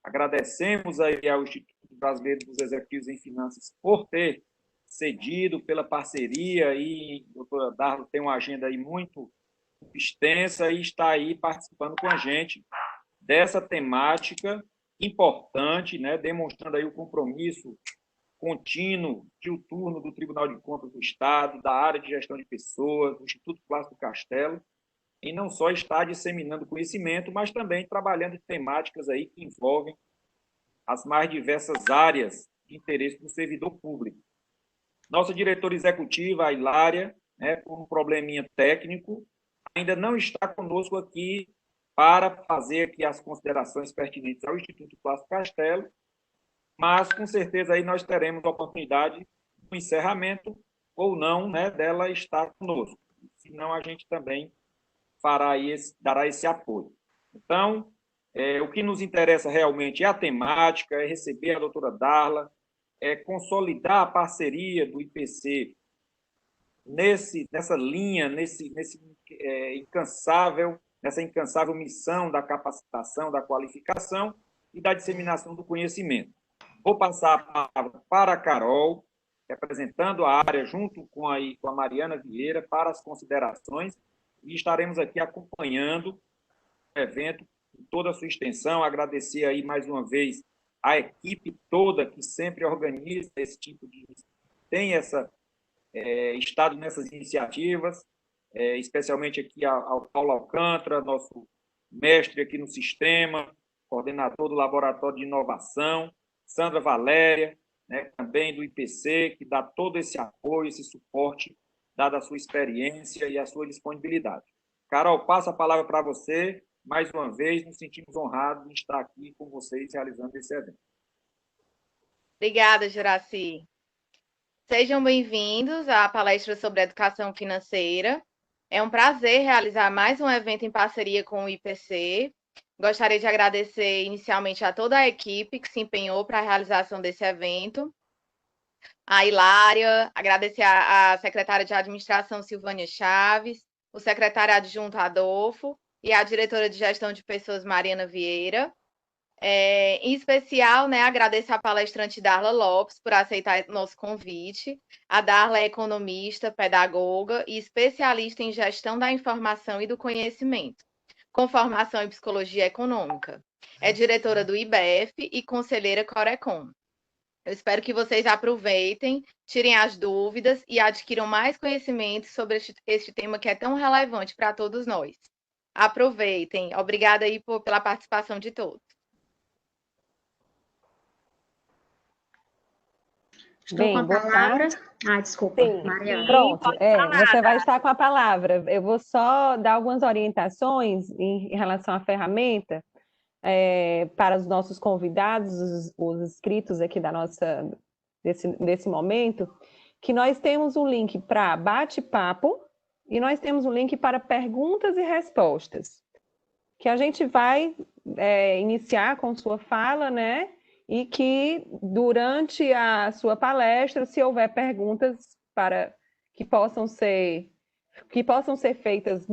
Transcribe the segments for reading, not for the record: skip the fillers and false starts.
Agradecemos aí ao Instituto Brasileiro dos Executivos em Finanças por ter cedido, pela parceria, e a doutora Darla tem uma agenda aí muito extensa e está aí participando com a gente dessa temática importante, né, demonstrando aí o compromisso contínuo, diuturno do Tribunal de Contas do Estado, da área de gestão de pessoas, do Instituto Plácido Castelo, em não só estar disseminando conhecimento, mas também trabalhando em temáticas aí que envolvem as mais diversas áreas de interesse do servidor público. Nossa diretora executiva, a Hilária, né, por um probleminha técnico, ainda não está conosco aqui para fazer aqui as considerações pertinentes ao Instituto Plácido Castelo, mas com certeza aí nós teremos a oportunidade do encerramento ou não, né, dela estar conosco. Senão a gente também dará esse apoio. Então, o que nos interessa realmente é a temática, é receber a doutora Darla, é consolidar a parceria do IPC nessa linha, nessa incansável missão da capacitação, da qualificação e da disseminação do conhecimento. Vou passar a palavra para a Carol, representando a área junto com a Mariana Vieira, para as considerações, e estaremos aqui acompanhando o evento em toda a sua extensão. Agradecer aí mais uma vez a equipe toda que sempre organiza esse tipo de... tem estado nessas iniciativas, especialmente aqui ao Paulo Alcântara, nosso mestre aqui no sistema, coordenador do Laboratório de Inovação, Sandra Valéria, né, também do IPC, que dá todo esse apoio, esse suporte, dada a sua experiência e a sua disponibilidade. Carol, passo a palavra para você. Mais uma vez, nos sentimos honrados de estar aqui com vocês realizando esse evento. Obrigada, Juraci. Sejam bem-vindos à palestra sobre educação financeira. É um prazer realizar mais um evento em parceria com o IPC. Gostaria de agradecer inicialmente a toda a equipe que se empenhou para a realização desse evento. A Hilária, agradecer a secretária de Administração, Silvânia Chaves, o secretário adjunto Adolfo e a diretora de Gestão de Pessoas, Mariana Vieira. Em especial, né, agradeço a palestrante Darla Lopes por aceitar nosso convite. A Darla é economista, pedagoga e especialista em gestão da informação e do conhecimento, com formação em psicologia econômica. É diretora do IBEF e conselheira Corecom. Eu espero que vocês aproveitem, tirem as dúvidas e adquiram mais conhecimento sobre este tema que é tão relevante para todos nós. Aproveitem. Obrigada aí pela participação de todos. Estou com a palavra. Desculpa, Sim, Mariana. pronto, você vai estar com a palavra. Eu vou só dar algumas orientações em relação à ferramenta para os nossos convidados, os inscritos aqui desse momento, que nós temos um link para bate-papo e nós temos um link para perguntas e respostas, que a gente vai iniciar com sua fala, né? E que durante a sua palestra, se houver perguntas que possam ser feitas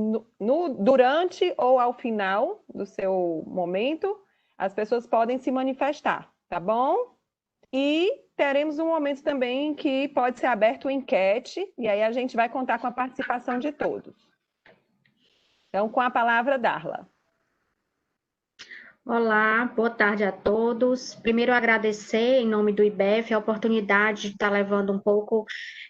durante ou ao final do seu momento, as pessoas podem se manifestar, tá bom? E teremos um momento também que pode ser aberto enquete, e aí a gente vai contar com a participação de todos. Então, com a palavra, Darla. Olá, boa tarde a todos. Primeiro, agradecer, em nome do IBEF, a oportunidade de estar levando um pouco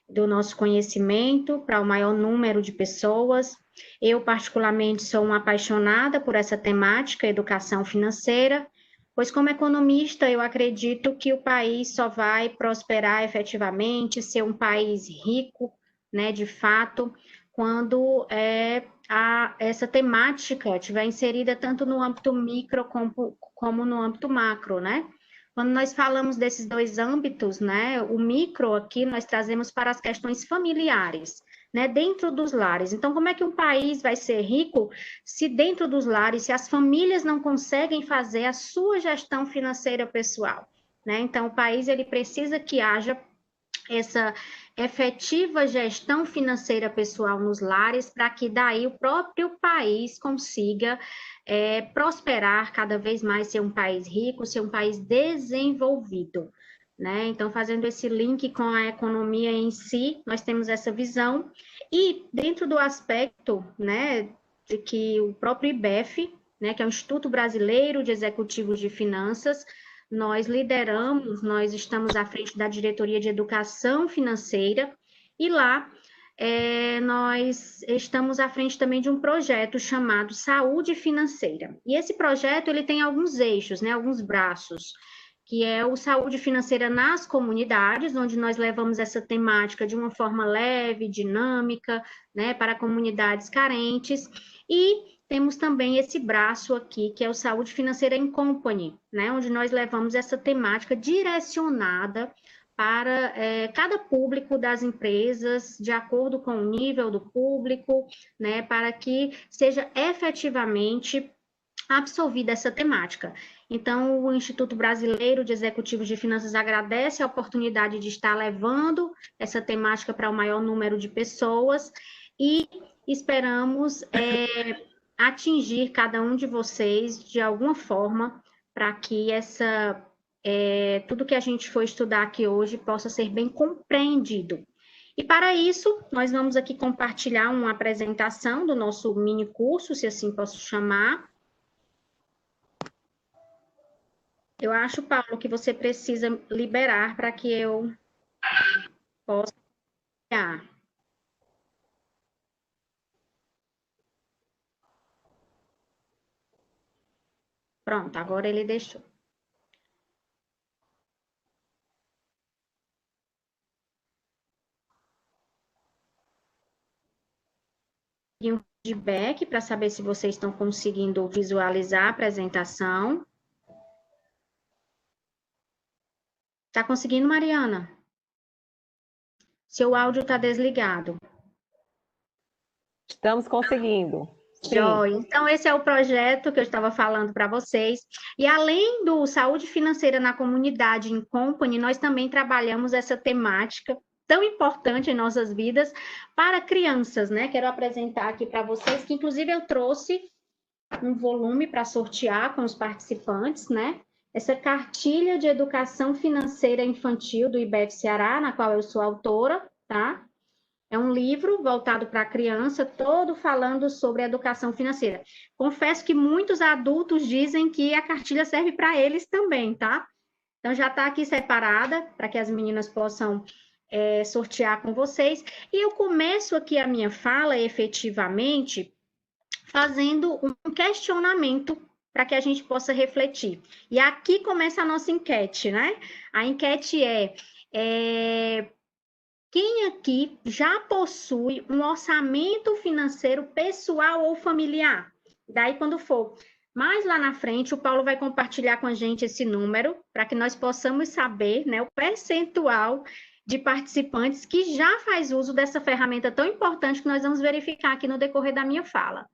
do nosso conhecimento para o maior número de pessoas. Eu, particularmente, sou uma apaixonada por essa temática, educação financeira, pois, como economista, eu acredito que o país só vai prosperar efetivamente, ser um país rico, né, de fato, quando essa temática estiver inserida tanto no âmbito micro como no âmbito macro, né? Quando nós falamos desses dois âmbitos, né, o micro aqui nós trazemos para as questões familiares, né, dentro dos lares. Então, como é que um país vai ser rico se dentro dos lares, se as famílias não conseguem fazer a sua gestão financeira pessoal, né? Então, o país ele precisa que haja essa efetiva gestão financeira pessoal nos lares, para que daí o próprio país consiga prosperar cada vez mais, ser um país rico, ser um país desenvolvido, né? Então, fazendo esse link com a economia em si, nós temos essa visão, e dentro do aspecto, né, de que o próprio IBEF, né, que é o Instituto Brasileiro de Executivos de Finanças, nós lideramos, nós estamos à frente da Diretoria de Educação Financeira, e lá nós estamos à frente também de um projeto chamado Saúde Financeira. E esse projeto, ele tem alguns eixos, né, alguns braços, que é o Saúde Financeira nas comunidades, onde nós levamos essa temática de uma forma leve, dinâmica, né, para comunidades carentes, e temos também esse braço aqui, que é o Saúde Financeira em Company, né, onde nós levamos essa temática direcionada para cada público das empresas, de acordo com o nível do público, né, para que seja efetivamente absorvida essa temática. Então, o Instituto Brasileiro de Executivos de Finanças agradece a oportunidade de estar levando essa temática para o maior número de pessoas e esperamos atingir cada um de vocês de alguma forma para que tudo que a gente for estudar aqui hoje possa ser bem compreendido. E para isso, nós vamos aqui compartilhar uma apresentação do nosso mini curso, se assim posso chamar. Eu acho, Paulo, que você precisa liberar para que eu possa criar. Pronto, agora ele deixou. E um feedback para saber se vocês estão conseguindo visualizar a apresentação. Está conseguindo, Mariana? Seu áudio está desligado. Estamos conseguindo. Joia. Então, esse é o projeto que eu estava falando para vocês. E além do Saúde Financeira na Comunidade em Company, nós também trabalhamos essa temática tão importante em nossas vidas para crianças, né? Quero apresentar aqui para vocês, que inclusive eu trouxe um volume para sortear com os participantes, né? Essa cartilha de educação financeira infantil do IBEF Ceará, na qual eu sou autora, tá? É um livro voltado para a criança, todo falando sobre educação financeira. Confesso que muitos adultos dizem que a cartilha serve para eles também, tá? Então, já está aqui separada, para que as meninas possam sortear com vocês. E eu começo aqui a minha fala, efetivamente, fazendo um questionamento para que a gente possa refletir. E aqui começa a nossa enquete, né? A enquete quem aqui já possui um orçamento financeiro pessoal ou familiar? Daí, quando for mais lá na frente, o Paulo vai compartilhar com a gente esse número, para que nós possamos saber, né, o percentual de participantes que já faz uso dessa ferramenta tão importante que nós vamos verificar aqui no decorrer da minha fala.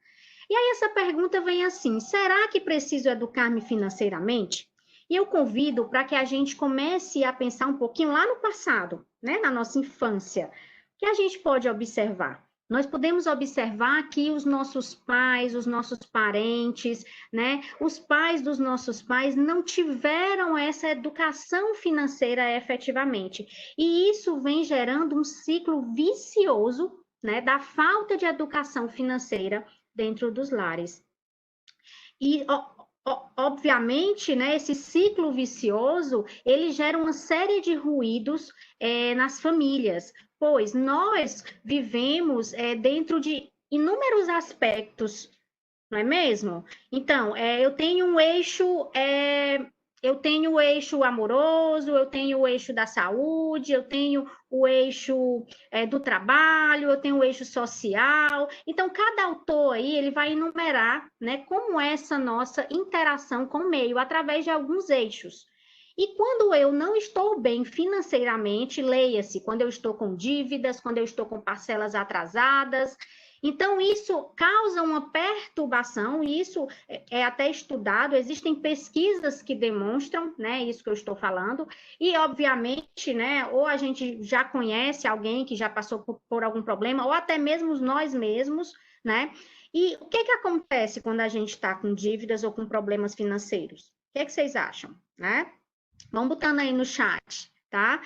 E aí essa pergunta vem assim: será que preciso educar-me financeiramente? E eu convido para que a gente comece a pensar um pouquinho lá no passado, né, na nossa infância. O que a gente pode observar? Nós podemos observar que os nossos pais, os nossos parentes, né, os pais dos nossos pais não tiveram essa educação financeira efetivamente. E isso vem gerando um ciclo vicioso, né, da falta de educação financeira dentro dos lares. E, obviamente, né, esse ciclo vicioso, ele gera uma série de ruídos nas famílias, pois nós vivemos dentro de inúmeros aspectos, não é mesmo? Então, eu tenho um eixo... Eu tenho o eixo amoroso, eu tenho o eixo da saúde, eu tenho o eixo do trabalho, eu tenho o eixo social. Então, cada autor aí, ele vai enumerar, né, como é essa nossa interação com o meio, através de alguns eixos. E quando eu não estou bem financeiramente, leia-se, quando eu estou com dívidas, quando eu estou com parcelas atrasadas. Então, isso causa uma perturbação, e isso é até estudado, existem pesquisas que demonstram, né, isso que eu estou falando, e, obviamente, né, ou a gente já conhece alguém que já passou por algum problema, ou até mesmo nós mesmos, né, E o que acontece quando a gente está com dívidas ou com problemas financeiros? O que vocês acham, né? Vão botando aí no chat, tá?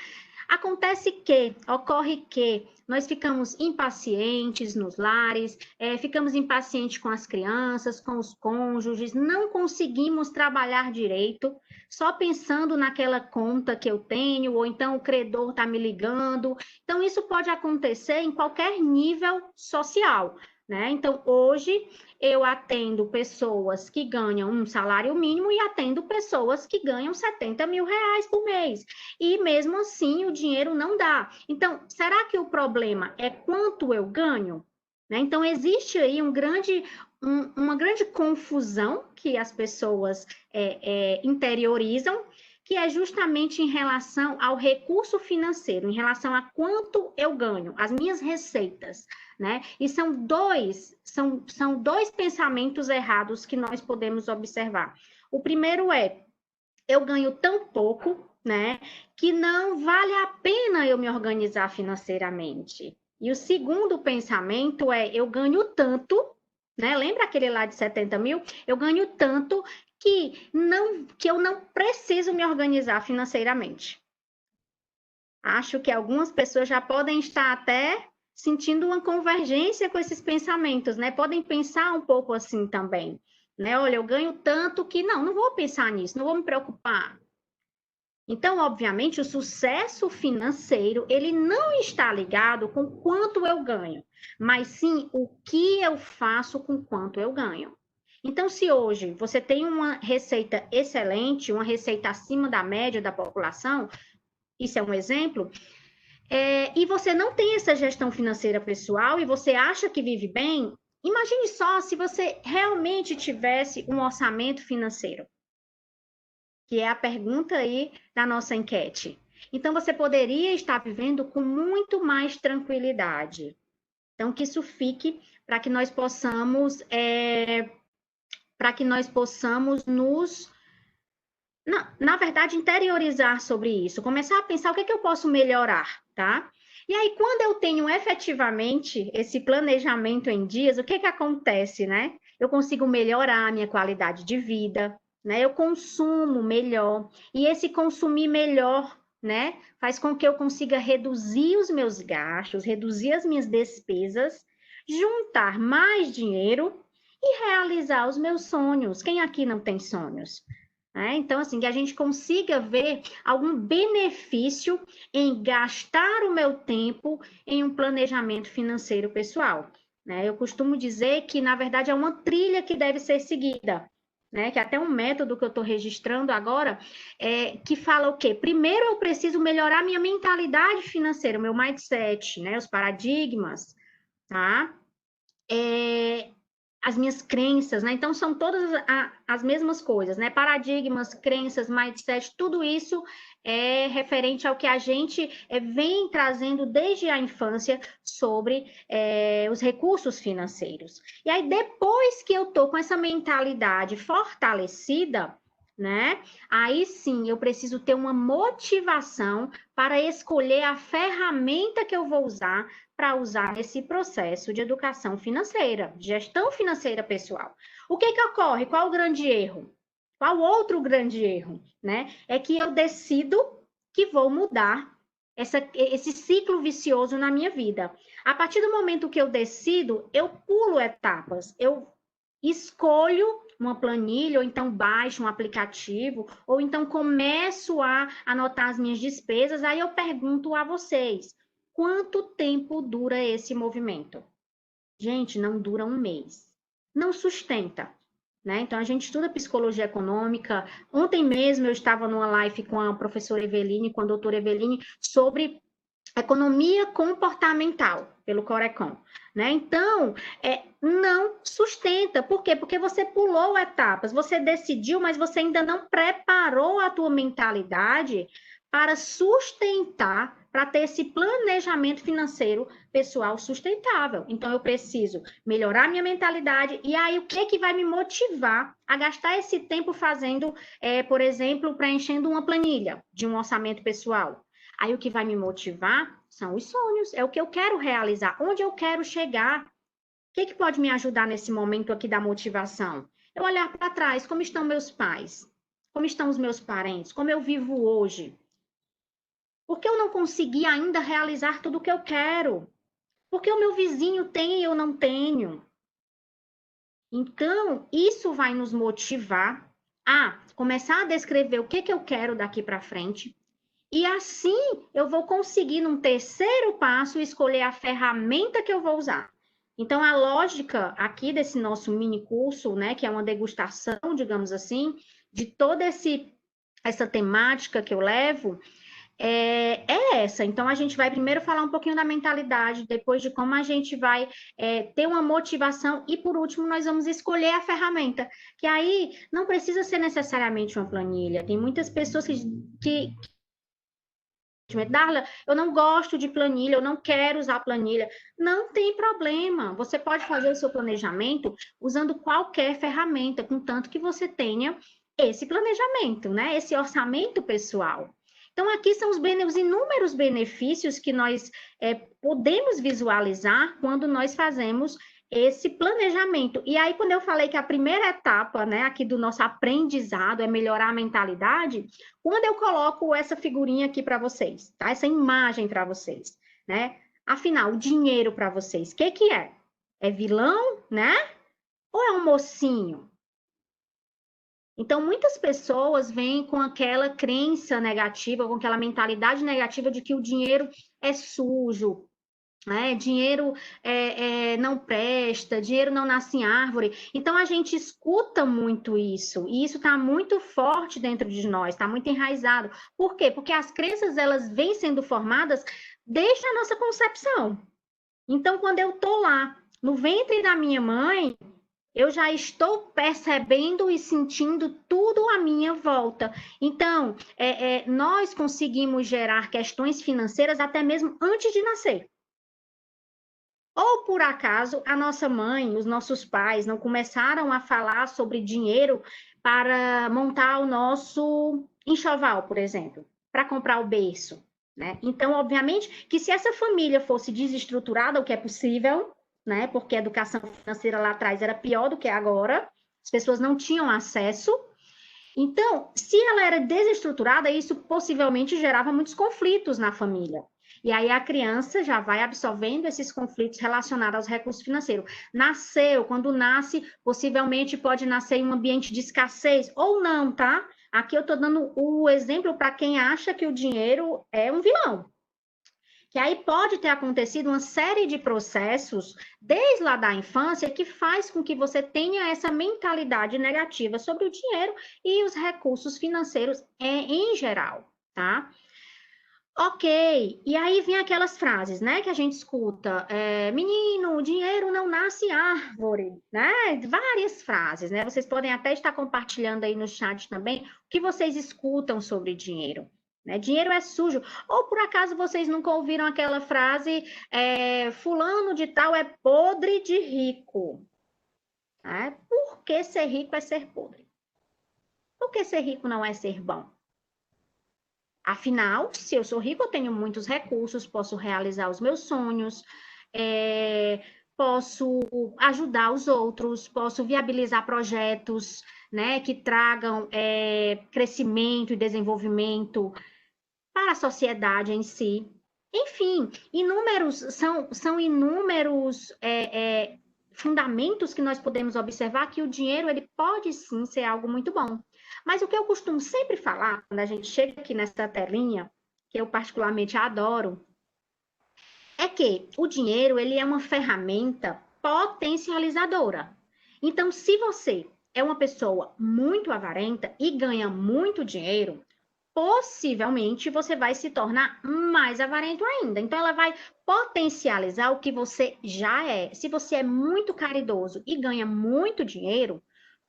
Ocorre que nós ficamos impacientes nos lares, ficamos impacientes com as crianças, com os cônjuges, não conseguimos trabalhar direito, só pensando naquela conta que eu tenho, ou então o credor está me ligando. Então, isso pode acontecer em qualquer nível social, né? Então, hoje, eu atendo pessoas que ganham um salário mínimo e atendo pessoas que ganham 70 mil reais por mês. E mesmo assim, o dinheiro não dá. Então, será que o problema é quanto eu ganho? Né? Então, existe aí uma grande confusão que as pessoas interiorizam, que é justamente em relação ao recurso financeiro, em relação a quanto eu ganho, as minhas receitas, né? E são dois pensamentos errados que nós podemos observar. O primeiro é, eu ganho tão pouco, né, que não vale a pena eu me organizar financeiramente. E o segundo pensamento é, eu ganho tanto, né? Lembra aquele lá de 70 mil? Eu ganho tanto que eu não preciso me organizar financeiramente. Acho que algumas pessoas já podem estar até sentindo uma convergência com esses pensamentos, né? Podem pensar um pouco assim também, né? Olha, eu ganho tanto que não vou pensar nisso, não vou me preocupar. Então, obviamente, o sucesso financeiro, ele não está ligado com quanto eu ganho, mas sim o que eu faço com quanto eu ganho. Então, se hoje você tem uma receita excelente, uma receita acima da média da população, isso é um exemplo, e você não tem essa gestão financeira pessoal e você acha que vive bem, imagine só se você realmente tivesse um orçamento financeiro, que é a pergunta aí da nossa enquete. Então, você poderia estar vivendo com muito mais tranquilidade. Então, que isso fique para que nós possamos nos, na verdade, interiorizar sobre isso, começar a pensar o que é que eu posso melhorar, tá? E aí, quando eu tenho efetivamente esse planejamento em dias, o que que acontece, né? Eu consigo melhorar a minha qualidade de vida, né? Eu consumo melhor, e esse consumir melhor, né, faz com que eu consiga reduzir os meus gastos, reduzir as minhas despesas, juntar mais dinheiro e realizar os meus sonhos. Quem aqui não tem sonhos? Então, assim, que a gente consiga ver algum benefício em gastar o meu tempo em um planejamento financeiro pessoal, né? Eu costumo dizer que, na verdade, é uma trilha que deve ser seguida, né? Que até um método que eu estou registrando agora, que fala o quê? Primeiro eu preciso melhorar minha mentalidade financeira, o meu mindset, né? Os paradigmas, tá? As minhas crenças, né? Então, são todas as mesmas coisas, né? Paradigmas, crenças, mindset, tudo isso é referente ao que a gente vem trazendo desde a infância sobre os recursos financeiros. E aí, depois que eu tô com essa mentalidade fortalecida, né? Aí sim, eu preciso ter uma motivação para escolher a ferramenta que eu vou usar para usar nesse processo de educação financeira, gestão financeira pessoal. O que ocorre? Qual o grande erro? Qual outro grande erro? Né? É que eu decido que vou mudar esse ciclo vicioso na minha vida. A partir do momento que eu decido, eu pulo etapas, eu escolho uma planilha, ou então baixo um aplicativo, ou então começo a anotar as minhas despesas, aí eu pergunto a vocês, quanto tempo dura esse movimento? Gente, não dura um mês. Não sustenta, né? Então, a gente estuda psicologia econômica. Ontem mesmo eu estava numa live com a professora Eveline, com a doutora Eveline, sobre economia comportamental, pelo Corecon, né? Então, não sustenta. Por quê? Porque você pulou etapas, você decidiu, mas você ainda não preparou a tua mentalidade para sustentar, para ter esse planejamento financeiro pessoal sustentável. Então, eu preciso melhorar minha mentalidade, e aí o que vai me motivar a gastar esse tempo fazendo, por exemplo, preenchendo uma planilha de um orçamento pessoal? Aí o que vai me motivar são os sonhos, é o que eu quero realizar, onde eu quero chegar. que pode me ajudar nesse momento aqui da motivação? Eu olhar para trás, como estão meus pais? Como estão os meus parentes? Como eu vivo hoje? Por que eu não consegui ainda realizar tudo o que eu quero? Porque o meu vizinho tem e eu não tenho. Então, isso vai nos motivar a começar a descrever o que eu quero daqui para frente. E assim eu vou conseguir, num terceiro passo, escolher a ferramenta que eu vou usar. Então, a lógica aqui desse nosso mini curso, né, que é uma degustação, digamos assim, de toda essa temática que eu levo, é essa. Então, a gente vai primeiro falar um pouquinho da mentalidade, depois de como a gente vai ter uma motivação, e por último, nós vamos escolher a ferramenta, que aí não precisa ser necessariamente uma planilha. Tem muitas pessoas que Darla, eu não gosto de planilha, eu não quero usar planilha. Não tem problema. Você pode fazer o seu planejamento usando qualquer ferramenta, contanto que você tenha esse planejamento, né? Esse orçamento pessoal. Então, aqui são os inúmeros benefícios que nós podemos visualizar quando nós fazemos esse planejamento. E aí, quando eu falei que a primeira etapa, né, aqui do nosso aprendizado é melhorar a mentalidade, quando eu coloco essa figurinha aqui para vocês, tá? Essa imagem para vocês, né? Afinal, o dinheiro para vocês, o que é? É vilão, né? Ou é um mocinho? Então, muitas pessoas vêm com aquela crença negativa, com aquela mentalidade negativa de que o dinheiro é sujo, dinheiro não presta, dinheiro não nasce em árvore. Então, a gente escuta muito isso, e isso está muito forte dentro de nós, está muito enraizado. Por quê? Porque as crenças, elas vêm sendo formadas desde a nossa concepção. Então, quando eu estou lá, no ventre da minha mãe, eu já estou percebendo e sentindo tudo à minha volta. Então, nós conseguimos gerar questões financeiras até mesmo antes de nascer. Ou, por acaso, a nossa mãe, os nossos pais não começaram a falar sobre dinheiro para montar o nosso enxoval, por exemplo, para comprar o berço, né? Então, obviamente, que se essa família fosse desestruturada, o que é possível, né? Porque a educação financeira lá atrás era pior do que agora, as pessoas não tinham acesso. Então, se ela era desestruturada, isso possivelmente gerava muitos conflitos na família. E aí a criança já vai absorvendo esses conflitos relacionados aos recursos financeiros. Nasceu, quando nasce, possivelmente pode nascer em um ambiente de escassez, ou não, tá? Aqui eu estou dando o exemplo para quem acha que o dinheiro é um vilão. Que aí pode ter acontecido uma série de processos, desde lá da infância, que faz com que você tenha essa mentalidade negativa sobre o dinheiro e os recursos financeiros em geral, tá? Ok, e aí vem aquelas frases, né, que a gente escuta, menino, o dinheiro não nasce árvore, né, várias frases, né, vocês podem até estar compartilhando aí no chat também, o que vocês escutam sobre dinheiro, né, dinheiro é sujo, ou por acaso vocês nunca ouviram aquela frase, fulano de tal é podre de rico, né? Por que ser rico é ser podre? Por que ser rico não é ser bom? Afinal, se eu sou rico, eu tenho muitos recursos, posso realizar os meus sonhos, posso ajudar os outros, posso viabilizar projetos, né, que tragam crescimento e desenvolvimento para a sociedade em si. Enfim, são inúmeros fundamentos que nós podemos observar que o dinheiro ele pode sim ser algo muito bom. Mas o que eu costumo sempre falar, quando a gente chega aqui nessa telinha, que eu particularmente adoro, é que o dinheiro ele é uma ferramenta potencializadora. Então, se você é uma pessoa muito avarenta e ganha muito dinheiro, possivelmente você vai se tornar mais avarento ainda. Então, ela vai potencializar o que você já é. Se você é muito caridoso e ganha muito dinheiro,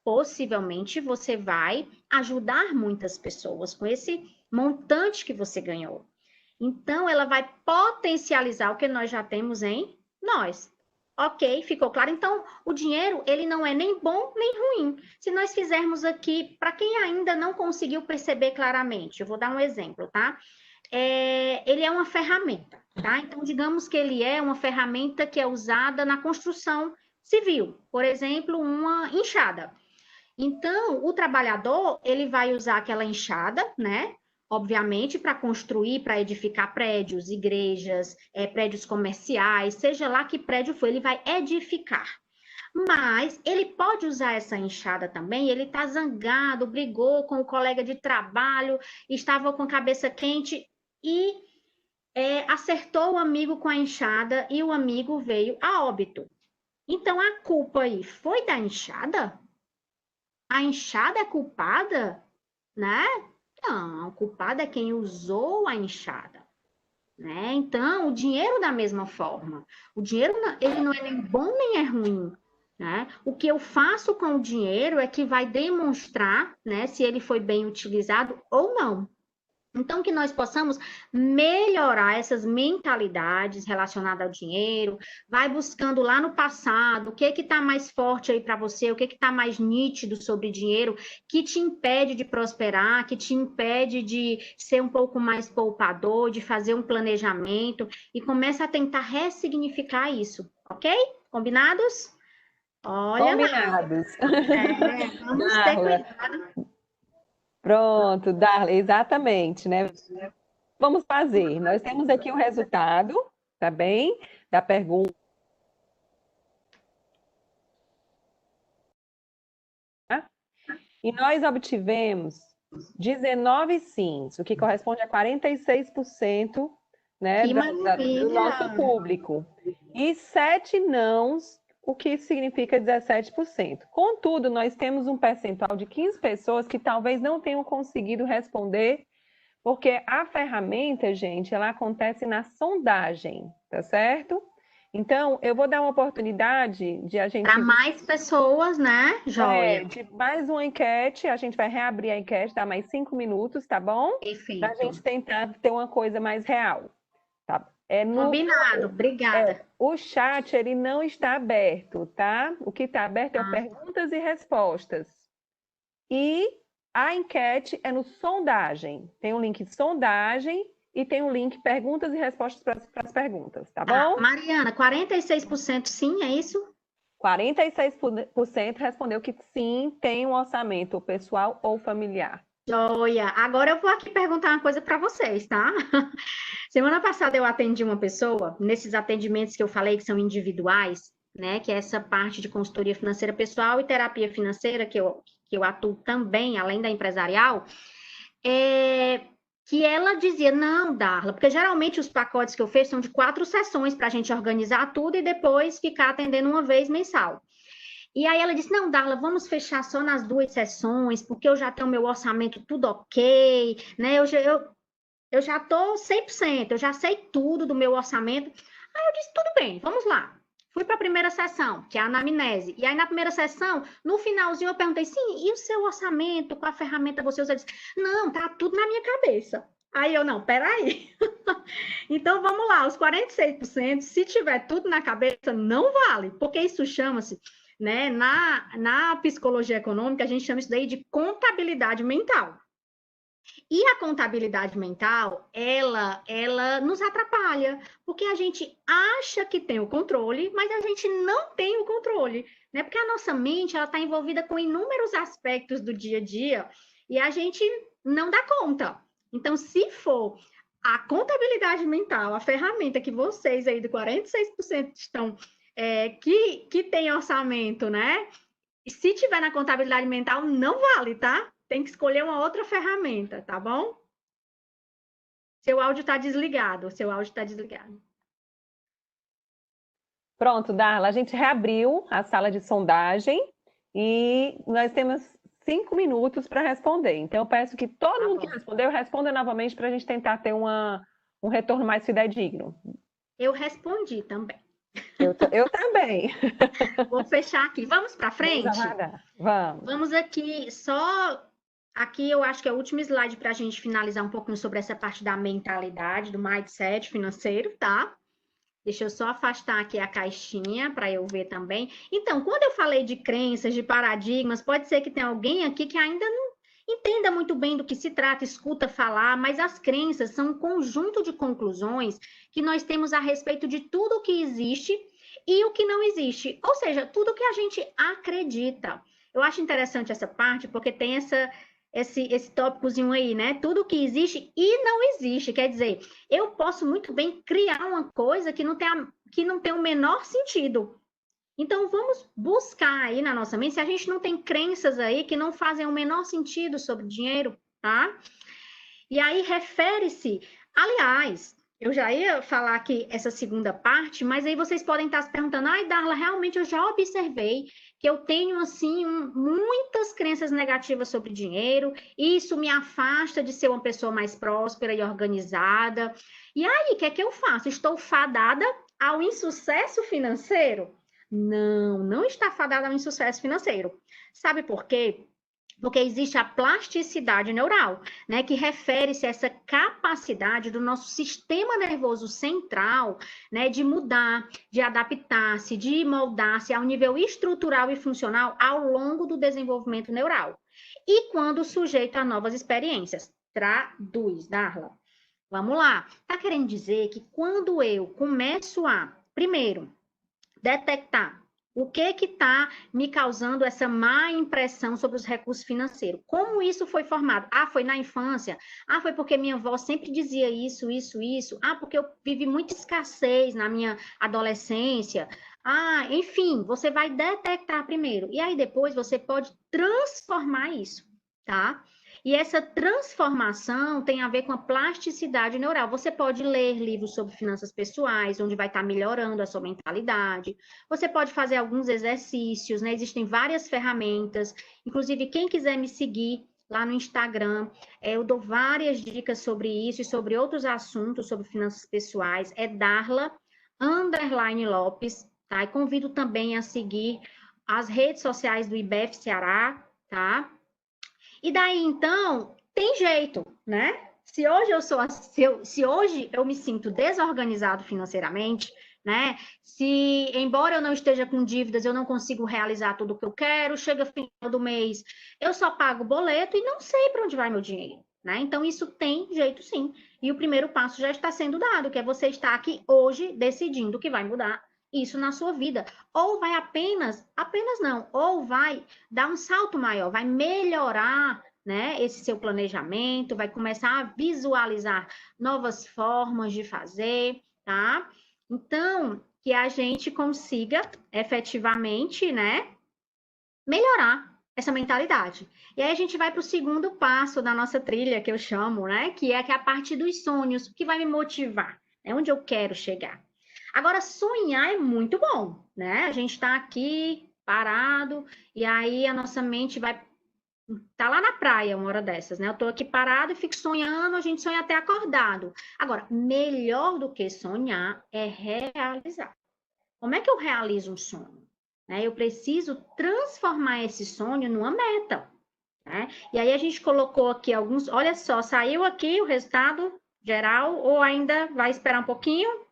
possivelmente você vai ajudar muitas pessoas com esse montante que você ganhou. Então, ela vai potencializar o que nós já temos em nós. Ok, ficou claro? Então, o dinheiro, ele não é nem bom nem ruim. Se nós fizermos aqui, para quem ainda não conseguiu perceber claramente, eu vou dar um exemplo, tá? Ele é uma ferramenta, tá? Então, digamos que ele é uma ferramenta que é usada na construção civil, por exemplo, uma enxada. Então, o trabalhador, ele vai usar aquela enxada, né? Obviamente, para construir, para edificar prédios, igrejas, prédios comerciais, seja lá que prédio for, ele vai edificar. Mas ele pode usar essa enxada também, ele está zangado, brigou com o colega de trabalho, estava com a cabeça quente e acertou o amigo com a enxada e o amigo veio a óbito. Então, a culpa aí foi da enxada? A enxada é culpada, né? Não, culpada é quem usou a enxada, né? Então, o dinheiro da mesma forma. O dinheiro, ele não é nem bom nem é ruim, né? O que eu faço com o dinheiro é que vai demonstrar, né, se ele foi bem utilizado ou não. Então, que nós possamos melhorar essas mentalidades relacionadas ao dinheiro, vai buscando lá no passado, o que está mais forte aí para você, o que está mais nítido sobre dinheiro, que te impede de prosperar, que te impede de ser um pouco mais poupador, de fazer um planejamento, e começa a tentar ressignificar isso, ok? Combinados? Olha Combinados. lá. Vamos ter cuidado. Pronto, Darla, exatamente, né? Vamos fazer. Nós temos aqui o resultado, tá bem? Da pergunta. E nós obtivemos 19 sims, o que corresponde a 46%, né, do nosso público. E 7 nãos, o que significa 17%. Contudo, nós temos um percentual de 15 pessoas que talvez não tenham conseguido responder, porque a ferramenta, gente, ela acontece na sondagem, tá certo? Então, eu vou dar uma oportunidade de a gente... Para mais pessoas, né, Joia? De mais uma enquete, a gente vai reabrir a enquete, dá mais 5 minutos, tá bom? Perfeito. Para a gente tentar ter uma coisa mais real. Tá? Combinado, obrigada. O chat, ele não está aberto, tá? O que está aberto é perguntas e respostas. E a enquete é no sondagem. Tem um link sondagem e tem um link perguntas e respostas para as perguntas, tá bom? Mariana, 46% sim, é isso? 46% respondeu que sim, tem um orçamento pessoal ou familiar. Joia! Agora eu vou aqui perguntar uma coisa para vocês, tá? Semana passada eu atendi uma pessoa, nesses atendimentos que eu falei que são individuais, né? Que é essa parte de consultoria financeira pessoal e terapia financeira, que eu atuo também, além da empresarial, que ela dizia, não, Darla, porque geralmente os pacotes que eu fiz são de 4 sessões para a gente organizar tudo e depois ficar atendendo uma vez mensal. E aí ela disse, não, Darla, vamos fechar só nas 2 sessões, porque eu já tenho meu orçamento tudo ok, né? Eu já estou 100%, eu já sei tudo do meu orçamento. Aí eu disse, tudo bem, vamos lá. Fui para a primeira sessão, que é a anamnese. E aí, na primeira sessão, no finalzinho, eu perguntei, sim, e o seu orçamento, qual a ferramenta você usa? Ela disse, não, tá tudo na minha cabeça. Aí eu, não, peraí. Então, vamos lá, os 46%, se tiver tudo na cabeça, não vale, porque isso chama-se, né, na psicologia econômica, a gente chama isso daí de contabilidade mental. E a contabilidade mental, ela nos atrapalha, porque a gente acha que tem o controle, mas a gente não tem o controle, né? Porque a nossa mente, ela está envolvida com inúmeros aspectos do dia a dia e a gente não dá conta. Então, se for a contabilidade mental, a ferramenta que vocês aí de 46% estão, que tem orçamento, né? E se tiver na contabilidade mental, não vale, tá? Tem que escolher uma outra ferramenta, tá bom? Seu áudio está desligado, Pronto, Darla, a gente reabriu a sala de sondagem e nós temos 5 minutos para responder. Então, eu peço que todo mundo que respondeu, responda novamente para a gente tentar ter um retorno mais fidedigno. Eu respondi também. Eu também. Vou fechar aqui. Vamos para frente? Vamos. Vamos aqui, Aqui eu acho que é o último slide para a gente finalizar um pouquinho sobre essa parte da mentalidade, do mindset financeiro, tá? Deixa eu só afastar aqui a caixinha para eu ver também. Então, quando eu falei de crenças, de paradigmas, pode ser que tenha alguém aqui que ainda não entenda muito bem do que se trata, escuta falar, mas as crenças são um conjunto de conclusões que nós temos a respeito de tudo o que existe e o que não existe. Ou seja, tudo que a gente acredita. Eu acho interessante essa parte, porque tem esse tópicozinho aí, né? Tudo que existe e não existe. Quer dizer, eu posso muito bem criar uma coisa que não tem o menor sentido. Então, vamos buscar aí na nossa mente se a gente não tem crenças aí que não fazem o menor sentido sobre dinheiro, tá? E aí refere-se, aliás, eu já ia falar aqui essa segunda parte, mas aí vocês podem estar se perguntando, ai, Darla, realmente eu já observei que eu tenho, assim, muitas crenças negativas sobre dinheiro, e isso me afasta de ser uma pessoa mais próspera e organizada. E aí, o que é que eu faço? Estou fadada ao insucesso financeiro? Não, não está fadada ao insucesso financeiro. Sabe por quê? Porque existe a plasticidade neural, né, que refere-se a essa capacidade do nosso sistema nervoso central, né, de mudar, de adaptar-se, de moldar-se ao nível estrutural e funcional ao longo do desenvolvimento neural. E quando sujeito a novas experiências. Traduz, Darla. Vamos lá. Está querendo dizer que quando eu começo a, primeiro, detectar o que está me causando essa má impressão sobre os recursos financeiros. Como isso foi formado? Ah, foi na infância. Ah, foi porque minha avó sempre dizia isso, isso, isso. Ah, porque eu vivi muita escassez na minha adolescência. Ah, enfim, você vai detectar primeiro. E aí depois você pode transformar isso, tá? E essa transformação tem a ver com a plasticidade neural. Você pode ler livros sobre finanças pessoais, onde vai estar melhorando a sua mentalidade. Você pode fazer alguns exercícios, né? Existem várias ferramentas. Inclusive, quem quiser me seguir lá no Instagram, eu dou várias dicas sobre isso e sobre outros assuntos sobre finanças pessoais. É Darla_Lopes, tá? E convido também a seguir as redes sociais do IBEF Ceará, tá? E daí, então, tem jeito, né? Se hoje se hoje eu me sinto desorganizado financeiramente, né? Se, embora eu não esteja com dívidas, eu não consigo realizar tudo o que eu quero, chega final do mês, eu só pago o boleto e não sei para onde vai meu dinheiro, né? Então, isso tem jeito sim. E o primeiro passo já está sendo dado, que é você estar aqui hoje decidindo que vai mudar isso na sua vida. Ou vai apenas não, ou vai dar um salto maior, vai melhorar, né, esse seu planejamento, vai começar a visualizar novas formas de fazer, tá? Então, que a gente consiga efetivamente, né, melhorar essa mentalidade. E aí a gente vai para o segundo passo da nossa trilha, que eu chamo, né, que é a parte dos sonhos, que vai me motivar, é onde eu quero chegar. Agora, sonhar é muito bom, né? A gente está aqui parado e aí a nossa mente vai tá lá na praia uma hora dessas, né? Eu tô aqui parado e fico sonhando, a gente sonha até acordado. Agora, melhor do que sonhar é realizar. Como é que eu realizo um sonho? Né? Eu preciso transformar esse sonho numa meta, né? E aí a gente colocou aqui alguns, olha só, saiu aqui o resultado geral ou ainda vai esperar um pouquinho?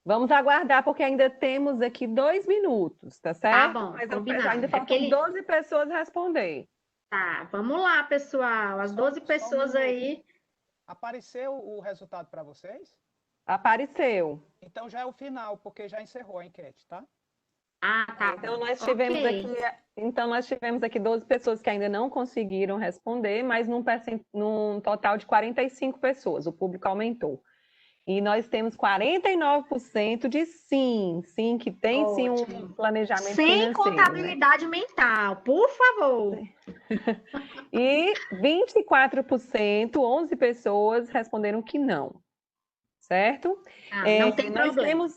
Vamos aguardar, porque ainda temos aqui 2 minutos, tá certo? Tá bom, Mas combinado. ainda faltam 12 pessoas responder. Tá, vamos lá, pessoal. As 12 pessoas aí. Apareceu o resultado para vocês? Apareceu. Então já é o final, porque já encerrou a enquete, tá? Ah, tá. Então nós tivemos aqui 12 pessoas que ainda não conseguiram responder, mas num total de 45 pessoas. O público aumentou. E nós temos 49% de sim, que tem sim um planejamento financeiro. Sem contabilidade, né? Mental, por favor. E 24%, 11 pessoas responderam que não, certo? Não tem problema.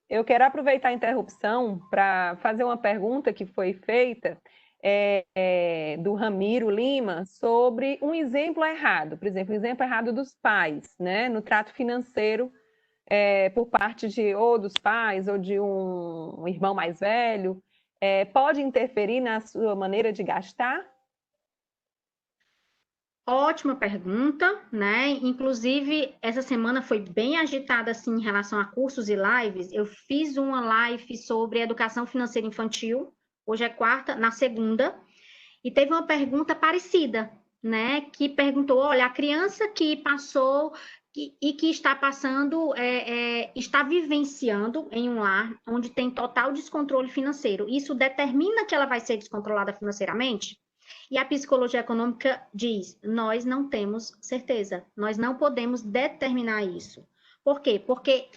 Eu quero aproveitar a interrupção para fazer uma pergunta que foi feita do Ramiro Lima sobre um exemplo errado, por exemplo, um exemplo errado dos pais, né, no trato financeiro por parte ou dos pais ou de um irmão mais velho, pode interferir na sua maneira de gastar? Ótima pergunta, né? Inclusive, essa semana foi bem agitada, assim, em relação a cursos e lives. Eu fiz uma live sobre educação financeira infantil, hoje é quarta, na segunda, e teve uma pergunta parecida, né? Que perguntou, olha, a criança que passou e que está passando, está vivenciando em um lar onde tem total descontrole financeiro. Isso determina que ela vai ser descontrolada financeiramente? E a psicologia econômica diz, nós não temos certeza, nós não podemos determinar isso. Por quê? Porque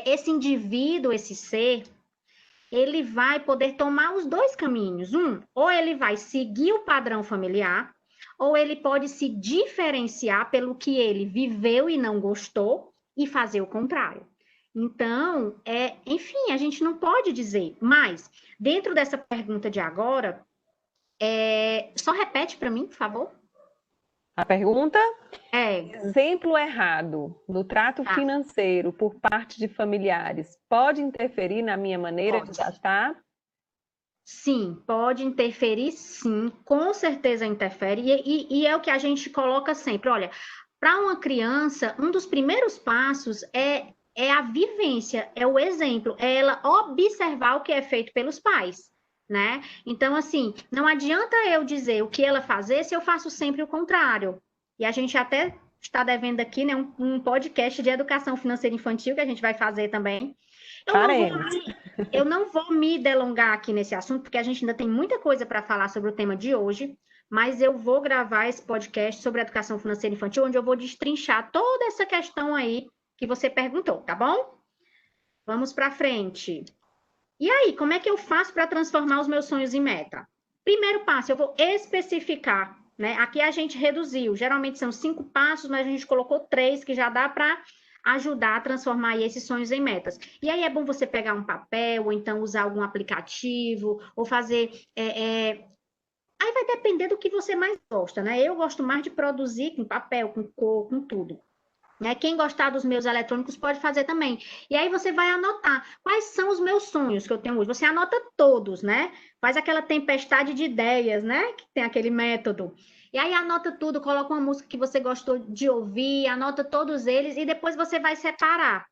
esse indivíduo, esse ser, ele vai poder tomar os dois caminhos. Ou ele vai seguir o padrão familiar, ou ele pode se diferenciar pelo que ele viveu e não gostou e fazer o contrário. Então, enfim, a gente não pode dizer. Mas, dentro dessa pergunta de agora, só repete para mim, por favor. A pergunta? Exemplo errado no trato financeiro por parte de familiares pode interferir na minha maneira de gastar? Sim, pode interferir, sim, com certeza interfere, e é o que a gente coloca sempre. Olha, para uma criança, um dos primeiros passos é a vivência, é o exemplo, é ela observar o que é feito pelos pais, né? Então, assim, não adianta eu dizer o que ela fazer se eu faço sempre o contrário. E a gente até está devendo aqui, né, um podcast de educação financeira infantil que a gente vai fazer também. Eu não vou me delongar aqui nesse assunto, porque a gente ainda tem muita coisa para falar sobre o tema de hoje, mas eu vou gravar esse podcast sobre educação financeira infantil, onde eu vou destrinchar toda essa questão aí que você perguntou, tá bom? Vamos para frente. E aí, como é que eu faço para transformar os meus sonhos em meta? Primeiro passo, eu vou especificar, né? Aqui a gente reduziu, geralmente são 5 passos, mas a gente colocou 3, que já dá para ajudar a transformar aí esses sonhos em metas. E aí é bom você pegar um papel, ou então usar algum aplicativo, ou fazer... Aí vai depender do que você mais gosta, né? Eu gosto mais de produzir com papel, com cor, com tudo. Quem gostar dos meus eletrônicos pode fazer também. E aí você vai anotar quais são os meus sonhos que eu tenho hoje. Você anota todos, né? Faz aquela tempestade de ideias, né? Que tem aquele método. E aí anota tudo, coloca uma música que você gostou de ouvir, anota todos eles e depois você vai separar.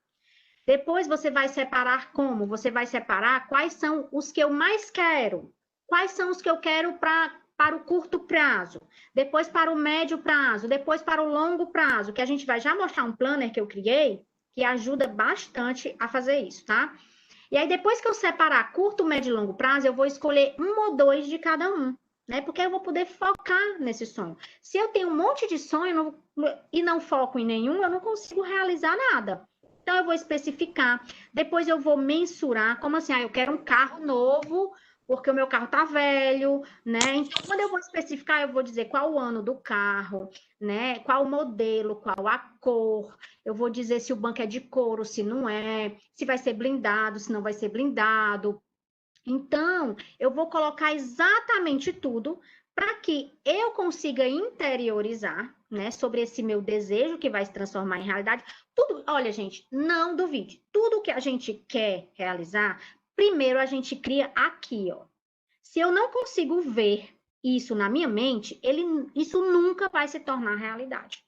Depois você vai separar como? Você vai separar quais são os que eu mais quero. Quais são os que eu quero para o curto prazo, depois para o médio prazo, depois para o longo prazo, que a gente vai já mostrar um planner que eu criei, que ajuda bastante a fazer isso, tá? E aí, depois que eu separar curto, médio e longo prazo, eu vou escolher 1 ou 2 de cada um, né? Porque eu vou poder focar nesse sonho. Se eu tenho um monte de sonho e não foco em nenhum, eu não consigo realizar nada. Então, eu vou especificar, depois eu vou mensurar, como assim? Eu quero um carro novo, porque o meu carro tá velho, né? Então, quando eu vou especificar, eu vou dizer qual o ano do carro, né? Qual o modelo, qual a cor. Eu vou dizer se o banco é de couro, se não é, se vai ser blindado, se não vai ser blindado. Então, eu vou colocar exatamente tudo para que eu consiga interiorizar, né, sobre esse meu desejo que vai se transformar em realidade. Tudo, olha, gente, não duvide. Tudo que a gente quer realizar, primeiro a gente cria aqui, ó. Se eu não consigo ver isso na minha mente, isso nunca vai se tornar realidade.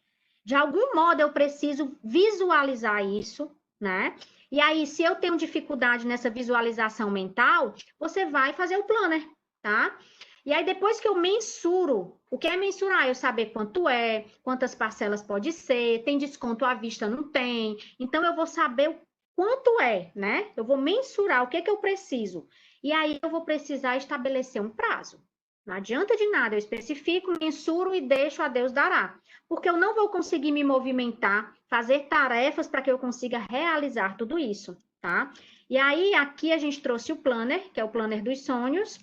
De algum modo, eu preciso visualizar isso, né? E aí, se eu tenho dificuldade nessa visualização mental, você vai fazer o planner, tá? E aí, depois que eu mensuro, o que é mensurar? Eu saber quanto é, quantas parcelas pode ser, tem desconto à vista, não tem. Então, eu vou saber quanto é, né? Eu vou mensurar o que eu preciso. E aí, eu vou precisar estabelecer um prazo. Não adianta de nada, eu especifico, mensuro e deixo a Deus dará. Porque eu não vou conseguir me movimentar, fazer tarefas para que eu consiga realizar tudo isso, tá? E aí, aqui a gente trouxe o planner, que é o planner dos sonhos,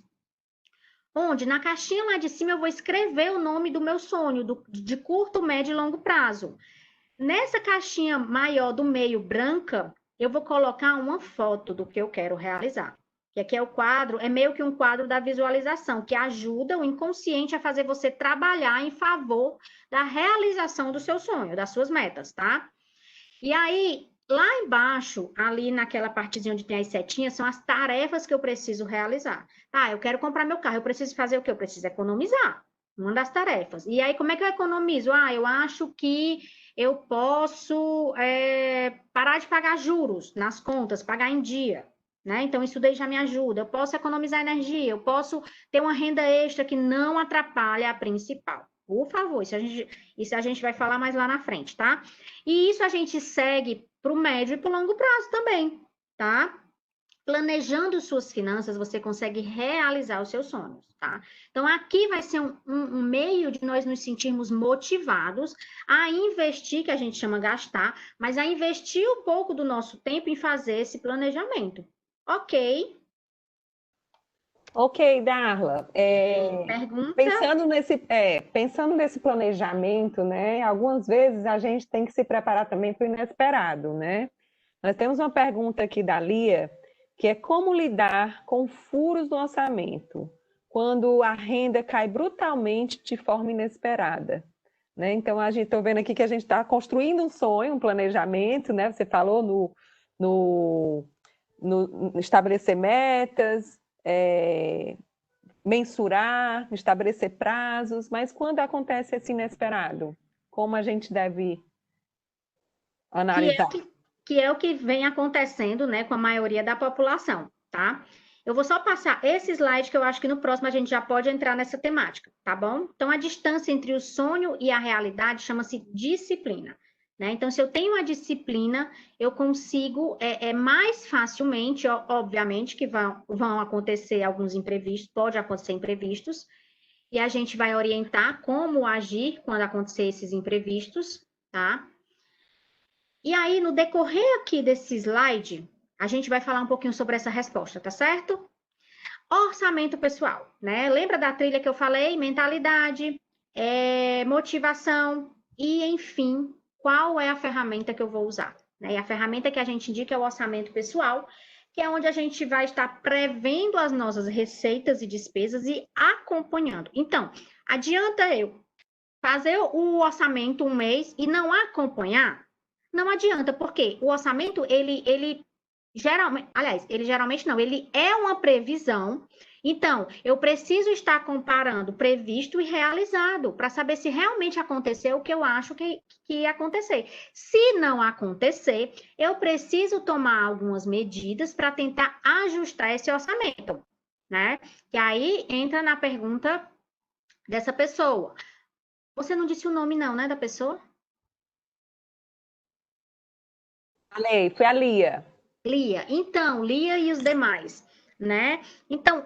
onde na caixinha lá de cima eu vou escrever o nome do meu sonho, de curto, médio e longo prazo. Nessa caixinha maior do meio branca, eu vou colocar uma foto do que eu quero realizar. Que aqui é o quadro, é meio que um quadro da visualização, que ajuda o inconsciente a fazer você trabalhar em favor da realização do seu sonho, das suas metas, tá? E aí, lá embaixo, ali naquela partezinha onde tem as setinhas, são as tarefas que eu preciso realizar. Ah, eu quero comprar meu carro, eu preciso fazer o quê? Eu preciso economizar. Uma das tarefas. E aí, como é que eu economizo? Ah, eu acho que eu posso parar de pagar juros nas contas, pagar em dia. Né? Então, isso daí já me ajuda. Eu posso economizar energia, eu posso ter uma renda extra que não atrapalha a principal. Por favor, isso a gente vai falar mais lá na frente, tá? E isso a gente segue para o médio e para o longo prazo também, tá? Planejando suas finanças, você consegue realizar os seus sonhos, tá? Então, aqui vai ser um meio de nós nos sentirmos motivados a investir, que a gente chama gastar, mas a investir um pouco do nosso tempo em fazer esse planejamento. Ok? Ok, Darla. Pergunta? Pensando nesse planejamento, né? Algumas vezes a gente tem que se preparar também para o inesperado, né? Nós temos uma pergunta aqui da Lia, que é como lidar com furos no orçamento, quando a renda cai brutalmente de forma inesperada, né? Então, estou vendo aqui que a gente está construindo um sonho, um planejamento, né? Você falou no estabelecer metas, mensurar, estabelecer prazos, mas quando acontece esse inesperado, como a gente deve analisar? Que é o que vem acontecendo, né, com a maioria da população, tá? Eu vou só passar esse slide que eu acho que no próximo a gente já pode entrar nessa temática, tá bom? Então, a distância entre o sonho e a realidade chama-se disciplina, né? Então, se eu tenho a disciplina, eu consigo, mais facilmente, obviamente, que vão acontecer alguns imprevistos, pode acontecer imprevistos, e a gente vai orientar como agir quando acontecer esses imprevistos, tá? E aí, no decorrer aqui desse slide, a gente vai falar um pouquinho sobre essa resposta, tá certo? Orçamento pessoal, né? Lembra da trilha que eu falei? Mentalidade, motivação e, enfim, qual é a ferramenta que eu vou usar, né? E a ferramenta que a gente indica é o orçamento pessoal, que é onde a gente vai estar prevendo as nossas receitas e despesas e acompanhando. Então, adianta eu fazer o orçamento um mês e não acompanhar? Não adianta, porque o orçamento, ele geralmente, aliás, ele geralmente não, ele é uma previsão. Então, eu preciso estar comparando previsto e realizado para saber se realmente aconteceu o que eu acho que ia acontecer. Se não acontecer, eu preciso tomar algumas medidas para tentar ajustar esse orçamento, né? Que aí entra na pergunta dessa pessoa. Você não disse o nome, não, né, da pessoa? Falei, foi a Lia. Lia. Então, Lia e os demais, né? Então,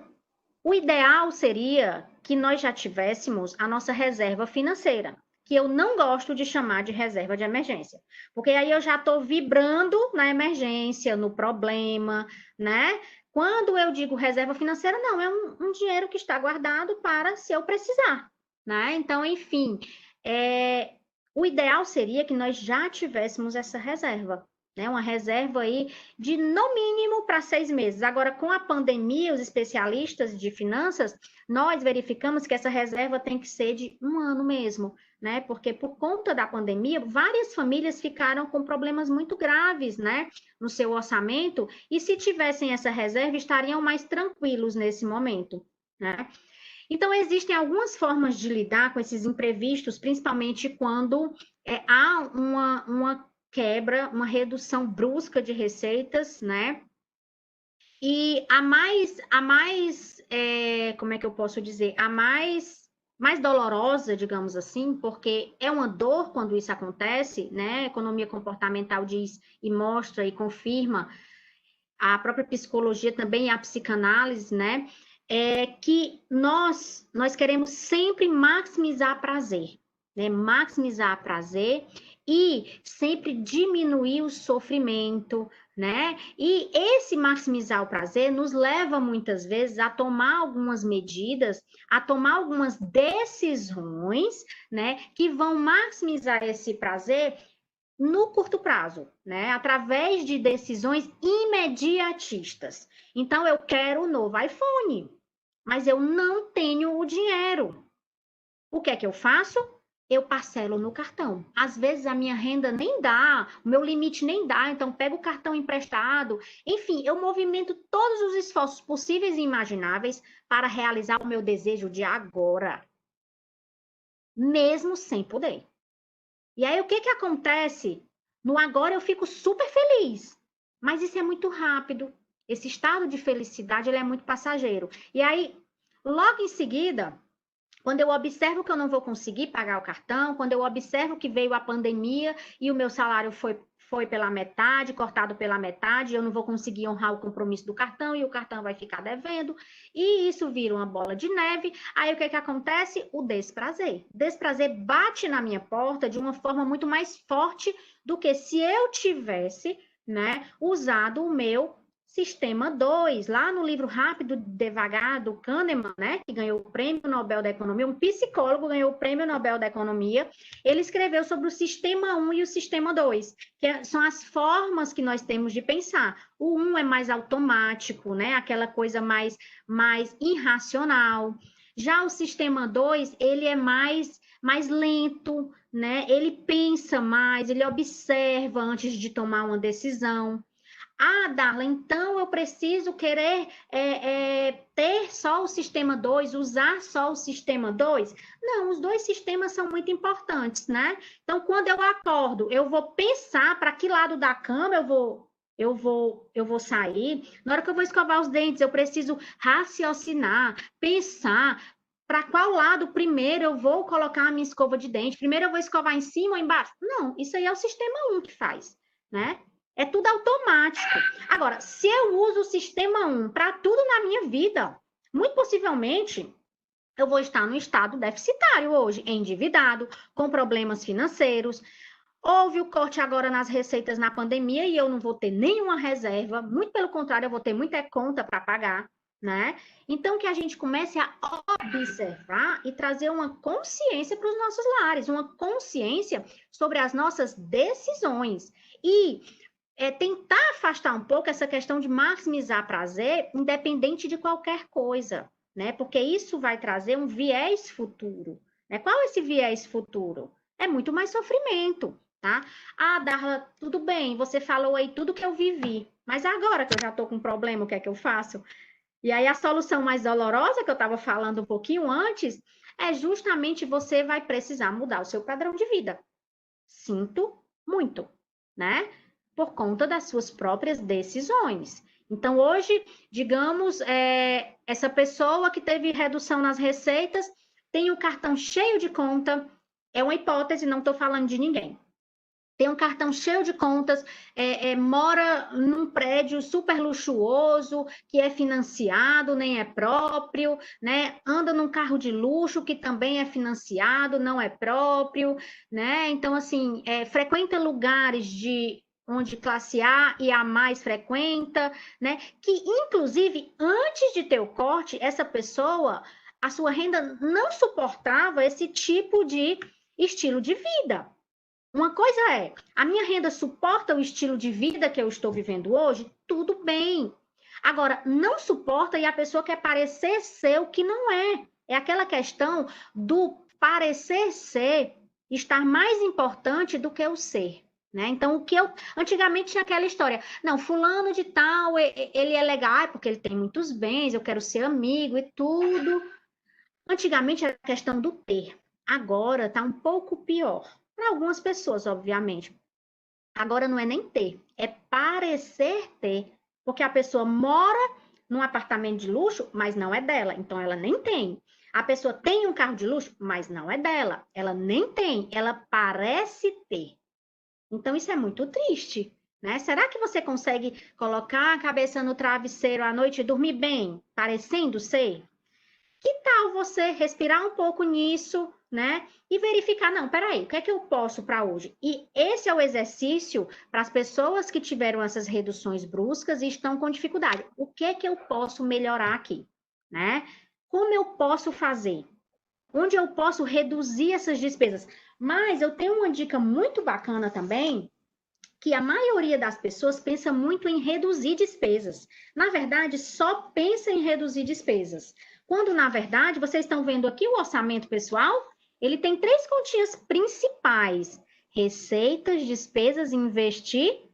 o ideal seria que nós já tivéssemos a nossa reserva financeira, que eu não gosto de chamar de reserva de emergência, porque aí eu já estou vibrando na emergência, no problema, né? Quando eu digo reserva financeira, não, é um dinheiro que está guardado para se eu precisar, né? Então, enfim, o ideal seria que nós já tivéssemos essa reserva, né? Uma reserva aí de no mínimo para 6 meses. Agora, com a pandemia, os especialistas de finanças, nós verificamos que essa reserva tem que ser de 1 ano mesmo, né? Porque por conta da pandemia, várias famílias ficaram com problemas muito graves, né? No seu orçamento, e se tivessem essa reserva, estariam mais tranquilos nesse momento, né? Então, existem algumas formas de lidar com esses imprevistos, principalmente quando há uma quebra, uma redução brusca de receitas, né? E como é que eu posso dizer? A mais dolorosa, digamos assim, porque é uma dor quando isso acontece, né? A economia comportamental diz e mostra e confirma, a própria psicologia também e a psicanálise, né? É que nós queremos sempre maximizar prazer, né? Maximizar prazer e sempre diminuir o sofrimento, né? E esse maximizar o prazer nos leva muitas vezes a tomar algumas medidas, a tomar algumas decisões, né? Que vão maximizar esse prazer no curto prazo, né? Através de decisões imediatistas. Então, eu quero o novo iPhone, mas eu não tenho o dinheiro. O que é que eu faço? Eu parcelo no cartão. Às vezes a minha renda nem dá, o meu limite nem dá, então pego o cartão emprestado. Enfim, eu movimento todos os esforços possíveis e imagináveis para realizar o meu desejo de agora, mesmo sem poder. E aí, o que que acontece? No agora eu fico super feliz, mas isso é muito rápido. Esse estado de felicidade, ele é muito passageiro. E aí, logo em seguida, Quando eu observo que eu não vou conseguir pagar o cartão, quando eu observo que veio a pandemia e o meu salário foi pela metade, cortado pela metade, eu não vou conseguir honrar o compromisso do cartão e o cartão vai ficar devendo, e isso vira uma bola de neve. Aí o que acontece? O desprazer. O desprazer bate na minha porta de uma forma muito mais forte do que se eu tivesse, né, usado o meu Sistema 2, lá no livro Rápido e Devagar, do Kahneman, né, que ganhou o Prêmio Nobel da Economia, um psicólogo ganhou o Prêmio Nobel da Economia, ele escreveu sobre o Sistema 1 e o Sistema 2, que são as formas que nós temos de pensar. O 1 é mais automático, né, aquela coisa mais irracional. Já o Sistema 2, ele é mais lento, né, ele pensa mais, ele observa antes de tomar uma decisão. Ah, Darla, então eu preciso querer ter só o sistema 2, usar só o sistema 2? Não, os dois sistemas são muito importantes, né? Então, quando eu acordo, eu vou pensar para que lado da cama eu vou sair. Na hora que eu vou escovar os dentes, eu preciso raciocinar, pensar para qual lado primeiro eu vou colocar a minha escova de dente. Primeiro eu vou escovar em cima ou embaixo? Não, isso aí é o sistema 1 que faz, né? É tudo automático. Agora, se eu uso o sistema 1 para tudo na minha vida, muito possivelmente eu vou estar no estado deficitário hoje, endividado, com problemas financeiros. Houve o corte agora nas receitas na pandemia e eu não vou ter nenhuma reserva, muito pelo contrário, eu vou ter muita conta para pagar, né? Então, que a gente comece a observar e trazer uma consciência para os nossos lares, uma consciência sobre as nossas decisões. E tentar afastar um pouco essa questão de maximizar prazer, independente de qualquer coisa, né? Porque isso vai trazer um viés futuro, né? Qual é esse viés futuro? É muito mais sofrimento, tá? Ah, Darla, tudo bem, você falou aí tudo que eu vivi, mas agora que eu já tô com um problema, o que é que eu faço? E aí a solução mais dolorosa, que eu estava falando um pouquinho antes, é justamente você vai precisar mudar o seu padrão de vida. Sinto muito, né? Por conta das suas próprias decisões. Então, hoje, digamos, essa pessoa que teve redução nas receitas tem o cartão cheio de conta, é uma hipótese, não estou falando de ninguém. Tem um cartão cheio de contas, mora num prédio super luxuoso, que é financiado, nem é próprio, né? Anda num carro de luxo, que também é financiado, não é próprio, né? Então, assim, frequenta lugares onde classe A e A mais frequenta, né? Que, inclusive, antes de ter o corte, essa pessoa, a sua renda não suportava esse tipo de estilo de vida. Uma coisa a minha renda suporta o estilo de vida que eu estou vivendo hoje? Tudo bem. Agora, não suporta e a pessoa quer parecer ser o que não é. É aquela questão do parecer ser estar mais importante do que o ser. Né? Então, o que antigamente tinha aquela história, não, fulano de tal, ele é legal, porque ele tem muitos bens, eu quero ser amigo e tudo. Antigamente era a questão do ter. Agora está um pouco pior. Para algumas pessoas, obviamente. Agora não é nem ter, é parecer ter. Porque a pessoa mora num apartamento de luxo, mas não é dela, então ela nem tem. A pessoa tem um carro de luxo, mas não é dela, ela nem tem, ela parece ter. Então isso é muito triste, né? Será que você consegue colocar a cabeça no travesseiro à noite e dormir bem, parecendo ser? Que tal você respirar um pouco nisso, né? E verificar, não, peraí, o que é que eu posso para hoje? E esse é o exercício para as pessoas que tiveram essas reduções bruscas e estão com dificuldade. O que é que eu posso melhorar aqui, né? Como eu posso fazer? Onde eu posso reduzir essas despesas? Mas eu tenho uma dica muito bacana também, que a maioria das pessoas pensa muito em reduzir despesas. Na verdade, só pensa em reduzir despesas. Quando, na verdade, vocês estão vendo aqui o orçamento pessoal, ele tem 3 continhas principais: receitas, despesas e investimento,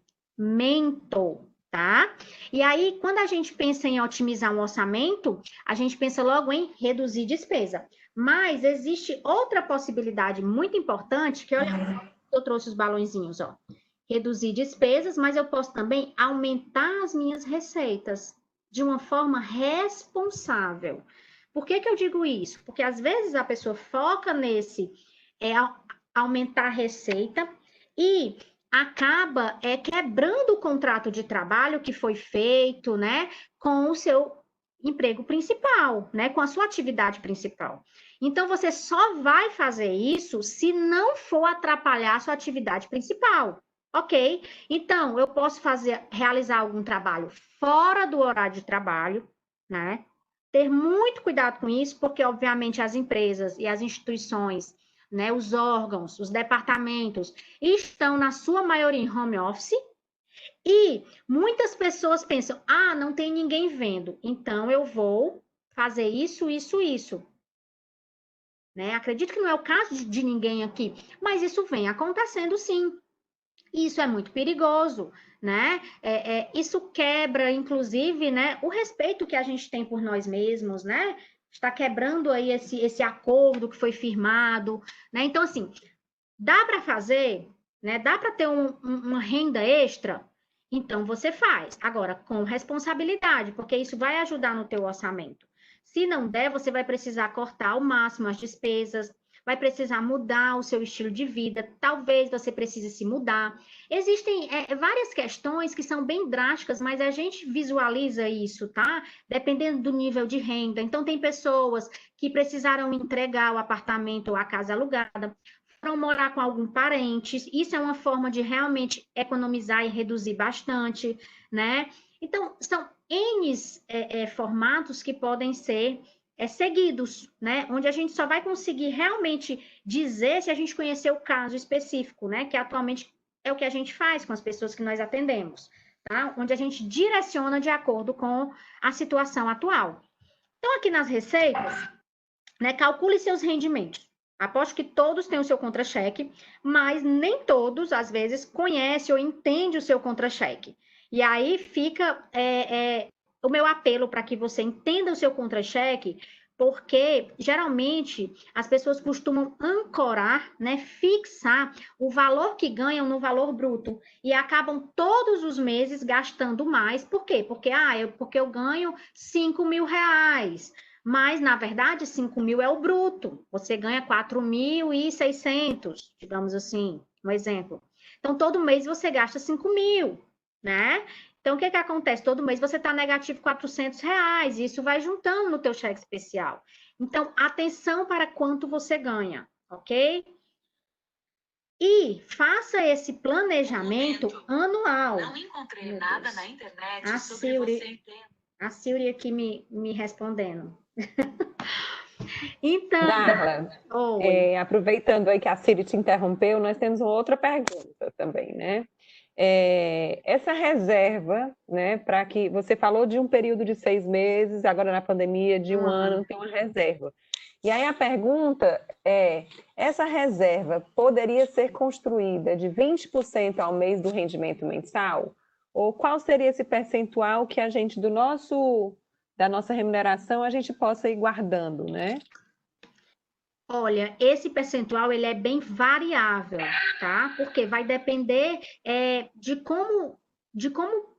tá? E aí, quando a gente pensa em otimizar um orçamento, a gente pensa logo em reduzir despesa. Mas existe outra possibilidade muito importante, que olha, eu trouxe os balõezinhos, ó. Reduzir despesas, mas eu posso também aumentar as minhas receitas de uma forma responsável. Por que eu digo isso? Porque às vezes a pessoa foca nesse aumentar a receita e acaba quebrando o contrato de trabalho que foi feito, né, com o seu emprego principal, né, com a sua atividade principal. Então, você só vai fazer isso se não for atrapalhar a sua atividade principal, ok? Então, eu posso realizar algum trabalho fora do horário de trabalho, né? Ter muito cuidado com isso, porque, obviamente, as empresas e as instituições, né, os órgãos, os departamentos, estão, na sua maioria, em home office, e muitas pessoas pensam, não tem ninguém vendo, então eu vou fazer isso, isso, isso. Né? Acredito que não é o caso de ninguém aqui, mas isso vem acontecendo sim. Isso é muito perigoso, né? Isso quebra, inclusive, né, o respeito que a gente tem por nós mesmos, né? Está quebrando aí esse acordo que foi firmado, né? Então, assim, dá para fazer, né? Dá para ter uma renda extra? Então, você faz. Agora, com responsabilidade, porque isso vai ajudar no teu orçamento. Se não der, você vai precisar cortar ao máximo as despesas, vai precisar mudar o seu estilo de vida, talvez você precise se mudar. Existem várias questões que são bem drásticas, mas a gente visualiza isso, tá? Dependendo do nível de renda. Então, tem pessoas que precisaram entregar o apartamento ou a casa alugada, foram morar com algum parente, isso é uma forma de realmente economizar e reduzir bastante, né? Então, são N formatos que podem ser seguidos, né? Onde a gente só vai conseguir realmente dizer se a gente conhecer o caso específico, né? Que atualmente é o que a gente faz com as pessoas que nós atendemos, tá? Onde a gente direciona de acordo com a situação atual. Então, aqui nas receitas, né? Calcule seus rendimentos. Aposto que todos têm o seu contra-cheque, mas nem todos, às vezes, conhecem ou entendem o seu contra-cheque. E aí fica o meu apelo para que você entenda o seu contra-cheque, porque geralmente as pessoas costumam ancorar, né, fixar o valor que ganham no valor bruto e acabam todos os meses gastando mais. Por quê? Porque eu ganho 5 mil reais. Mas, na verdade, 5 mil é o bruto. Você ganha 4.600, digamos assim, um exemplo. Então, todo mês você gasta 5 mil, né? Então, o que acontece? Todo mês você está negativo 400 reais, e isso vai juntando no teu cheque especial. Então, atenção para quanto você ganha, ok? E faça esse planejamento anual. Não encontrei nada na internet sobre você. A Silvia aqui me respondendo. Então, Darla, aproveitando aí que a Siri te interrompeu, nós temos uma outra pergunta também, né? Essa reserva, né, para que você falou de um período de 6 meses, agora na pandemia de um ano, tem uma reserva. E aí a pergunta é, essa reserva poderia ser construída de 20% ao mês do rendimento mensal? Ou qual seria esse percentual que a gente, da nossa remuneração, a gente possa ir guardando, né? Olha, esse percentual ele é bem variável, tá? Porque vai depender de como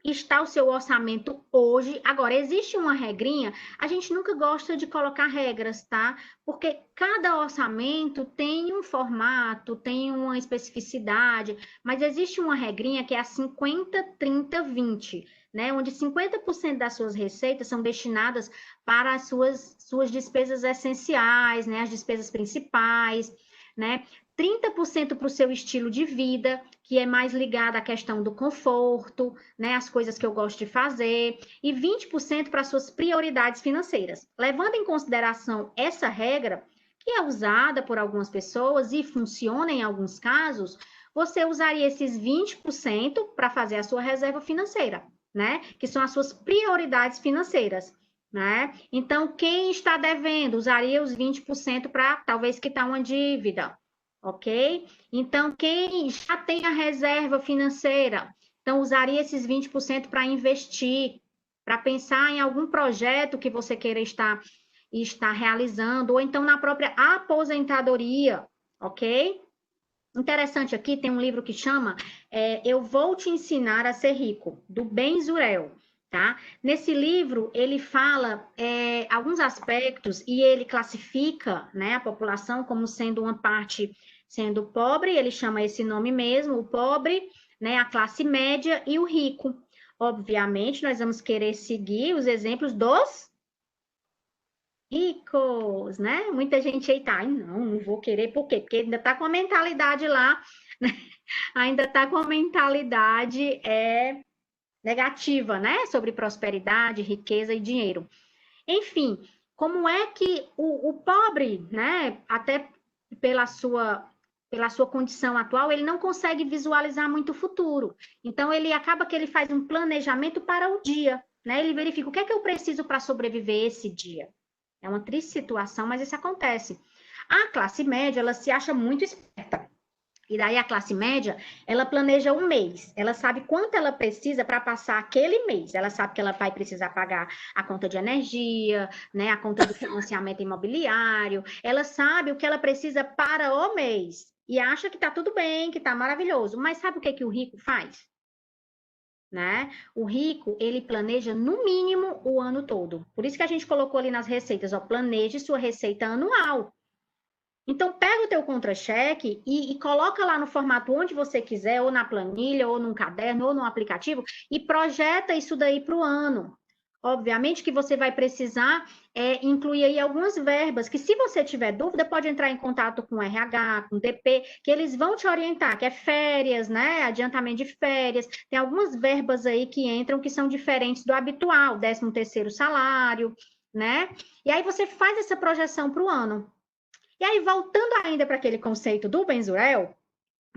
está o seu orçamento hoje. Agora, existe uma regrinha, a gente nunca gosta de colocar regras, tá? Porque cada orçamento tem um formato, tem uma especificidade, mas existe uma regrinha que é a 50-30-20, né? Onde 50% das suas receitas são destinadas para as suas despesas essenciais, né? As despesas principais, né? 30% para o seu estilo de vida, que é mais ligado à questão do conforto, né, as coisas que eu gosto de fazer, e 20% para suas prioridades financeiras. Levando em consideração essa regra, que é usada por algumas pessoas e funciona em alguns casos, você usaria esses 20% para fazer a sua reserva financeira, né, que são as suas prioridades financeiras. Né? Então, quem está devendo usaria os 20% para talvez quitar uma dívida, ok? Então, quem já tem a reserva financeira, então usaria esses 20% para investir, para pensar em algum projeto que você queira estar realizando, ou então na própria aposentadoria, ok? Interessante aqui, tem um livro que chama Eu Vou Te Ensinar a Ser Rico, do Ben Zurel. tá? Nesse livro, ele fala alguns aspectos e ele classifica, né, a população como sendo uma parte sendo pobre, ele chama esse nome mesmo, o pobre, né, a classe média e o rico. Obviamente, nós vamos querer seguir os exemplos dos ricos, né? Muita gente aí tá, não vou querer, por quê? Porque ainda tá com a mentalidade lá, né? Ainda tá com a mentalidade negativa, né? Sobre prosperidade, riqueza e dinheiro. Enfim, como é que o pobre, né? Até pela sua condição atual, ele não consegue visualizar muito o futuro. Então, ele acaba que ele faz um planejamento para o dia, né? Ele verifica o que é que eu preciso para sobreviver esse dia. É uma triste situação, mas isso acontece. A classe média, ela se acha muito esperta. E daí a classe média, ela planeja um mês. Ela sabe quanto ela precisa para passar aquele mês. Ela sabe que ela vai precisar pagar a conta de energia, né, a conta do financiamento imobiliário. Ela sabe o que ela precisa para o mês. E acha que está tudo bem, que está maravilhoso. Mas sabe o que o rico faz? Né? O rico, ele planeja no mínimo o ano todo. Por isso que a gente colocou ali nas receitas, ó, planeje sua receita anual. Então, pega o teu contra-cheque e coloca lá no formato onde você quiser, ou na planilha, ou num caderno, ou num aplicativo, e projeta isso daí para o ano. Obviamente que você vai precisar incluir aí algumas verbas, que se você tiver dúvida, pode entrar em contato com o RH, com o DP, que eles vão te orientar, que é férias, né? Adiantamento de férias. Tem algumas verbas aí que entram que são diferentes do habitual, 13º salário, né? E aí você faz essa projeção para o ano. E aí, voltando ainda para aquele conceito do Benzuel,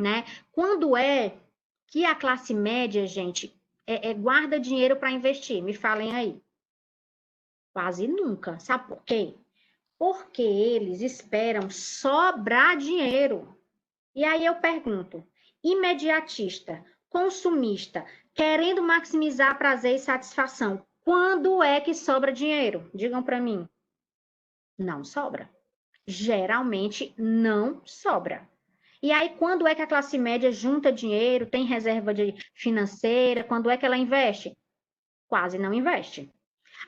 né? Quando é que a classe média, gente, guarda dinheiro para investir? Me falem aí. Quase nunca. Sabe por quê? Porque eles esperam sobrar dinheiro. E aí eu pergunto, imediatista, consumista, querendo maximizar prazer e satisfação, quando é que sobra dinheiro? Digam para mim. Não sobra. Geralmente não sobra. E aí, quando é que a classe média junta dinheiro, tem reserva financeira, quando é que ela investe? Quase não investe.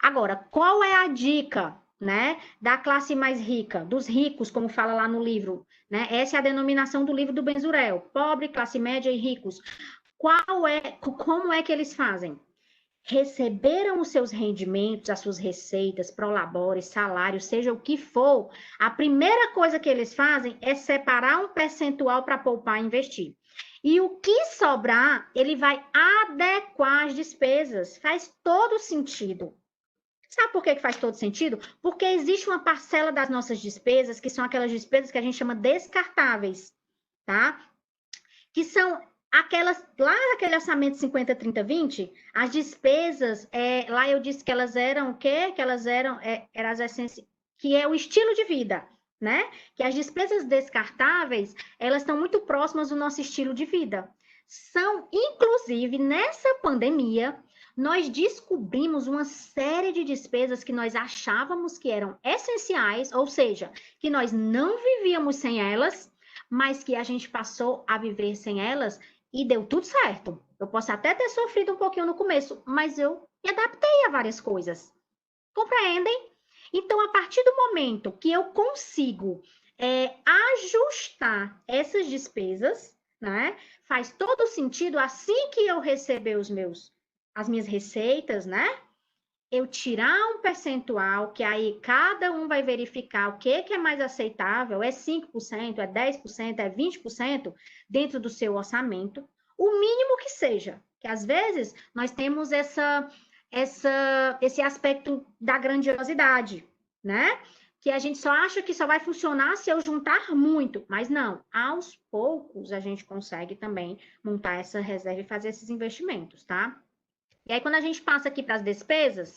Agora, qual é a dica, né, da classe mais rica, dos ricos, como fala lá no livro, né? Essa é a denominação do livro do Benzuel, pobre, classe média e ricos. Como é que eles fazem? Receberam os seus rendimentos, as suas receitas, prolabores, salário, seja o que for, a primeira coisa que eles fazem é separar um percentual para poupar e investir. E o que sobrar, ele vai adequar as despesas. Faz todo sentido. Sabe por que faz todo sentido? Porque existe uma parcela das nossas despesas, que são aquelas despesas que a gente chama descartáveis, tá? Que são aquelas, lá naquele orçamento 50, 30, 20, as despesas, lá eu disse que elas eram o quê? Que elas eram as essências, que é o estilo de vida, né? Que as despesas descartáveis, elas estão muito próximas do nosso estilo de vida. São, inclusive, nessa pandemia, nós descobrimos uma série de despesas que nós achávamos que eram essenciais, ou seja, que nós não vivíamos sem elas, mas que a gente passou a viver sem elas e deu tudo certo. Eu posso até ter sofrido um pouquinho no começo, mas eu me adaptei a várias coisas. Compreendem? Então, a partir do momento que eu consigo ajustar essas despesas, né, faz todo sentido assim que eu receber as minhas receitas, né? Eu tirar um percentual, que aí cada um vai verificar o que é mais aceitável, é 5%, é 10%, é 20% dentro do seu orçamento, o mínimo que seja, que às vezes nós temos esse aspecto da grandiosidade, né? Que a gente só acha que só vai funcionar se eu juntar muito, mas não, aos poucos a gente consegue também montar essa reserva e fazer esses investimentos, tá? E aí, quando a gente passa aqui para as despesas,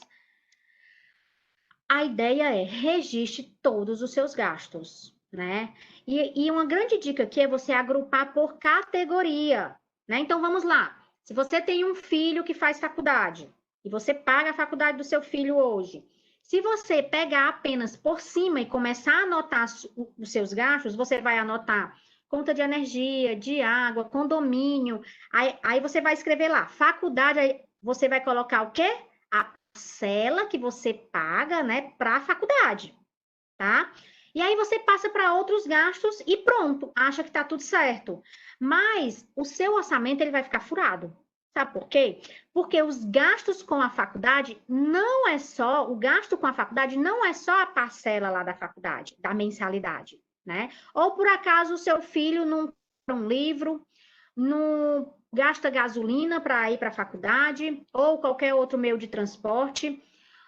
a ideia é registre todos os seus gastos, né? E uma grande dica aqui é você agrupar por categoria, né? Então, vamos lá. Se você tem um filho que faz faculdade e você paga a faculdade do seu filho hoje, se você pegar apenas por cima e começar a anotar os seus gastos, você vai anotar conta de energia, de água, condomínio, aí você vai escrever lá, faculdade, aí você vai colocar o quê? a parcela que você paga, né, para a faculdade, tá? E aí você passa para outros gastos e pronto, acha que está tudo certo. Mas o seu orçamento ele vai ficar furado. Sabe por quê? Porque os gastos com a faculdade não é só, o gasto com a faculdade não é só a parcela lá da faculdade, da mensalidade, né? Ou por acaso o seu filho não compra um livro, não gasta gasolina para ir para a faculdade, ou qualquer outro meio de transporte,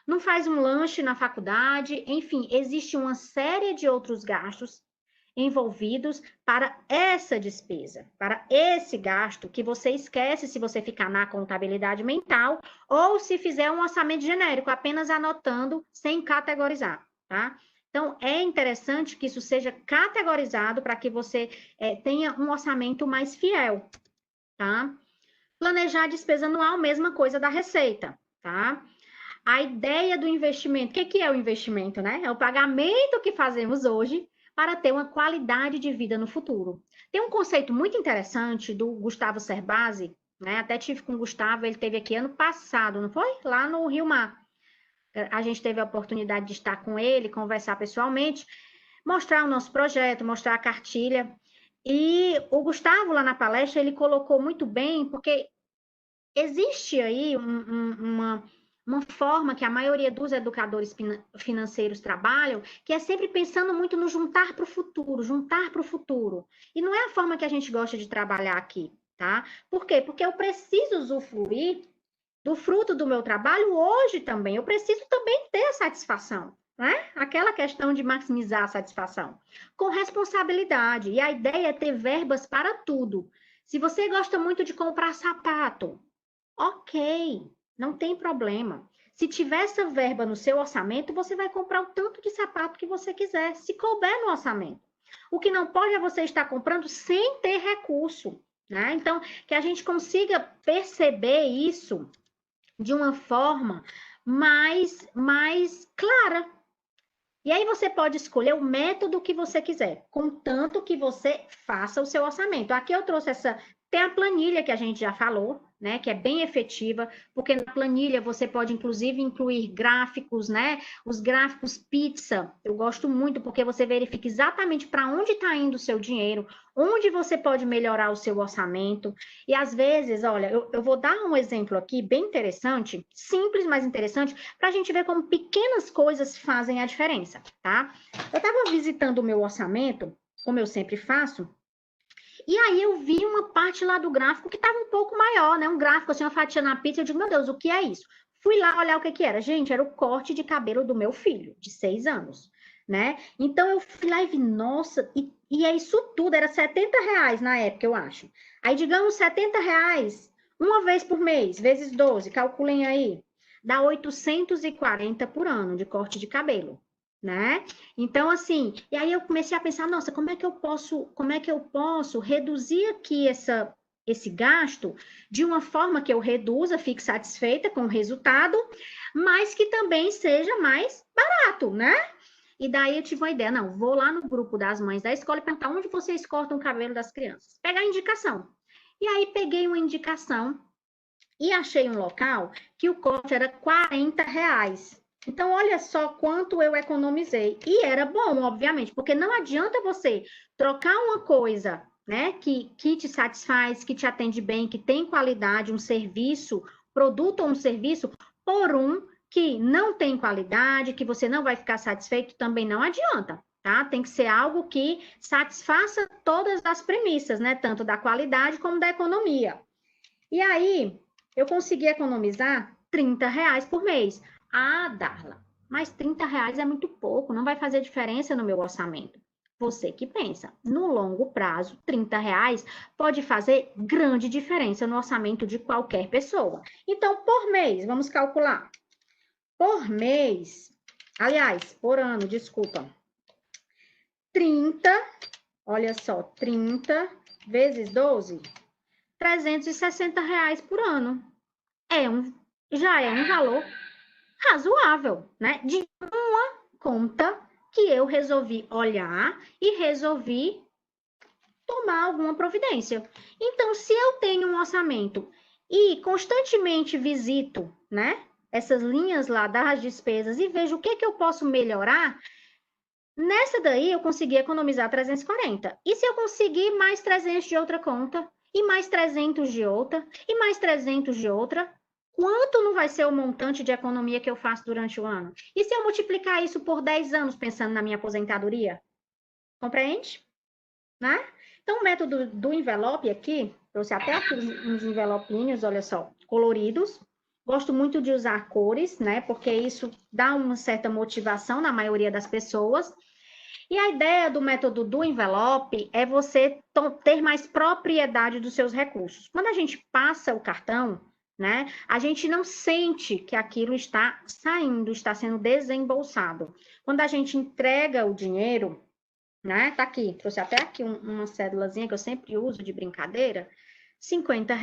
não faz um lanche na faculdade, enfim, existe uma série de outros gastos envolvidos para essa despesa, para esse gasto que você esquece se você ficar na contabilidade mental ou se fizer um orçamento genérico, apenas anotando sem categorizar, tá? Então, é interessante que isso seja categorizado para que você tenha um orçamento mais fiel, tá? Planejar a despesa anual, mesma coisa da receita, tá? A ideia do investimento, o que é o investimento, né? É o pagamento que fazemos hoje para ter uma qualidade de vida no futuro. Tem um conceito muito interessante do Gustavo Cerbasi, né? Até tive com o Gustavo, ele teve aqui ano passado, não foi? Lá no Rio Mar. A gente teve a oportunidade de estar com ele, conversar pessoalmente, mostrar o nosso projeto, mostrar a cartilha. E o Gustavo, lá na palestra, ele colocou muito bem, porque existe aí uma forma que a maioria dos educadores financeiros trabalham, que é sempre pensando muito no juntar para o futuro, juntar para o futuro. E não é a forma que a gente gosta de trabalhar aqui, tá? Por quê? Porque eu preciso usufruir do fruto do meu trabalho hoje também. Eu preciso também ter a satisfação, né? Aquela questão de maximizar a satisfação. Com responsabilidade. E a ideia é ter verbas para tudo. Se você gosta muito de comprar sapato, ok, não tem problema. Se tiver essa verba no seu orçamento, você vai comprar o tanto de sapato que você quiser, se couber no orçamento. O que não pode é você estar comprando sem ter recurso, né? Então, que a gente consiga perceber isso de uma forma mais clara. E aí você pode escolher o método que você quiser, contanto que você faça o seu orçamento. Aqui eu trouxe tem a planilha que a gente já falou, né, que é bem efetiva, porque na planilha você pode, inclusive, incluir gráficos, né, os gráficos pizza, eu gosto muito, porque você verifica exatamente para onde está indo o seu dinheiro, onde você pode melhorar o seu orçamento, e às vezes, olha, eu vou dar um exemplo aqui bem interessante, simples, mas interessante, para a gente ver como pequenas coisas fazem a diferença, tá? Eu estava visitando o meu orçamento, como eu sempre faço, e aí eu vi uma parte lá do gráfico que estava um pouco maior, né? Um gráfico, assim, uma fatia na pizza. Eu digo, meu Deus, o que é isso? Fui lá olhar o que era. Gente, era o corte de cabelo do meu filho, de 6 anos, né? Então eu fui lá e vi, nossa, e é isso tudo, era R$70 na época, eu acho. Aí, digamos, R$70, uma vez por mês, vezes 12, calculem aí, dá 840 por ano de corte de cabelo, né? Então, assim, e aí eu comecei a pensar, nossa, como é que eu posso reduzir aqui esse gasto de uma forma que eu reduza, fique satisfeita com o resultado, mas que também seja mais barato, né? E daí eu tive uma ideia, não, vou lá no grupo das mães da escola e perguntar onde vocês cortam o cabelo das crianças. Pegar a indicação. E aí peguei uma indicação e achei um local que o corte era R$40. Então, olha só quanto eu economizei. E era bom, obviamente, porque não adianta você trocar uma coisa, né, que te satisfaz, que te atende bem, que tem qualidade, um serviço, produto ou um serviço, por um que não tem qualidade, que você não vai ficar satisfeito, também não adianta, tá? Tem que ser algo que satisfaça todas as premissas, né, tanto da qualidade como da economia. E aí, eu consegui economizar R$30 por mês. Ah, Darla, mas R$30 é muito pouco, não vai fazer diferença no meu orçamento. Você que pensa, no longo prazo, R$30 pode fazer grande diferença no orçamento de qualquer pessoa. Então, por mês, vamos calcular. Por mês, aliás, por ano, desculpa. 30, olha só, 30 vezes 12, R$360 por ano. Já é um valor razoável, né? De uma conta que eu resolvi olhar e resolvi tomar alguma providência. Então, se eu tenho um orçamento e constantemente visito, né, essas linhas lá das despesas e vejo o que que eu posso melhorar, nessa daí eu consegui economizar 340. E se eu conseguir mais 300 de outra conta, e mais 300 de outra, e mais 300 de outra, quanto não vai ser o montante de economia que eu faço durante o ano? E se eu multiplicar isso por 10 anos pensando na minha aposentadoria? Compreende? Né? Então, o método do envelope aqui, trouxe até aqui uns envelopinhos, olha só, coloridos. Gosto muito de usar cores, né? Porque isso dá uma certa motivação na maioria das pessoas. E a ideia do método do envelope é você ter mais propriedade dos seus recursos. Quando a gente passa o cartão, né, a gente não sente que aquilo está saindo, está sendo desembolsado. Quando a gente entrega o dinheiro, né, tá aqui, trouxe até aqui uma cédulazinha que eu sempre uso de brincadeira, R$ 50.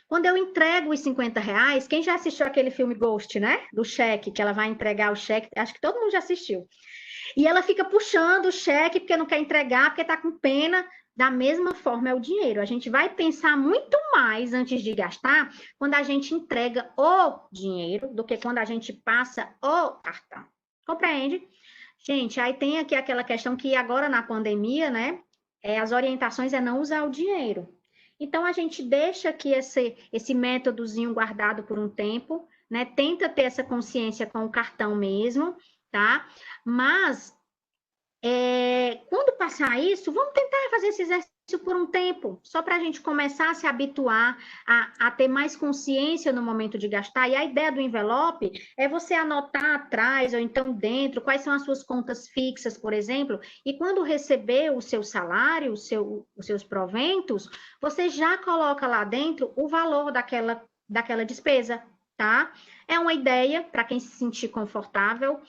Quando eu entrego os R$ 50, quem já assistiu aquele filme Ghost, né, do cheque, que ela vai entregar o cheque, acho que todo mundo já assistiu. E ela fica puxando o cheque porque não quer entregar, porque está com pena. Da mesma forma é o dinheiro. A gente vai pensar muito mais antes de gastar quando a gente entrega o dinheiro do que quando a gente passa o cartão. Compreende? Gente, aí tem aqui aquela questão que agora na pandemia, né? As orientações é não usar o dinheiro. Então a gente deixa aqui esse métodozinho guardado por um tempo, né? Tenta ter essa consciência com o cartão mesmo, tá? Mas, quando passar isso, vamos tentar fazer esse exercício por um tempo, só para a gente começar a se habituar a ter mais consciência no momento de gastar. E a ideia do envelope é você anotar atrás ou então dentro quais são as suas contas fixas, por exemplo, e quando receber o seu salário, os seus proventos, você já coloca lá dentro o valor daquela despesa, tá? É uma ideia para quem se sentir confortável.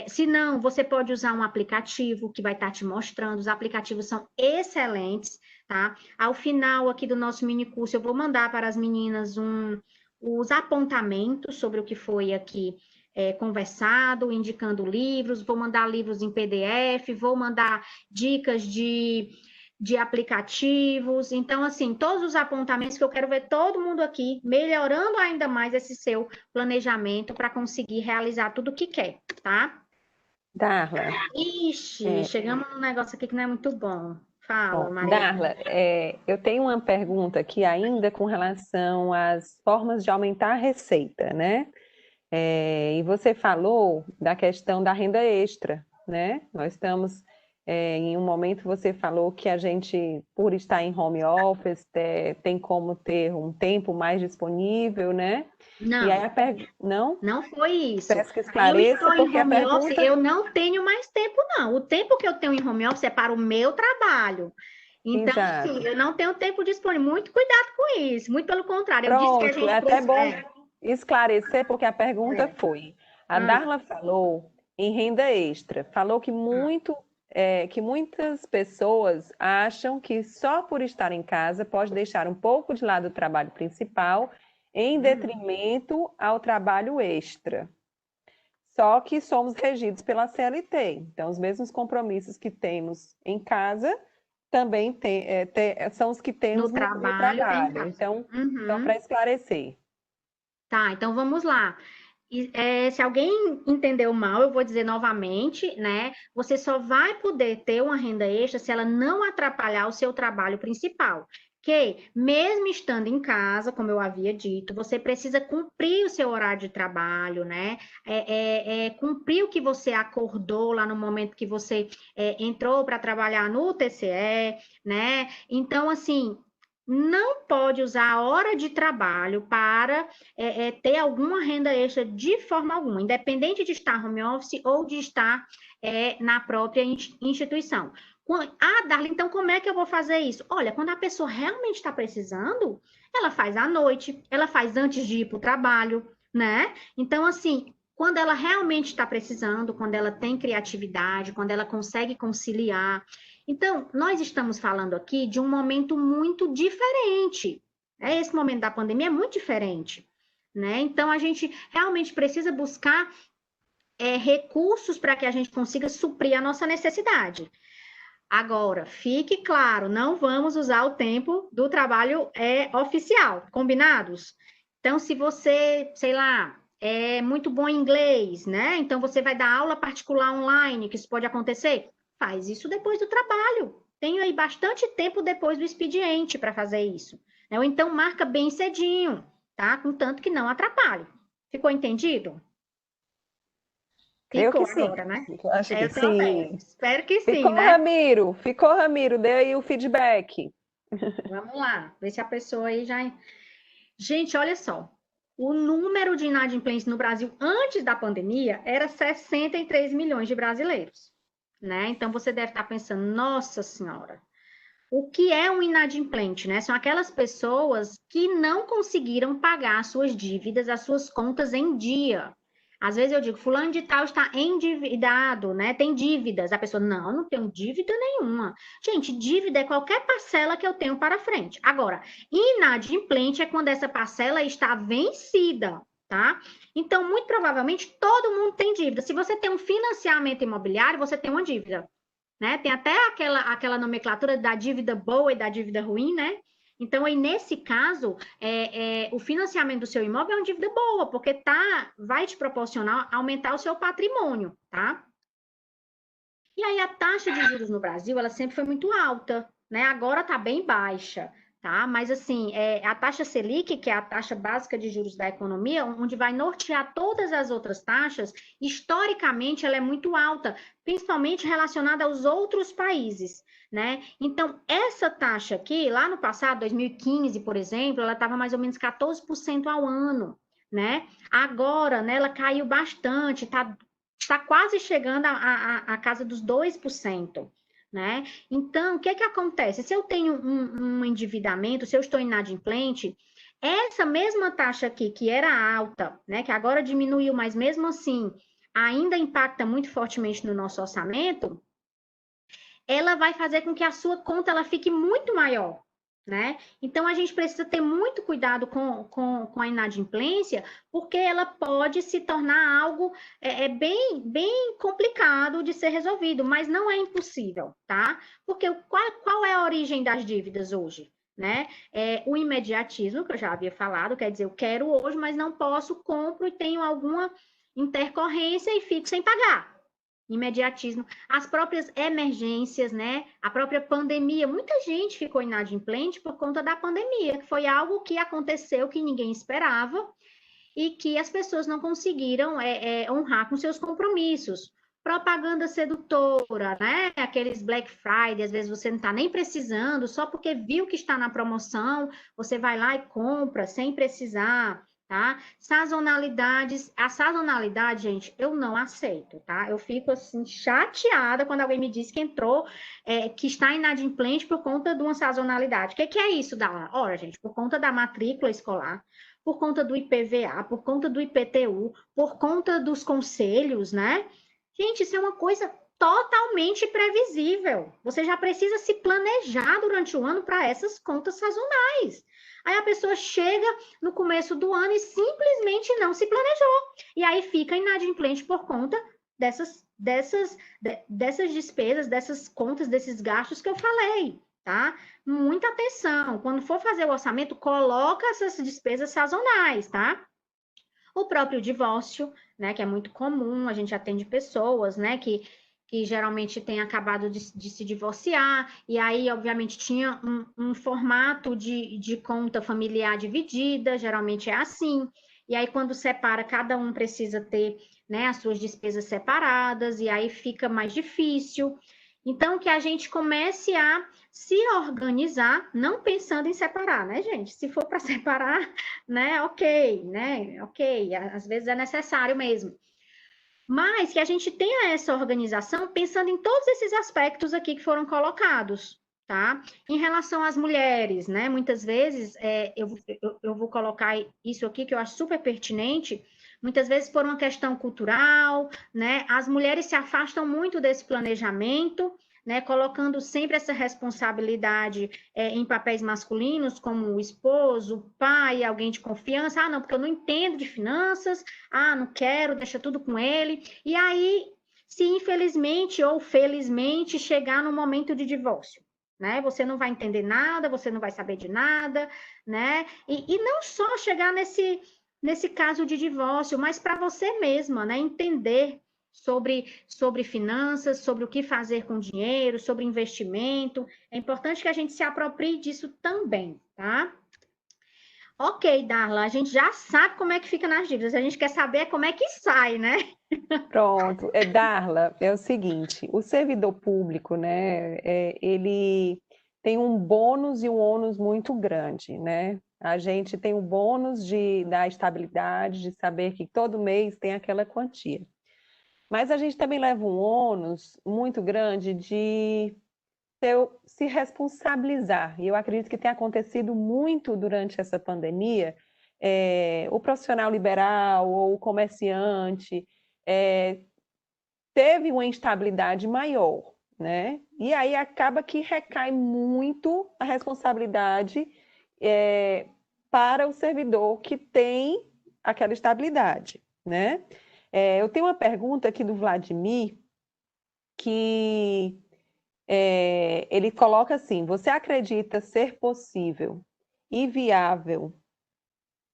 Se não, você pode usar um aplicativo que vai estar te mostrando. Os aplicativos são excelentes, tá? Ao final aqui do nosso mini curso, eu vou mandar para as meninas os apontamentos sobre o que foi aqui conversado, indicando livros, vou mandar livros em PDF, vou mandar dicas de aplicativos. Então, assim, todos os apontamentos que eu quero ver todo mundo aqui melhorando ainda mais esse seu planejamento para conseguir realizar tudo o que quer, tá? Darla. Ixi, chegamos num negócio aqui que não é muito bom. Fala, Maria. Darla, eu tenho uma pergunta aqui ainda com relação às formas de aumentar a receita, né? E você falou da questão da renda extra, né? Nós estamos em um momento, você falou que a gente, por estar em home office, tem como ter um tempo mais disponível, né? Não, e aí não? Não foi isso. Peço que esclareça, Eu estou porque em home a pergunta... office, eu não tenho mais tempo, não. O tempo que eu tenho em home office é para o meu trabalho. Então, Exato. assim, eu não tenho tempo disponível. Muito cuidado com isso. Muito pelo contrário. Eu Pronto, disse que a gente é até bom precisa... esclarecer, porque a pergunta foi... A Darla falou em renda extra, falou que muitas pessoas acham que só por estar em casa pode deixar um pouco de lado o trabalho principal em detrimento ao trabalho extra. Só que somos regidos pela CLT, então os mesmos compromissos que temos em casa também são os que temos no trabalho. Então, só para esclarecer. Tá, então vamos lá. Se alguém entendeu mal, eu vou dizer novamente, né? Você só vai poder ter uma renda extra se ela não atrapalhar o seu trabalho principal. Que, mesmo estando em casa, como eu havia dito, você precisa cumprir o seu horário de trabalho, né? Cumprir o que você acordou lá no momento que você entrou para trabalhar no TCE, né? Então, assim, não pode usar a hora de trabalho para ter alguma renda extra de forma alguma, independente de estar home office ou de estar na própria instituição. Darla, então como é que eu vou fazer isso? Olha, quando a pessoa realmente está precisando, ela faz à noite, ela faz antes de ir para o trabalho, né? Então, assim, quando ela realmente está precisando, quando ela tem criatividade, quando ela consegue conciliar. Então, nós estamos falando aqui de um momento muito diferente. Esse momento da pandemia é muito diferente, né? Então, a gente realmente precisa buscar recursos para que a gente consiga suprir a nossa necessidade. Agora, fique claro, não vamos usar o tempo do trabalho oficial, combinados? Então, se você, sei lá, é muito bom em inglês, né? Então você vai dar aula particular online, que isso pode acontecer. Faz isso depois do trabalho. Tenho aí bastante tempo depois do expediente para fazer isso. Né? Ou então marca bem cedinho, tá? Contanto que não atrapalhe. Ficou entendido? Creio que Ficou sim. agora, né? Acho que Eu também. sim. Espero que sim, Ficou, né? Ramiro. Ficou, Ramiro. Dê aí o feedback. Vamos lá, ver se a pessoa aí já. Gente, olha só. O número de inadimplentes no Brasil antes da pandemia era 63 milhões de brasileiros, né? Então você deve estar pensando, nossa senhora, o que é um inadimplente, né? São aquelas pessoas que não conseguiram pagar as suas dívidas, as suas contas em dia. Às vezes eu digo, fulano de tal está endividado, né? Tem dívidas. A pessoa, não tenho dívida nenhuma. Gente, dívida é qualquer parcela que eu tenho para frente. Agora, inadimplente é quando essa parcela está vencida, tá? Então, muito provavelmente, todo mundo tem dívida. Se você tem um financiamento imobiliário, você tem uma dívida, né? Tem até aquela nomenclatura da dívida boa e da dívida ruim, né? Então, aí, nesse caso, o financiamento do seu imóvel é uma dívida boa, porque vai te proporcionar aumentar o seu patrimônio, tá? E aí, a taxa de juros no Brasil, ela sempre foi muito alta, né? Agora está bem baixa, tá? Mas, assim, a taxa Selic, que é a taxa básica de juros da economia, onde vai nortear todas as outras taxas, historicamente, ela é muito alta, principalmente relacionada aos outros países, né? Então, essa taxa aqui, lá no passado, 2015, por exemplo, ela estava mais ou menos 14% ao ano, né? Agora, né, ela caiu bastante, está quase chegando à casa dos 2%, né? Então, o que que acontece? Se eu tenho um endividamento, se eu estou inadimplente, essa mesma taxa aqui, que era alta, né, que agora diminuiu, mas mesmo assim ainda impacta muito fortemente no nosso orçamento, ela vai fazer com que a sua conta ela fique muito maior, né? Então, a gente precisa ter muito cuidado com a inadimplência, porque ela pode se tornar algo bem complicado de ser resolvido, mas não é impossível, tá? Porque qual é a origem das dívidas hoje? Né? O imediatismo, que eu já havia falado, quer dizer, eu quero hoje, mas não posso, compro e tenho alguma intercorrência e fico sem pagar. Imediatismo, as próprias emergências, né? A própria pandemia, muita gente ficou inadimplente por conta da pandemia, que foi algo que aconteceu que ninguém esperava e que as pessoas não conseguiram honrar com seus compromissos. Propaganda sedutora, né? Aqueles Black Friday, às vezes você não está nem precisando, só porque viu que está na promoção, você vai lá e compra sem precisar. Tá? Sazonalidades, a sazonalidade, gente, eu não aceito, tá? Eu fico assim chateada quando alguém me diz que entrou, que está inadimplente por conta de uma sazonalidade. O que é isso, Dala? Ora, gente, por conta da matrícula escolar, por conta do IPVA, por conta do IPTU, por conta dos conselhos, né? Gente, isso é uma coisa totalmente previsível. Você já precisa se planejar durante o ano para essas contas sazonais. Aí a pessoa chega no começo do ano e simplesmente não se planejou. E aí fica inadimplente por conta dessas despesas, dessas contas, desses gastos que eu falei, tá? Muita atenção. Quando for fazer o orçamento, coloca essas despesas sazonais, tá? O próprio divórcio, né, que é muito comum, a gente atende pessoas, né, que geralmente têm acabado de se divorciar, e aí, obviamente, tinha um formato de conta familiar dividida, geralmente é assim, e aí, quando separa, cada um precisa ter, né, as suas despesas separadas, e aí fica mais difícil. Então, que a gente comece a se organizar, não pensando em separar, né, gente? Se for para separar, né, ok, às vezes é necessário mesmo. Mas que a gente tenha essa organização pensando em todos esses aspectos aqui que foram colocados, tá? Em relação às mulheres, né, muitas vezes, eu vou colocar isso aqui que eu acho super pertinente, muitas vezes por uma questão cultural, né, as mulheres se afastam muito desse planejamento, né, colocando sempre essa responsabilidade em papéis masculinos, como o esposo, o pai, alguém de confiança. Ah, não, porque eu não entendo de finanças. Ah, não quero, deixa tudo com ele. E aí, se infelizmente ou felizmente chegar no momento de divórcio, né? Você não vai entender nada, você não vai saber de nada, né? E não só chegar nesse caso de divórcio, mas para você mesma, né? Entender sobre finanças, sobre o que fazer com dinheiro, sobre investimento. É importante que a gente se aproprie disso também, tá? Ok, Darla, a gente já sabe como é que fica nas dívidas, a gente quer saber como é que sai, né? Pronto. Darla, é o seguinte, o servidor público, né, ele tem um bônus e um ônus muito grande, né? A gente tem o bônus da estabilidade, de saber que todo mês tem aquela quantia. Mas a gente também leva um ônus muito grande de se responsabilizar. E eu acredito que tem acontecido muito durante essa pandemia, o profissional liberal ou o comerciante teve uma instabilidade maior, né? E aí acaba que recai muito a responsabilidade para o servidor que tem aquela estabilidade, né? Eu tenho uma pergunta aqui do Vladimir, que ele coloca assim: você acredita ser possível e viável?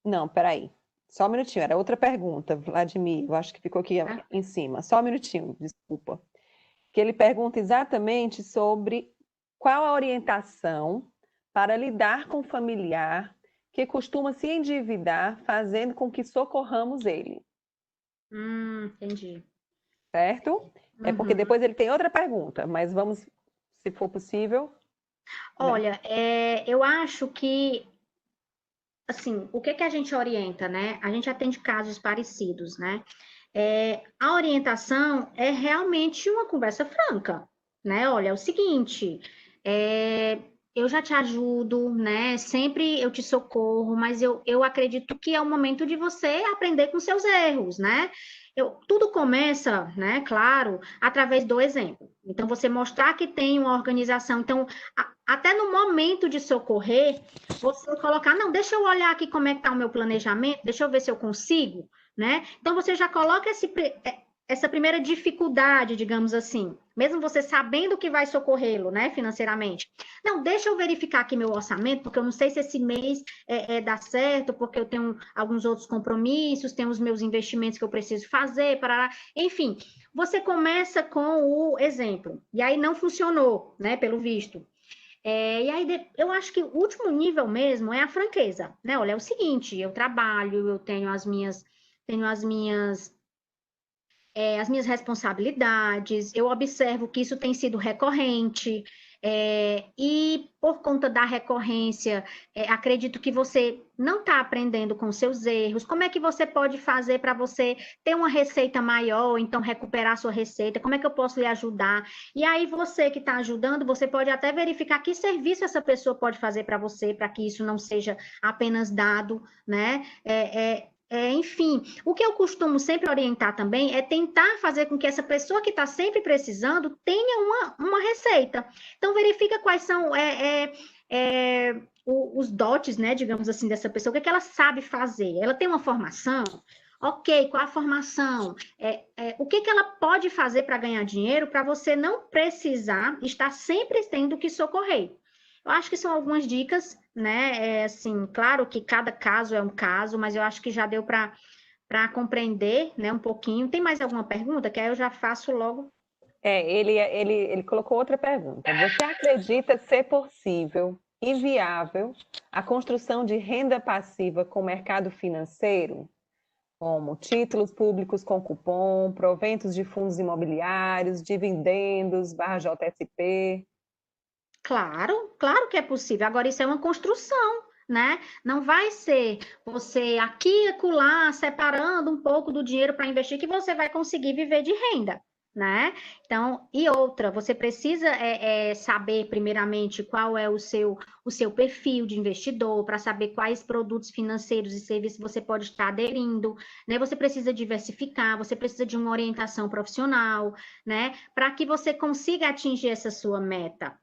Não, peraí. Só um minutinho, era outra pergunta, Vladimir. Eu acho que ficou aqui em cima. Só um minutinho, desculpa. Que ele pergunta exatamente sobre qual a orientação para lidar com o familiar que costuma se endividar, fazendo com que socorramos ele. Entendi. Certo? É porque depois ele tem outra pergunta, mas vamos, se for possível. Olha, eu acho que, assim, o que que a gente orienta, né? A gente atende casos parecidos, né? A orientação é realmente uma conversa franca, né? Olha, é o seguinte, eu já te ajudo, né? Sempre eu te socorro, mas eu acredito que é o momento de você aprender com seus erros, né? Tudo começa, né, claro, através do exemplo. Então, você mostrar que tem uma organização. Então, até no momento de socorrer, você colocar, não, deixa eu olhar aqui como é que está o meu planejamento, deixa eu ver se eu consigo, né? Então, você já coloca essa primeira dificuldade, digamos assim, mesmo você sabendo que vai socorrê-lo, né, financeiramente. Não, deixa eu verificar aqui meu orçamento, porque eu não sei se esse mês dá certo, porque eu tenho alguns outros compromissos, tenho os meus investimentos que eu preciso fazer, parará. Enfim, você começa com o exemplo, e aí não funcionou, né, pelo visto. E aí, eu acho que o último nível mesmo é a franqueza, né? Olha, é o seguinte, eu trabalho, eu tenho as minhas responsabilidades, eu observo que isso tem sido recorrente, e por conta da recorrência, acredito que você não está aprendendo com seus erros. Como é que você pode fazer para você ter uma receita maior, então recuperar a sua receita? Como é que eu posso lhe ajudar? E aí, você que está ajudando, você pode até verificar que serviço essa pessoa pode fazer para você, para que isso não seja apenas dado, né? Enfim, o que eu costumo sempre orientar também é tentar fazer com que essa pessoa que está sempre precisando tenha uma receita. Então, verifica quais são os dotes, né, digamos assim, dessa pessoa, o que ela sabe fazer. Ela tem uma formação? Ok, qual a formação? O que ela pode fazer para ganhar dinheiro para você não precisar estar sempre tendo que socorrer? Eu acho que são algumas dicas, né? Assim, claro que cada caso é um caso, mas eu acho que já deu para compreender, né, um pouquinho. Tem mais alguma pergunta? Que aí eu já faço logo. Ele colocou outra pergunta. Você acredita ser possível e viável a construção de renda passiva com o mercado financeiro, como títulos públicos com cupom, proventos de fundos imobiliários, dividendos, /JSP? Claro, claro que é possível. Agora, isso é uma construção, né? Não vai ser você aqui e acolá, separando um pouco do dinheiro para investir, que você vai conseguir viver de renda, né? Então, e outra, você precisa saber, primeiramente, qual é o seu perfil de investidor, para saber quais produtos financeiros e serviços você pode estar aderindo, né? Você precisa diversificar, você precisa de uma orientação profissional, né? Para que você consiga atingir essa sua meta.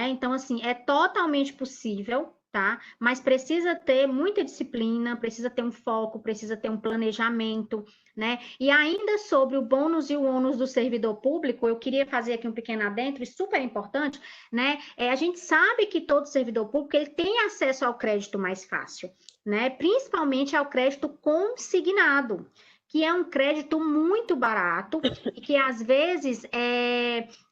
Então, assim, é totalmente possível, tá? Mas precisa ter muita disciplina, precisa ter um foco, precisa ter um planejamento, né? E ainda sobre o bônus e o ônus do servidor público, eu queria fazer aqui um pequeno adentro, super importante, né? A gente sabe que todo servidor público ele tem acesso ao crédito mais fácil, né? Principalmente ao crédito consignado, que é um crédito muito barato e que às vezes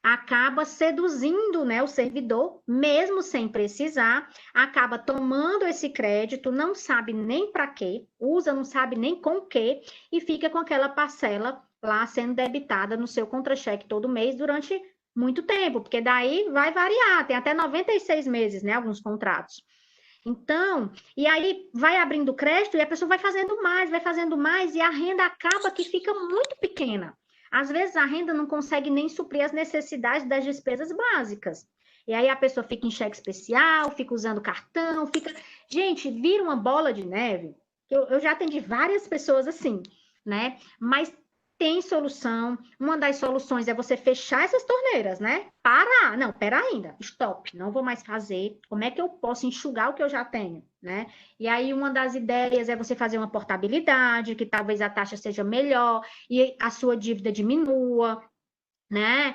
acaba seduzindo, né, o servidor, mesmo sem precisar, acaba tomando esse crédito, não sabe nem para quê, usa, não sabe nem com o quê, e fica com aquela parcela lá sendo debitada no seu contra-cheque todo mês durante muito tempo, porque daí vai variar, tem até 96 meses, né, alguns contratos. Então, e aí vai abrindo crédito e a pessoa vai fazendo mais, e a renda acaba que fica muito pequena. Às vezes a renda não consegue nem suprir as necessidades das despesas básicas. E aí a pessoa fica em cheque especial, fica usando cartão, fica... Gente, vira uma bola de neve. Eu já atendi várias pessoas assim, né? Mas tem solução. Uma das soluções é você fechar essas torneiras, né? Parar. Não, pera ainda. Stop. Não vou mais fazer. Como é que eu posso enxugar o que eu já tenho, né? E aí uma das ideias é você fazer uma portabilidade, que talvez a taxa seja melhor e a sua dívida diminua, né?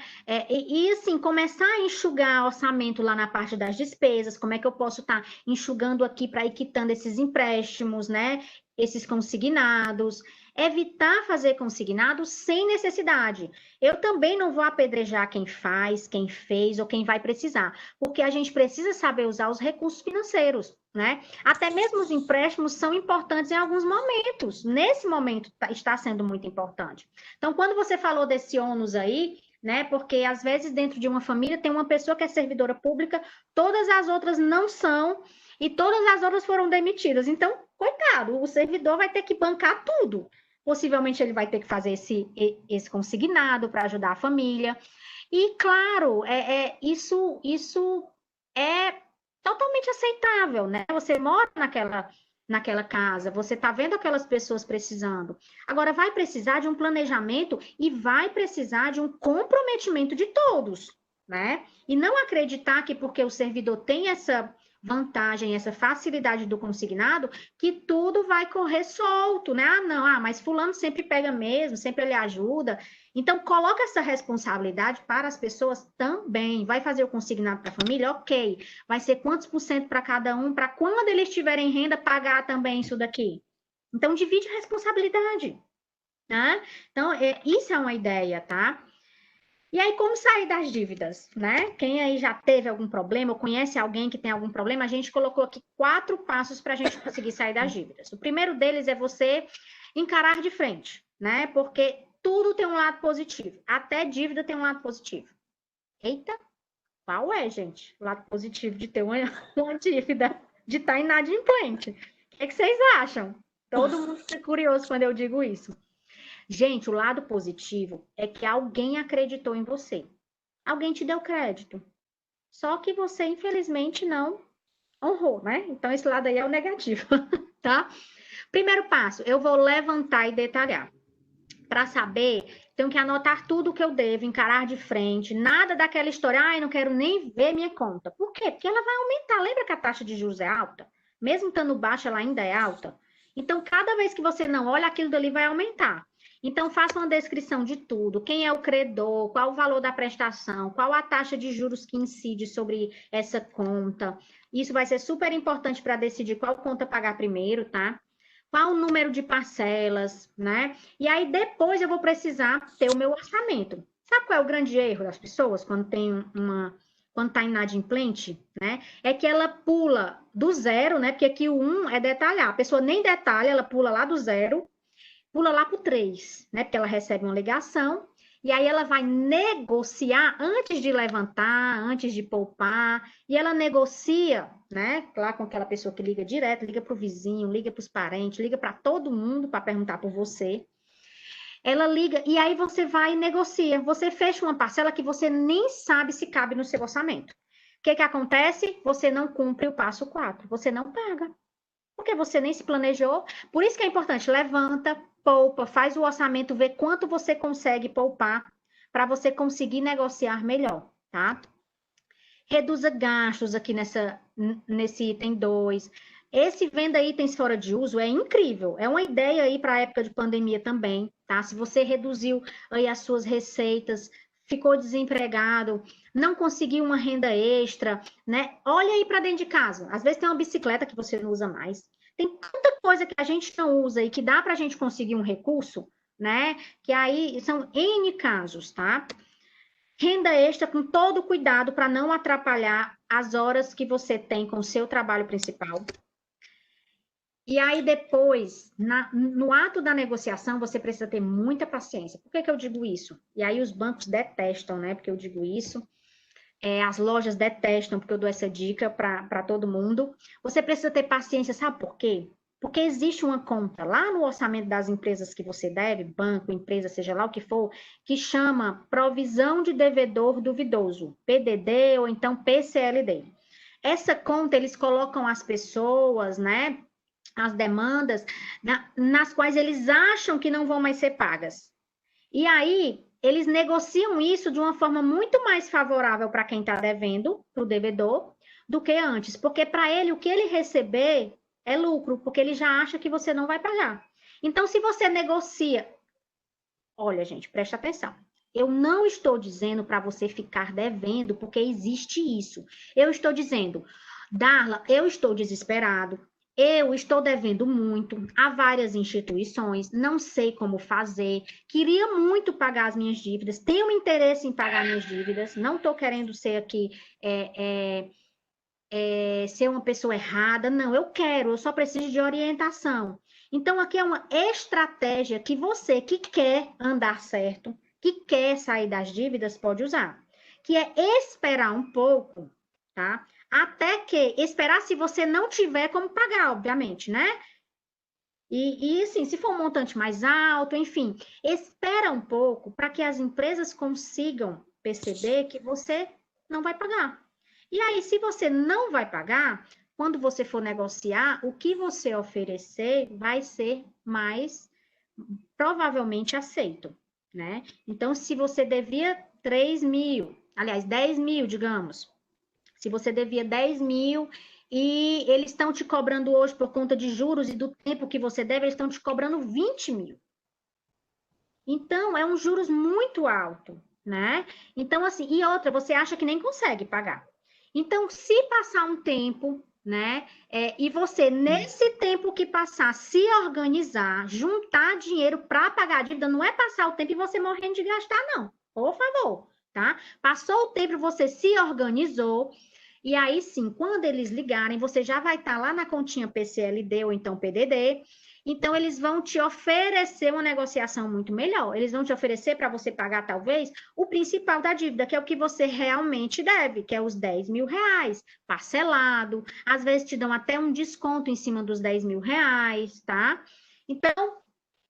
E assim, começar a enxugar orçamento lá na parte das despesas, como é que eu posso estar enxugando aqui para ir quitando esses empréstimos, né? Esses consignados, evitar fazer consignado sem necessidade. Eu também não vou apedrejar quem faz, quem fez ou quem vai precisar, porque a gente precisa saber usar os recursos financeiros, né? Até mesmo os empréstimos são importantes em alguns momentos. Nesse momento está sendo muito importante. Então, quando você falou desse ônus aí, né? Porque às vezes dentro de uma família tem uma pessoa que é servidora pública, todas as outras não são e todas as outras foram demitidas. Então, coitado, o servidor vai ter que bancar tudo. Possivelmente ele vai ter que fazer esse consignado para ajudar a família. E, claro, isso é totalmente aceitável, né? Você mora naquela casa, você está vendo aquelas pessoas precisando. Agora, vai precisar de um planejamento e vai precisar de um comprometimento de todos, né? E não acreditar que porque o servidor tem essa vantagem, essa facilidade do consignado, que tudo vai correr solto, né? Ah, não, mas fulano sempre pega mesmo, sempre ele ajuda. Então, coloca essa responsabilidade para as pessoas também. Vai fazer o consignado para a família? Ok. Vai ser quantos por cento para cada um, para quando eles tiverem renda, pagar também isso daqui. Então, divide a responsabilidade, né? Então, isso é uma ideia, tá? E aí, como sair das dívidas, né? Quem aí já teve algum problema ou conhece alguém que tem algum problema, a gente colocou aqui 4 passos para a gente conseguir sair das dívidas. O primeiro deles é você encarar de frente, né? Porque tudo tem um lado positivo, até dívida tem um lado positivo. Eita, qual é, gente? O lado positivo de ter uma dívida, de estar inadimplente. O que vocês acham? Todo mundo fica curioso quando eu digo isso. Gente, o lado positivo é que alguém acreditou em você. Alguém te deu crédito. Só que você, infelizmente, não honrou, né? Então, esse lado aí é o negativo, tá? Primeiro passo, eu vou levantar e detalhar. Para saber, tenho que anotar tudo o que eu devo, encarar de frente, nada daquela história, ai, não quero nem ver minha conta. Por quê? Porque ela vai aumentar. Lembra que a taxa de juros é alta? Mesmo estando baixa, ela ainda é alta. Então, cada vez que você não olha, aquilo dali vai aumentar. Então, faça uma descrição de tudo. Quem é o credor, qual o valor da prestação, qual a taxa de juros que incide sobre essa conta. Isso vai ser super importante para decidir qual conta pagar primeiro, tá? Qual o número de parcelas, né? E aí, depois eu vou precisar ter o meu orçamento. Sabe qual é o grande erro das pessoas quando quando está inadimplente, né? É que ela pula do zero, né? Porque aqui o 1 é detalhar. A pessoa nem detalha, ela pula lá do zero, pula lá para o 3, né? Porque ela recebe uma ligação, e aí ela vai negociar antes de levantar, antes de poupar, e ela negocia, né? Lá com aquela pessoa que liga direto, liga para o vizinho, liga para os parentes, liga para todo mundo para perguntar por você. Ela liga, e aí você vai e negocia. Você fecha uma parcela que você nem sabe se cabe no seu orçamento. O que acontece? Você não cumpre o passo 4, você não paga. Porque você nem se planejou. Por isso que é importante, levanta, poupa, faz o orçamento, vê quanto você consegue poupar para você conseguir negociar melhor, tá? Reduza gastos aqui nesse item 2. Esse venda itens fora de uso é incrível, é uma ideia aí para a época de pandemia também, tá? Se você reduziu aí as suas receitas, ficou desempregado, não conseguiu uma renda extra, né? Olha aí para dentro de casa. Às vezes tem uma bicicleta que você não usa mais. Tem tanta coisa que a gente não usa e que dá para a gente conseguir um recurso, né? Que aí são N casos, tá? Renda extra com todo cuidado para não atrapalhar as horas que você tem com o seu trabalho principal. E aí, depois, no ato da negociação, você precisa ter muita paciência. Por que eu digo isso? E aí, os bancos detestam, né? Porque eu digo isso. As lojas detestam, porque eu dou essa dica para todo mundo. Você precisa ter paciência, sabe por quê? Porque existe uma conta lá no orçamento das empresas que você deve, banco, empresa, seja lá o que for, que chama provisão de devedor duvidoso, PDD ou então PCLD. Essa conta, eles colocam as pessoas, né? As demandas, nas quais eles acham que não vão mais ser pagas. E aí, eles negociam isso de uma forma muito mais favorável para quem está devendo, para o devedor, do que antes. Porque para ele, o que ele receber é lucro, porque ele já acha que você não vai pagar. Então, se você negocia... Olha, gente, presta atenção. Eu não estou dizendo para você ficar devendo, porque existe isso. Eu estou dizendo, Darla, eu estou desesperado, eu estou devendo muito a várias instituições, não sei como fazer, queria muito pagar as minhas dívidas, tenho interesse em pagar minhas dívidas, não estou querendo ser aqui, ser uma pessoa errada, não, eu quero, eu só preciso de orientação. Então, aqui é uma estratégia que você que quer andar certo, que quer sair das dívidas, pode usar, que é esperar um pouco, tá? Até que, esperar se você não tiver como pagar, obviamente, né? E assim, se for um montante mais alto, enfim, espera um pouco para que as empresas consigam perceber que você não vai pagar. E aí, se você não vai pagar, quando você for negociar, o que você oferecer vai ser mais provavelmente aceito, né? Então, se você devia 3 mil, aliás, 10 mil, digamos, se você devia 10 mil e eles estão te cobrando hoje por conta de juros e do tempo que você deve, eles estão te cobrando 20 mil. Então, é um juros muito alto, né? Então, assim, e outra, você acha que nem consegue pagar. Então, se passar um tempo, né, e você, nesse tempo que passar, se organizar, juntar dinheiro para pagar a dívida, não é passar o tempo e você morrendo de gastar, não. Por favor, tá? Passou o tempo, você se organizou, e aí sim, quando eles ligarem, você já vai estar lá na continha PCLD ou então PDD, então eles vão te oferecer uma negociação muito melhor. Eles vão te oferecer para você pagar, talvez, o principal da dívida, que é o que você realmente deve, que é os 10 mil reais, parcelado. Às vezes te dão até um desconto em cima dos 10 mil reais, tá? Então,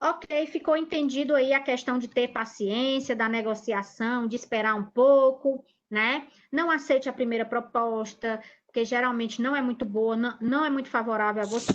ok, ficou entendido aí a questão de ter paciência, da negociação, de esperar um pouco, né? Não aceite a primeira proposta, porque geralmente não é muito boa, não é muito favorável a você.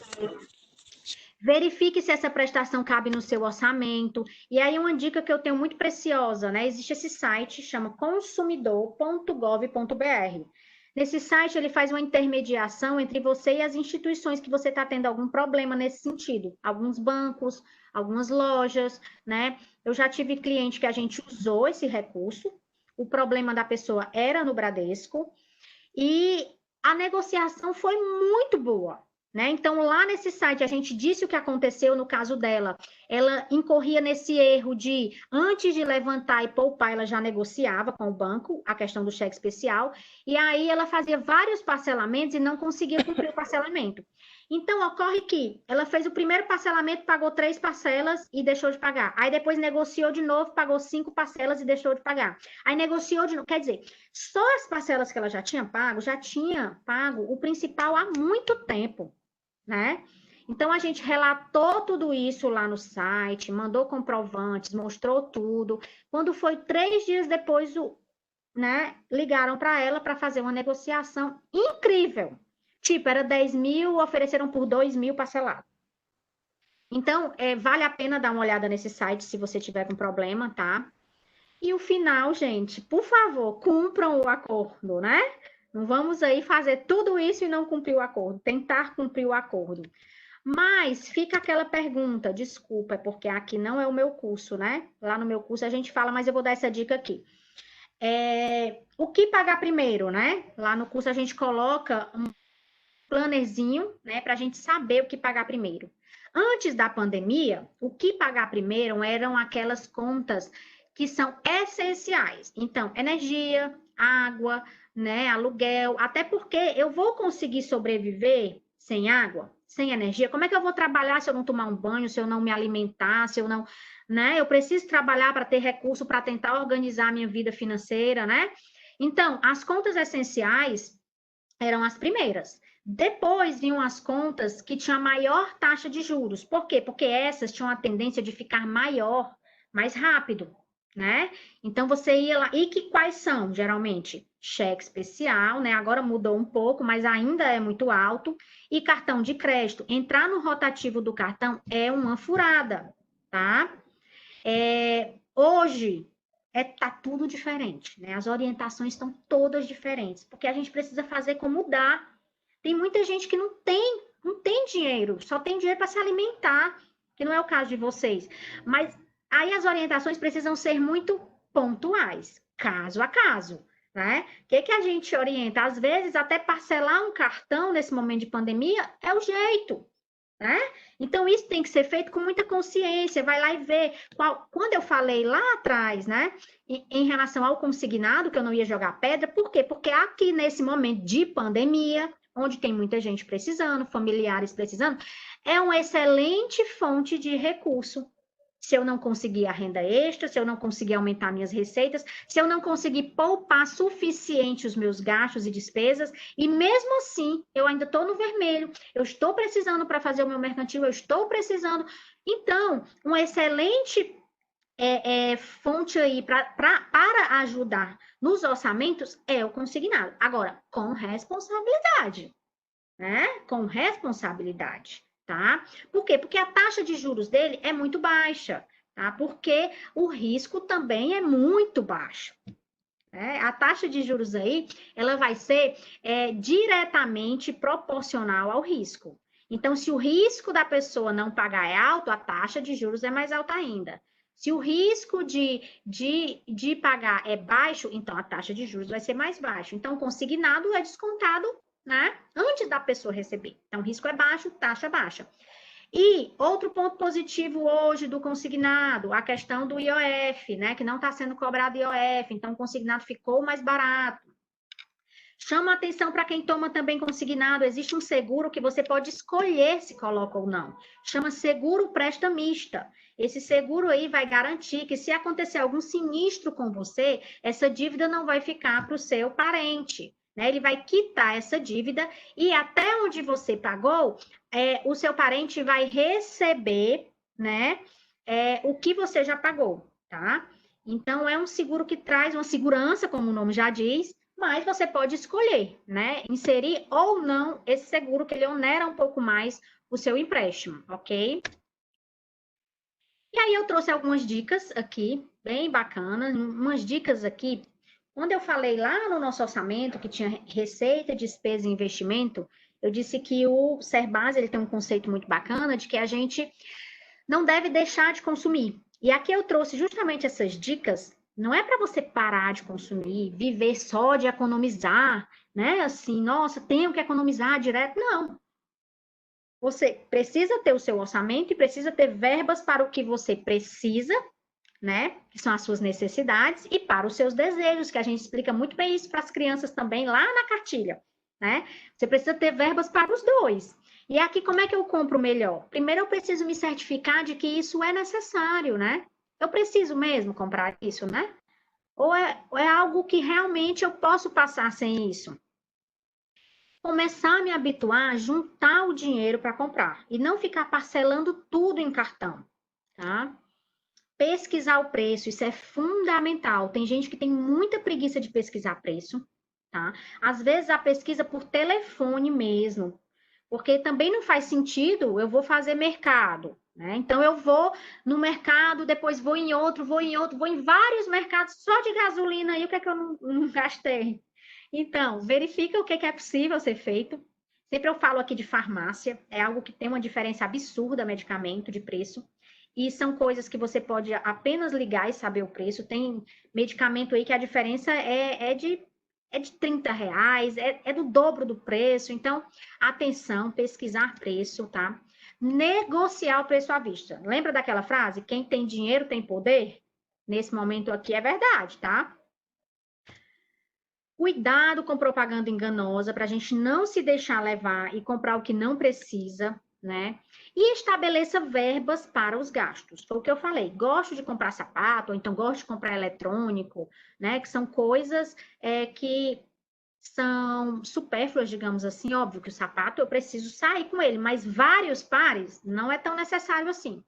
Verifique se essa prestação cabe no seu orçamento. E aí, uma dica que eu tenho muito preciosa, né? Existe esse site, chama consumidor.gov.br. Nesse site, ele faz uma intermediação entre você e as instituições que você está tendo algum problema nesse sentido. Alguns bancos, algumas lojas, né? Eu já tive cliente que a gente usou esse recurso, o problema da pessoa era no Bradesco, e a negociação foi muito boa, né? Então, lá nesse site, a gente disse o que aconteceu no caso dela. Ela incorria nesse erro de, antes de levantar e poupar, ela já negociava com o banco a questão do cheque especial, e aí ela fazia vários parcelamentos e não conseguia cumprir o parcelamento. Então, ocorre que ela fez o primeiro parcelamento, pagou 3 parcelas e deixou de pagar. Aí depois negociou de novo, pagou 5 parcelas e deixou de pagar. Aí negociou de novo. Quer dizer, só as parcelas que ela já tinha pago o principal há muito tempo, né? Então, a gente relatou tudo isso lá no site, mandou comprovantes, mostrou tudo. Quando foi 3 dias depois, né, ligaram para ela para fazer uma negociação incrível. Tipo, era 10 mil, ofereceram por 2 mil parcelado. Então, vale a pena dar uma olhada nesse site se você tiver com problema, tá? E o final, gente, por favor, cumpram o acordo, né? Não vamos aí fazer tudo isso e não cumprir o acordo, tentar cumprir o acordo. Mas fica aquela pergunta, desculpa, é porque aqui não é o meu curso, né? Lá no meu curso a gente fala, mas eu vou dar essa dica aqui. O que pagar primeiro, né? Lá no curso a gente coloca um plannerzinho, né, para a gente saber o que pagar primeiro. Antes da pandemia, o que pagar primeiro eram aquelas contas que são essenciais. Então, energia, água, né, aluguel, até porque eu vou conseguir sobreviver sem água, sem energia. Como é que eu vou trabalhar se eu não tomar um banho, se eu não me alimentar, se eu não, né? Eu preciso trabalhar para ter recurso para tentar organizar a minha vida financeira, né? Então, as contas essenciais eram as primeiras. Depois vinham as contas que tinham maior taxa de juros. Por quê? Porque essas tinham a tendência de ficar maior, mais rápido, né? Então você ia lá, e quais são, geralmente? Cheque especial, né? Agora mudou um pouco, mas ainda é muito alto. E cartão de crédito. Entrar no rotativo do cartão é uma furada, tá? Hoje tá tudo diferente, né? As orientações estão todas diferentes, porque a gente precisa fazer como dá. Tem muita gente que não tem dinheiro, só tem dinheiro para se alimentar, que não é o caso de vocês. Mas aí as orientações precisam ser muito pontuais, caso a caso, né? O que a gente orienta? Às vezes, até parcelar um cartão nesse momento de pandemia é o jeito, né? Então, isso tem que ser feito com muita consciência, vai lá e vê. Quando eu falei lá atrás, né, em relação ao consignado, que eu não ia jogar pedra, por quê? Porque aqui nesse momento de pandemia, onde tem muita gente precisando, familiares precisando, é uma excelente fonte de recurso. Se eu não conseguir a renda extra, se eu não conseguir aumentar minhas receitas, se eu não conseguir poupar suficiente os meus gastos e despesas, e mesmo assim eu ainda estou no vermelho, eu estou precisando para fazer o meu mercantil, eu estou precisando. Então, uma excelente fonte aí para ajudar nos orçamentos é o consignado. Agora, com responsabilidade, né? Com responsabilidade, tá? Por quê? Porque a taxa de juros dele é muito baixa, tá? Porque o risco também é muito baixo. A taxa de juros aí, ela vai ser diretamente proporcional ao risco. Então, se o risco da pessoa não pagar é alto, a taxa de juros é mais alta ainda. Se o risco de pagar é baixo, então a taxa de juros vai ser mais baixa. Então, o consignado é descontado, né, antes da pessoa receber. Então, o risco é baixo, taxa baixa. E outro ponto positivo hoje do consignado, a questão do IOF, né, que não está sendo cobrado IOF, então o consignado ficou mais barato. Chama atenção para quem toma também consignado, existe um seguro que você pode escolher se coloca ou não. Chama seguro prestamista. Esse seguro aí vai garantir que se acontecer algum sinistro com você, essa dívida não vai ficar para o seu parente, né? Ele vai quitar essa dívida e até onde você pagou, o seu parente vai receber, né, o que você já pagou, tá? Então, é um seguro que traz uma segurança, como o nome já diz, mas você pode escolher, né, inserir ou não esse seguro, que ele onera um pouco mais o seu empréstimo, ok? E aí eu trouxe algumas dicas aqui, bem bacanas, umas dicas aqui. Quando eu falei lá no nosso orçamento, que tinha receita, despesa e investimento, eu disse que o Serbase, ele tem um conceito muito bacana de que a gente não deve deixar de consumir. E aqui eu trouxe justamente essas dicas. Não é para você parar de consumir, viver só de economizar, né? Assim, nossa, tenho que economizar direto. Não. Você precisa ter o seu orçamento e precisa ter verbas para o que você precisa, né? Que são as suas necessidades, e para os seus desejos, que a gente explica muito bem isso para as crianças também lá na cartilha, né? Você precisa ter verbas para os dois. E aqui, como é que eu compro melhor? Primeiro, eu preciso me certificar de que isso é necessário, né? Eu preciso mesmo comprar isso, né? Ou é algo que realmente eu posso passar sem isso? Começar a me habituar a juntar o dinheiro para comprar e não ficar parcelando tudo em cartão, tá? Pesquisar o preço, isso é fundamental. Tem gente que tem muita preguiça de pesquisar preço, tá? Às vezes a pesquisa por telefone mesmo, porque também não faz sentido eu vou fazer mercado, né? Então eu vou no mercado, depois vou em outro, vou em vários mercados só de gasolina, aí o que é que eu não gastei? Então, verifica o que é possível ser feito. Sempre eu falo aqui de farmácia, é algo que tem uma diferença absurda, medicamento, de preço. E são coisas que você pode apenas ligar e saber o preço. Tem medicamento aí que a diferença é de R$ 30, é do dobro do preço. Então, atenção, pesquisar preço, tá? Negociar o preço à vista. Lembra daquela frase? Quem tem dinheiro tem poder? Nesse momento aqui é verdade, tá? Cuidado com propaganda enganosa para a gente não se deixar levar e comprar o que não precisa, né? E estabeleça verbas para os gastos. Foi o que eu falei. Gosto de comprar sapato, ou então gosto de comprar eletrônico, né? Que são coisas que são supérfluas, digamos assim. Óbvio que o sapato eu preciso sair com ele, mas vários pares não é tão necessário assim.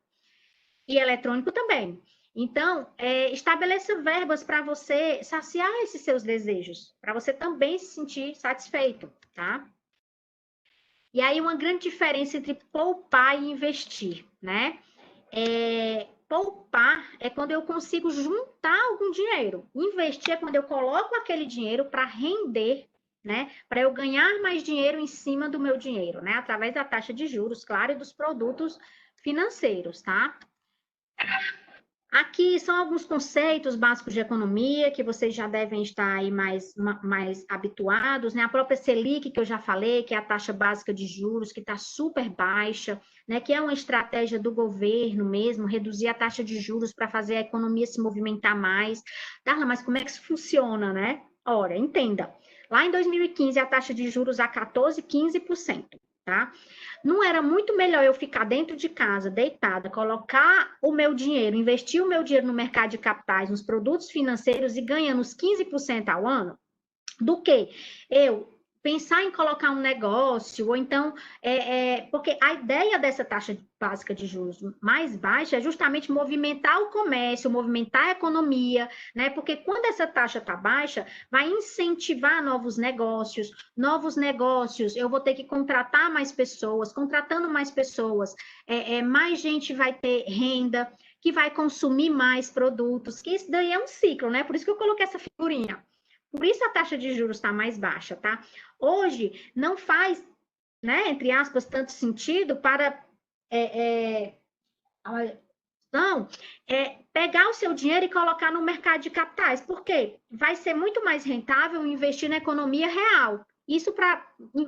E eletrônico também. Então, estabeleça verbas para você saciar esses seus desejos, para você também se sentir satisfeito, tá? E aí, uma grande diferença entre poupar e investir, né? Poupar é quando eu consigo juntar algum dinheiro. Investir é quando eu coloco aquele dinheiro para render, né? Para eu ganhar mais dinheiro em cima do meu dinheiro, né? Através da taxa de juros, claro, e dos produtos financeiros, tá? Aqui são alguns conceitos básicos de economia que vocês já devem estar aí mais habituados, né? A própria Selic, que eu já falei, que é a taxa básica de juros, que está super baixa, né? Que é uma estratégia do governo mesmo, reduzir a taxa de juros para fazer a economia se movimentar mais. Darla, mas como é que isso funciona, né? Ora, entenda. Lá em 2015, a taxa de juros a 14%, 15%, tá? Não era muito melhor eu ficar dentro de casa, deitada, colocar o meu dinheiro, investir o meu dinheiro no mercado de capitais, nos produtos financeiros e ganhando os 15% ao ano, do que eu pensar em colocar um negócio, ou então, porque a ideia dessa taxa básica de juros mais baixa é justamente movimentar o comércio, movimentar a economia, né? Porque quando essa taxa está baixa, vai incentivar novos negócios, eu vou ter que contratar mais pessoas, contratando mais pessoas, mais gente vai ter renda, que vai consumir mais produtos, que isso daí é um ciclo, né? Por isso que eu coloquei essa figurinha. Por isso a taxa de juros está mais baixa, tá? Hoje não faz, né, entre aspas, tanto sentido para pegar o seu dinheiro e colocar no mercado de capitais. Por quê? Vai ser muito mais rentável investir na economia real. Isso para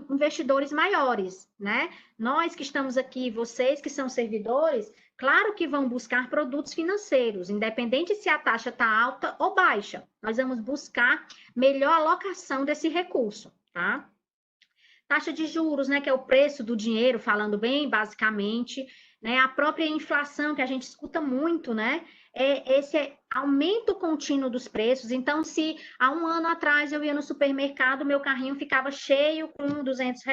investidores maiores, né? Nós que estamos aqui, vocês que são servidores, claro que vão buscar produtos financeiros, independente se a taxa está alta ou baixa. Nós vamos buscar melhor alocação desse recurso, tá? Taxa de juros, né, que é o preço do dinheiro, falando bem basicamente, né? A própria inflação, que a gente escuta muito, né? Esse aumento contínuo dos preços. Então, se há um ano atrás eu ia no supermercado, meu carrinho ficava cheio com R$ 200,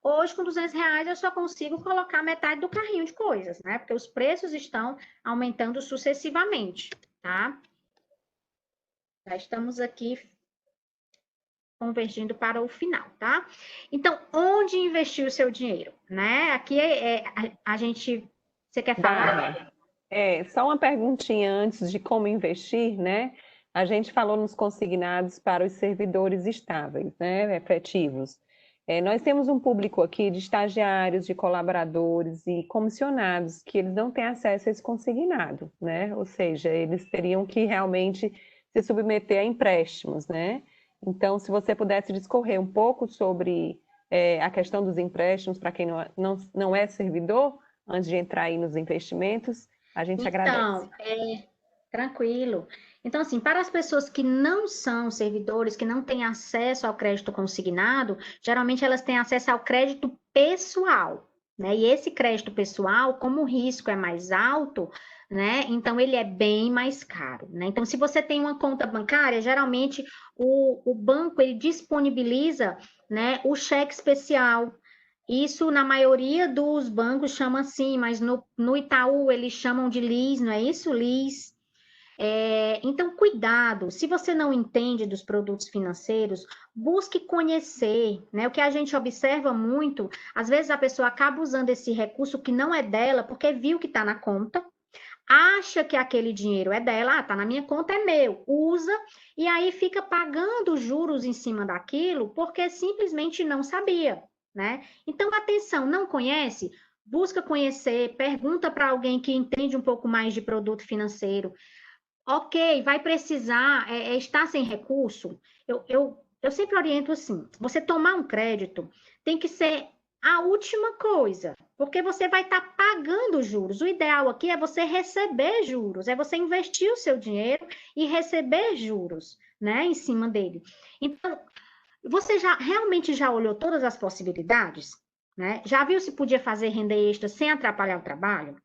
hoje com R$ 200 eu só consigo colocar metade do carrinho de coisas, né? Porque os preços estão aumentando sucessivamente, tá? Já estamos aqui convergindo para o final, tá? Então, onde investir o seu dinheiro, né? Aqui a gente... Você quer falar? Só uma perguntinha antes de como investir, né? A gente falou nos consignados para os servidores estáveis, né? Efetivos. Nós temos um público aqui de estagiários, de colaboradores e comissionados que eles não têm acesso a esse consignado, né? Ou seja, eles teriam que realmente se submeter a empréstimos, né? Então, se você pudesse discorrer um pouco sobre a questão dos empréstimos para quem não é servidor, antes de entrar aí nos investimentos, a gente agradece. Tranquilo. Então, assim, para as pessoas que não são servidores, que não têm acesso ao crédito consignado, geralmente elas têm acesso ao crédito pessoal, né? E esse crédito pessoal, como o risco é mais alto, né? Então, ele é bem mais caro, né? Então, se você tem uma conta bancária, geralmente o banco, ele disponibiliza, né, o cheque especial. Isso, na maioria dos bancos, chama assim, mas no Itaú, eles chamam de LIS, não é isso? LIS. Então, cuidado, se você não entende dos produtos financeiros, busque conhecer, né? O que a gente observa muito, às vezes a pessoa acaba usando esse recurso que não é dela, porque viu que está na conta, acha que aquele dinheiro é dela, tá na minha conta, é meu, usa, e aí fica pagando juros em cima daquilo, porque simplesmente não sabia, né? Então, atenção, não conhece? Busca conhecer, pergunta para alguém que entende um pouco mais de produto financeiro. Ok, vai precisar, está sem recurso? Eu sempre oriento assim, você tomar um crédito tem que ser a última coisa, porque você vai estar pagando juros. O ideal aqui é você receber juros, é você investir o seu dinheiro e receber juros, né, em cima dele. Então, você realmente já olhou todas as possibilidades, né? Já viu se podia fazer renda extra sem atrapalhar o trabalho?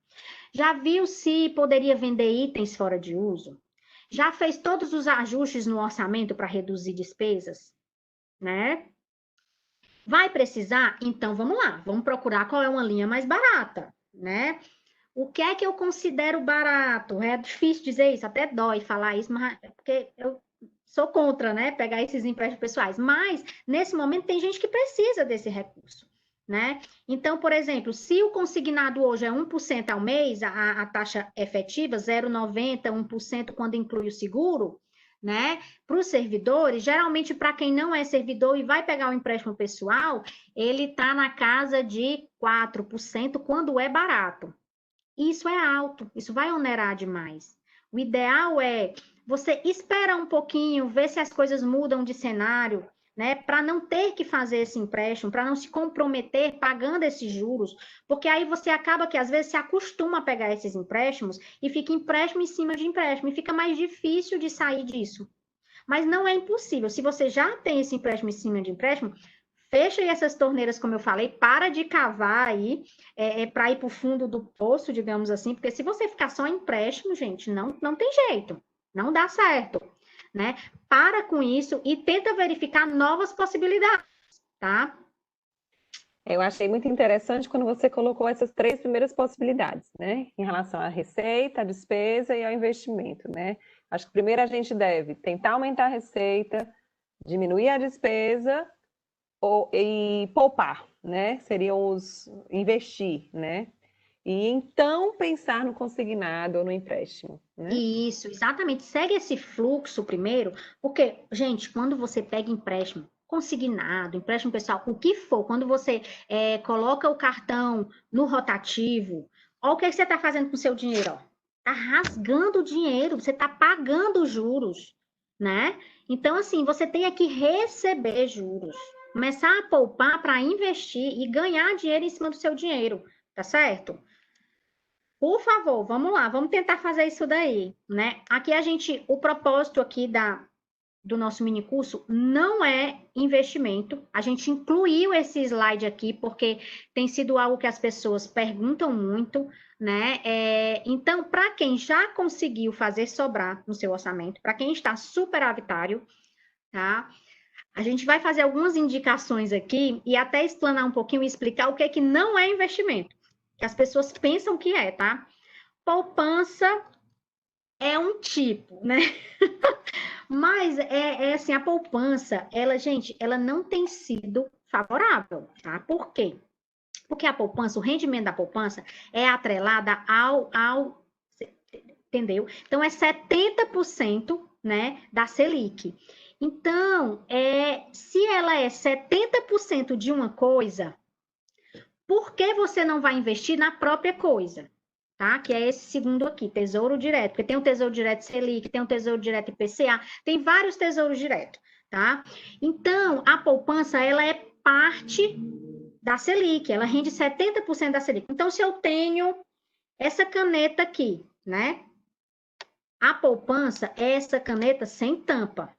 Já viu se poderia vender itens fora de uso? Já fez todos os ajustes no orçamento para reduzir despesas, né? Vai precisar? Então vamos lá, vamos procurar qual é uma linha mais barata, né? O que é que eu considero barato? É difícil dizer isso, até dói falar isso, mas porque eu sou contra, né? Pegar esses empréstimos pessoais. Mas nesse momento tem gente que precisa desse recurso, né? Então, por exemplo, se o consignado hoje é 1% ao mês, a taxa efetiva 0,90, 1% quando inclui o seguro, né? Para os servidores, geralmente para quem não é servidor e vai pegar o empréstimo pessoal, ele está na casa de 4% quando é barato. Isso é alto, isso vai onerar demais. O ideal é você esperar um pouquinho, ver se as coisas mudam de cenário, né? Para não ter que fazer esse empréstimo, para não se comprometer pagando esses juros, porque aí você acaba que às vezes se acostuma a pegar esses empréstimos e fica empréstimo em cima de empréstimo, e fica mais difícil de sair disso. Mas não é impossível. Se você já tem esse empréstimo em cima de empréstimo, fecha aí essas torneiras, como eu falei, para de cavar aí, para ir para o fundo do poço, digamos assim, porque se você ficar só em empréstimo, gente, não tem jeito, não dá certo, né? Para com isso e tenta verificar novas possibilidades, tá? Eu achei muito interessante quando você colocou essas 3 primeiras possibilidades, né? Em relação à receita, à despesa e ao investimento, né? Acho que primeiro a gente deve tentar aumentar a receita, diminuir a despesa e poupar, né? Seriam os investir, né? E então pensar no consignado ou no empréstimo, né? Isso, exatamente. Segue esse fluxo primeiro, porque, gente, quando você pega empréstimo consignado, empréstimo pessoal, o que for, quando você coloca o cartão no rotativo, olha o que você está fazendo com o seu dinheiro, ó. Tá rasgando o dinheiro, você está pagando juros, né? Então, assim, você tem que receber juros, começar a poupar para investir e ganhar dinheiro em cima do seu dinheiro, tá certo? Por favor, vamos lá, vamos tentar fazer isso daí, né? Aqui o propósito aqui do nosso mini curso não é investimento. A gente incluiu esse slide aqui porque tem sido algo que as pessoas perguntam muito, né? Então, para quem já conseguiu fazer sobrar no seu orçamento, para quem está superavitário, tá? A gente vai fazer algumas indicações aqui e até explanar um pouquinho e explicar o que é que não é investimento, que as pessoas pensam que é, tá? Poupança é um tipo, né? Mas assim, a poupança, gente, ela não tem sido favorável, tá? Por quê? Porque a poupança, o rendimento da poupança é atrelada entendeu? Então, é 70%, né, da Selic. Então, se ela é 70% de uma coisa, por que você não vai investir na própria coisa? Tá? Que é esse segundo aqui, Tesouro Direto, porque tem o Tesouro Direto Selic, tem o Tesouro Direto IPCA, tem vários tesouros diretos, tá? Então, a poupança, ela é parte da Selic, ela rende 70% da Selic. Então, se eu tenho essa caneta aqui, né? A poupança é essa caneta sem tampa.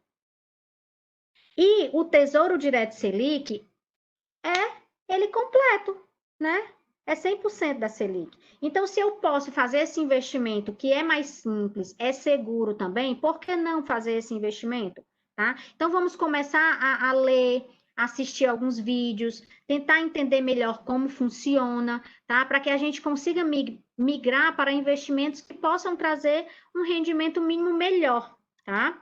E o Tesouro Direto Selic ele completo, né? É 100% da Selic. Então, se eu posso fazer esse investimento que é mais simples, é seguro também, por que não fazer esse investimento? Tá? Então, vamos começar a ler, assistir alguns vídeos, tentar entender melhor como funciona, tá? Para que a gente consiga migrar para investimentos que possam trazer um rendimento mínimo melhor, tá?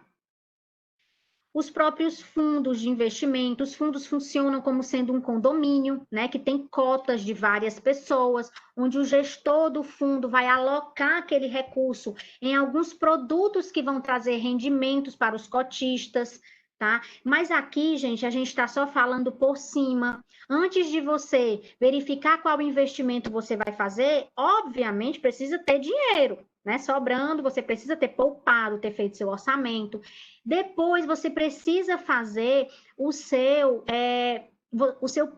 os próprios fundos de investimento. Os fundos funcionam como sendo um condomínio, né, que tem cotas de várias pessoas, onde o gestor do fundo vai alocar aquele recurso em alguns produtos que vão trazer rendimentos para os cotistas, tá? Mas aqui, gente, a gente está só falando por cima. Antes de você verificar qual investimento você vai fazer, obviamente precisa ter dinheiro, né? Sobrando, você precisa ter poupado, ter feito seu orçamento. Depois você precisa fazer o seu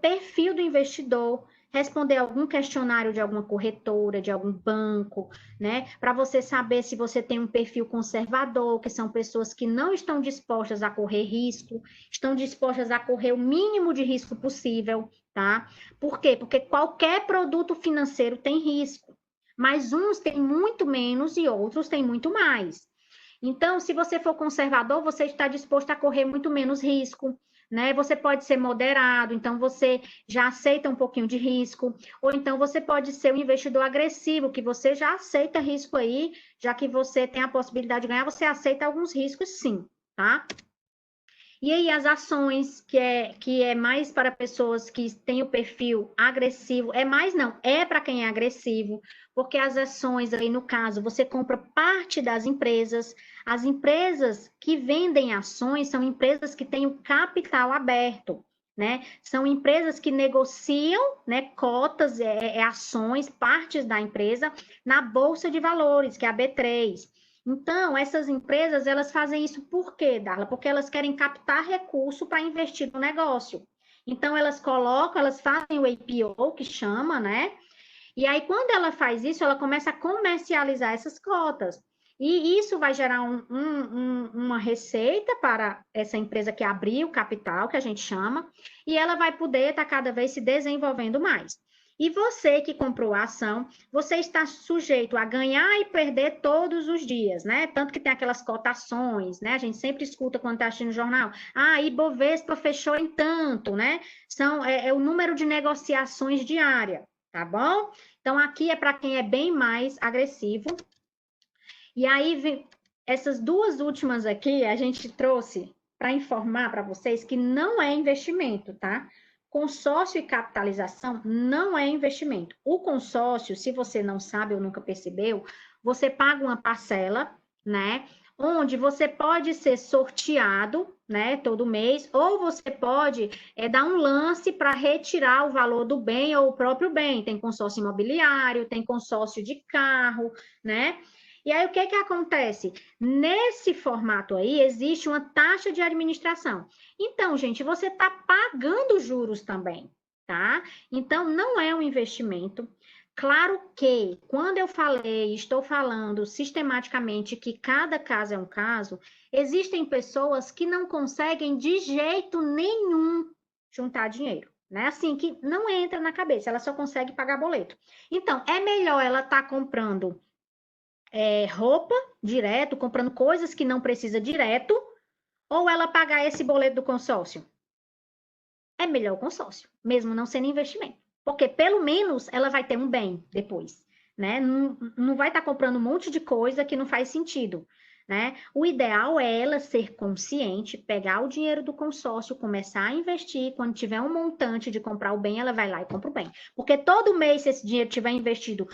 perfil do investidor, responder algum questionário de alguma corretora, de algum banco, né? Para você saber se você tem um perfil conservador, que são pessoas que não estão dispostas a correr risco, estão dispostas a correr o mínimo de risco possível, tá? Por quê? Porque qualquer produto financeiro tem risco, mas uns têm muito menos e outros têm muito mais. Então, se você for conservador, você está disposto a correr muito menos risco, né? Você pode ser moderado, então você já aceita um pouquinho de risco, ou então você pode ser um investidor agressivo, que você já aceita risco aí, já que você tem a possibilidade de ganhar, você aceita alguns riscos sim, tá? E aí as ações, que é mais para pessoas que têm o perfil agressivo, é para quem é agressivo, porque as ações aí, no caso, você compra parte das empresas, as empresas que vendem ações são empresas que têm o capital aberto, né? São empresas que negociam, né, cotas, ações, partes da empresa na Bolsa de Valores, que é a B3. Então, essas empresas, elas fazem isso por quê, Darla? Porque elas querem captar recurso para investir no negócio. Então, elas fazem o IPO, que chama, né? E aí, quando ela faz isso, ela começa a comercializar essas cotas. E isso vai gerar uma receita para essa empresa que abriu o capital, que a gente chama, e ela vai poder estar cada vez se desenvolvendo mais. E você que comprou a ação, você está sujeito a ganhar e perder todos os dias, né? Tanto que tem aquelas cotações, né? A gente sempre escuta quando está assistindo o jornal. Ah, Ibovespa fechou em tanto, né? É o número de negociações diária, tá bom? Então, aqui é para quem é bem mais agressivo. E aí, essas duas últimas aqui, a gente trouxe para informar para vocês que não é investimento, tá? Consórcio e capitalização não é investimento. O consórcio, se você não sabe ou nunca percebeu, você paga uma parcela, né? Onde você pode ser sorteado, né, todo mês, ou você pode dar um lance para retirar o valor do bem ou o próprio bem. Tem consórcio imobiliário, tem consórcio de carro, né? E aí, o que que acontece? Nesse formato aí, existe uma taxa de administração. Então, gente, você está pagando juros também, tá? Então, não é um investimento. Claro que, quando eu estou falando sistematicamente que cada caso é um caso, existem pessoas que não conseguem de jeito nenhum juntar dinheiro, né? Assim, que não entra na cabeça, ela só consegue pagar boleto. Então, é melhor ela estar comprando roupa direto, comprando coisas que não precisa direto, ou ela pagar esse boleto do consórcio? É melhor o consórcio, mesmo não sendo investimento. Porque pelo menos ela vai ter um bem depois, né? Não vai estar comprando um monte de coisa que não faz sentido, né? O ideal é ela ser consciente, pegar o dinheiro do consórcio, começar a investir, quando tiver um montante de comprar o bem, ela vai lá e compra o bem. Porque todo mês, se esse dinheiro tiver investido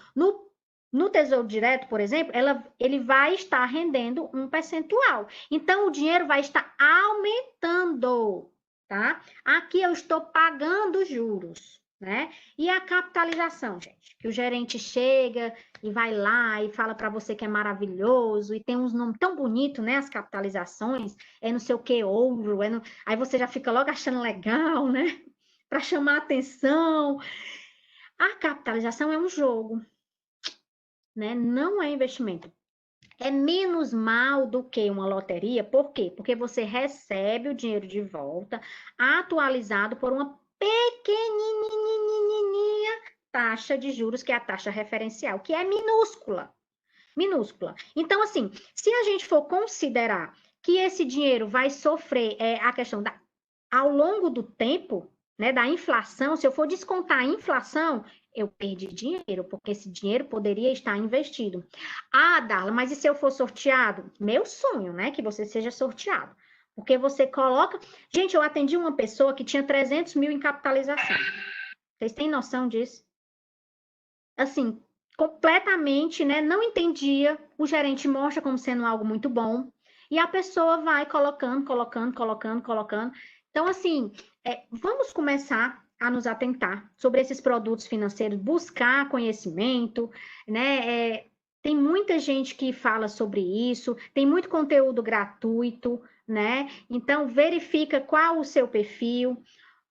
no Tesouro Direto, por exemplo, ele vai estar rendendo um percentual. Então, o dinheiro vai estar aumentando, tá? Aqui eu estou pagando juros, né? E a capitalização, gente, que o gerente chega e vai lá e fala para você que é maravilhoso, e tem uns nomes tão bonitos, né? As capitalizações, é não sei o que, ouro, aí você já fica logo achando legal, né? Para chamar atenção. A capitalização é um jogo, né? Não é investimento. É menos mal do que uma loteria, por quê? Porque você recebe o dinheiro de volta, atualizado por uma pequenininha taxa de juros, que é a taxa referencial, que é minúscula. Minúscula. Então, assim, se a gente for considerar que esse dinheiro vai sofrer a questão ao longo do tempo, né, da inflação, se eu for descontar a inflação, eu perdi dinheiro, porque esse dinheiro poderia estar investido. Ah, Darla, mas e se eu for sorteado? Meu sonho, né, que você seja sorteado. Porque você coloca... Gente, eu atendi uma pessoa que tinha 300 mil em capitalização. Vocês têm noção disso? Assim, completamente, né? Não entendia. O gerente mostra como sendo algo muito bom. E a pessoa vai colocando. Então, assim, vamos começar a nos atentar sobre esses produtos financeiros, buscar conhecimento, né? Tem muita gente que fala sobre isso, tem muito conteúdo gratuito, né? Então, verifica qual o seu perfil,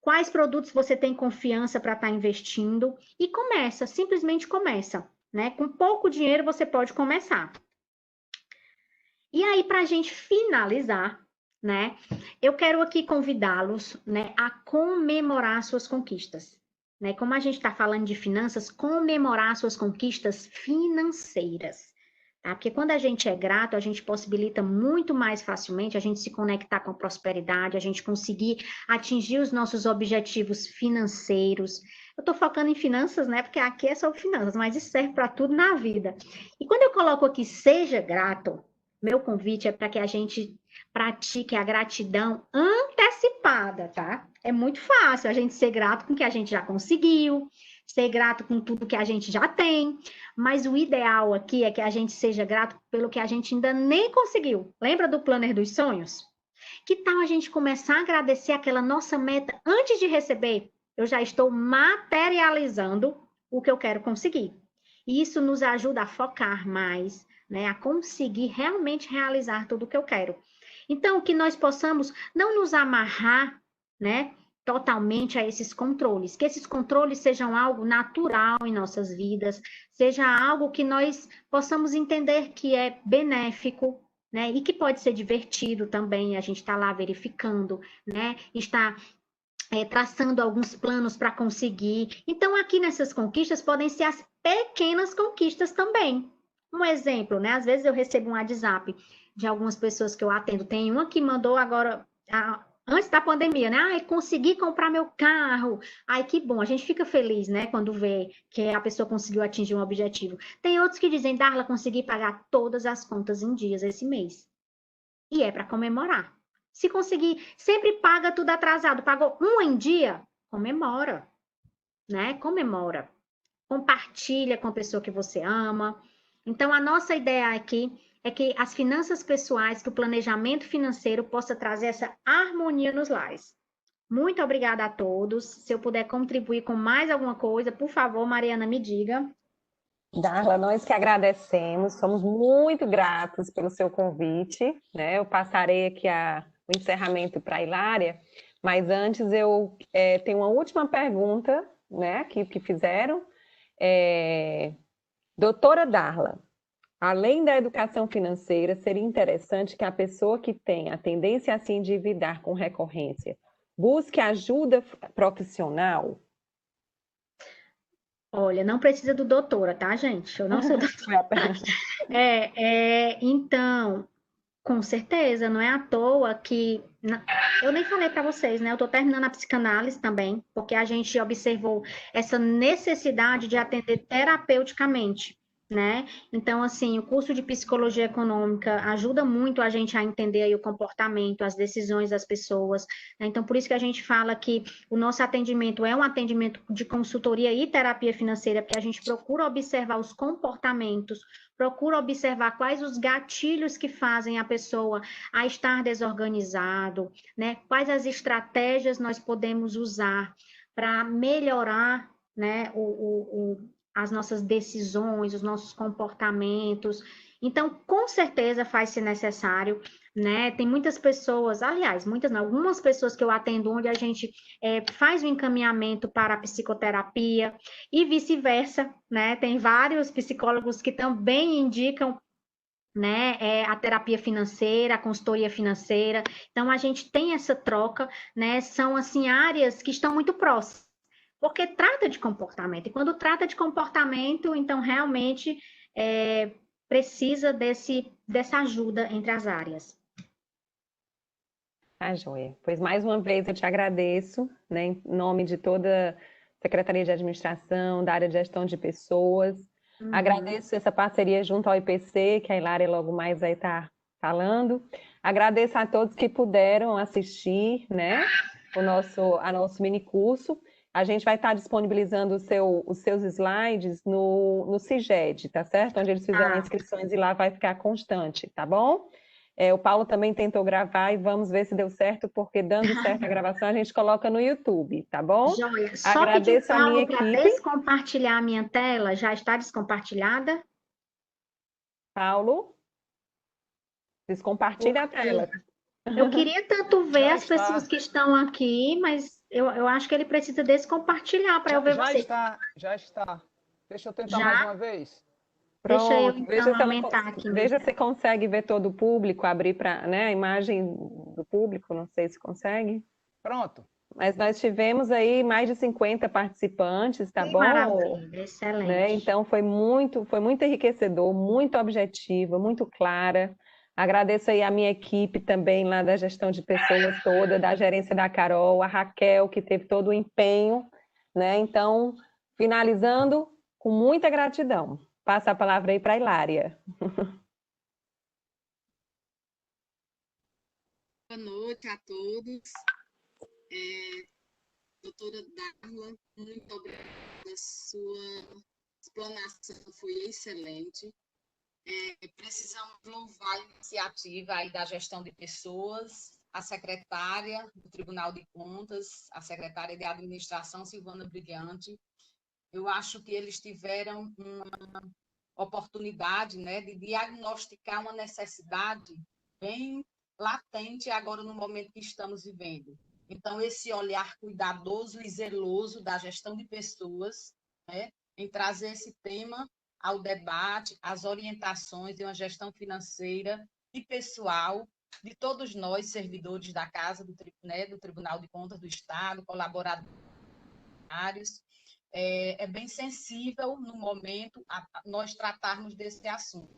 quais produtos você tem confiança para estar investindo e começa, simplesmente começa, né? Com pouco dinheiro você pode começar. E aí, para a gente finalizar, né? Eu quero aqui convidá-los, né, a comemorar suas conquistas. Né? Como a gente está falando de finanças, comemorar suas conquistas financeiras. Tá? Porque quando a gente é grato, a gente possibilita muito mais facilmente a gente se conectar com a prosperidade, a gente conseguir atingir os nossos objetivos financeiros. Eu estou focando em finanças, né? Porque aqui é sobre finanças, mas isso serve para tudo na vida. E quando eu coloco aqui, seja grato, meu convite é para que a gente pratique a gratidão antecipada, tá? É muito fácil a gente ser grato com o que a gente já conseguiu, ser grato com tudo que a gente já tem, mas o ideal aqui é que a gente seja grato pelo que a gente ainda nem conseguiu. Lembra do planner dos sonhos? Que tal a gente começar a agradecer aquela nossa meta antes de receber? Eu já estou materializando o que eu quero conseguir. E isso nos ajuda a focar mais, né, a conseguir realmente realizar tudo o que eu quero. Então, que nós possamos não nos amarrar, né, totalmente a esses controles, que esses controles sejam algo natural em nossas vidas, seja algo que nós possamos entender que é benéfico, né, e que pode ser divertido também, a gente está lá verificando, né, está traçando alguns planos para conseguir. Então, aqui nessas conquistas podem ser as pequenas conquistas também. Um exemplo, né? Às vezes eu recebo um WhatsApp de algumas pessoas que eu atendo. Tem uma que mandou agora, antes da pandemia, né? Ai, consegui comprar meu carro. Ai, que bom. A gente fica feliz, né? Quando vê que a pessoa conseguiu atingir um objetivo. Tem outros que dizem, Darla, consegui pagar todas as contas em dias esse mês. E é para comemorar. Se conseguir, sempre paga tudo atrasado. Pagou um em dia, comemora, né? Comemora. Compartilha com a pessoa que você ama. Então, a nossa ideia aqui é que as finanças pessoais, que o planejamento financeiro possa trazer essa harmonia nos lares. Muito obrigada a todos. Se eu puder contribuir com mais alguma coisa, por favor, Mariana, me diga. Darla, nós que agradecemos, somos muito gratos pelo seu convite, né? Eu passarei aqui o encerramento para a Hilária, mas antes eu tenho uma última pergunta, né, que fizeram. Doutora Darla, além da educação financeira, seria interessante que a pessoa que tem a tendência a se endividar com recorrência busque ajuda profissional? Olha, não precisa do doutora, tá, gente? Eu não sou doutora. Então, com certeza, não é à toa que... Eu nem falei para vocês, né? Eu estou terminando a psicanálise também, porque a gente observou essa necessidade de atender terapeuticamente, né? Então, assim, o curso de psicologia econômica ajuda muito a gente a entender aí o comportamento, as decisões das pessoas, né? Então, por isso que a gente fala que o nosso atendimento é um atendimento de consultoria e terapia financeira, porque a gente procura observar os comportamentos, procura observar quais os gatilhos que fazem a pessoa a estar desorganizado, né? Quais as estratégias nós podemos usar para melhorar, né, as nossas decisões, os nossos comportamentos. Então, com certeza faz-se necessário, né? Tem muitas pessoas, aliás, muitas não, algumas pessoas que eu atendo onde a gente faz o encaminhamento para a psicoterapia e vice-versa, né? Tem vários psicólogos que também indicam, né, a terapia financeira, a consultoria financeira. Então, a gente tem essa troca, né? São, assim, áreas que estão muito próximas. Porque trata de comportamento. E quando trata de comportamento, então realmente precisa dessa ajuda entre as áreas. Tá, joia. Pois mais uma vez eu te agradeço, né, em nome de toda a Secretaria de Administração, da área de gestão de pessoas. Agradeço essa parceria junto ao IPC, que a Hilária logo mais vai estar falando. Agradeço a todos que puderam assistir, né, a nosso mini curso. A gente vai estar disponibilizando os seus slides no Ciged, tá certo? Onde eles fizeram inscrições e lá vai ficar constante, tá bom? O Paulo também tentou gravar e vamos ver se deu certo, porque dando certo a gravação a gente coloca no YouTube, tá bom? Joia. Só Agradeço a minha para equipe. descompartilhar a minha tela. Já está descompartilhada? Paulo, descompartilha a tela. Eu queria tanto ver Já as está. pessoas que estão aqui, mas eu acho que ele precisa descompartilhar para eu ver você. Já está. Deixa eu tentar Já? mais uma vez. Deixa eu, Pronto, então, aumentar aqui. veja se consegue ver todo o público, abrir para, né, a imagem do público, não sei se consegue. Pronto. Mas nós tivemos aí mais de 50 participantes, tá Que bom? maravilha, excelente. Né? Então foi muito enriquecedor, muito objetiva, muito clara. Agradeço aí a minha equipe também lá da gestão de pessoas toda, da gerência da Carol, a Raquel, que teve todo o empenho, né? Então, finalizando, com muita gratidão. Passa a palavra aí para a Hilária. Boa noite a todos. Doutora Darla, muito obrigada. Sua explanação foi excelente. Precisamos louvar a iniciativa aí da gestão de pessoas, a secretária do Tribunal de Contas, a secretária de Administração, Silvana Brilhante. Eu acho que eles tiveram uma oportunidade, né, de diagnosticar uma necessidade bem latente agora no momento que estamos vivendo. Então, esse olhar cuidadoso e zeloso da gestão de pessoas, né, em trazer esse tema ao debate, as orientações de uma gestão financeira e pessoal de todos nós, servidores da Casa, do Tribunal de Contas do Estado, colaboradores, é bem sensível no momento a nós tratarmos desse assunto.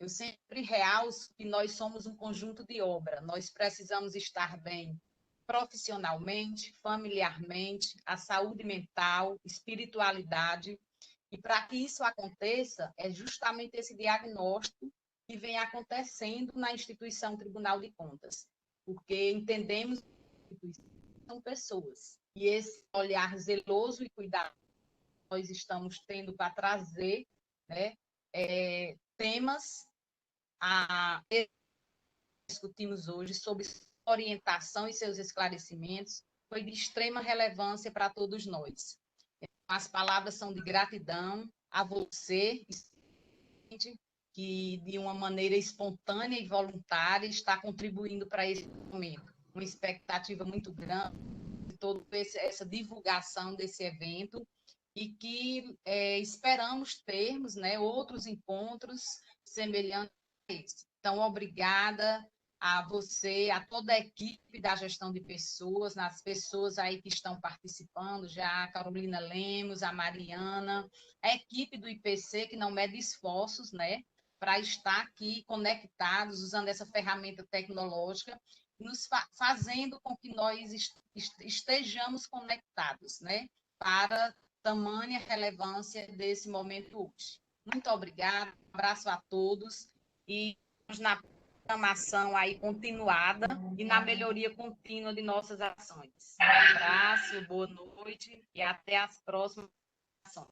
Eu sempre realço que nós somos um conjunto de obra, nós precisamos estar bem profissionalmente, familiarmente, a saúde mental, espiritualidade, e para que isso aconteça, é justamente esse diagnóstico que vem acontecendo na instituição Tribunal de Contas, porque entendemos que são pessoas, e esse olhar zeloso e cuidadoso nós estamos tendo para trazer, né, temas a discutimos hoje sobre orientação e seus esclarecimentos, foi de extrema relevância para todos nós. As palavras são de gratidão a você, que de uma maneira espontânea e voluntária está contribuindo para esse momento. Uma expectativa muito grande de toda essa divulgação desse evento e que esperamos termos, né, outros encontros semelhantes a esse. Então, obrigada a você, a toda a equipe da gestão de pessoas, nas pessoas aí que estão participando, já a Carolina Lemos, a Mariana, a equipe do IPC, que não mede esforços, né, para estar aqui conectados, usando essa ferramenta tecnológica, nos fazendo com que nós estejamos conectados, né, para tamanha relevância desse momento hoje. Muito obrigada, um abraço a todos e na programação aí continuada e na melhoria contínua de nossas ações. Um abraço, boa noite e até as próximas ações.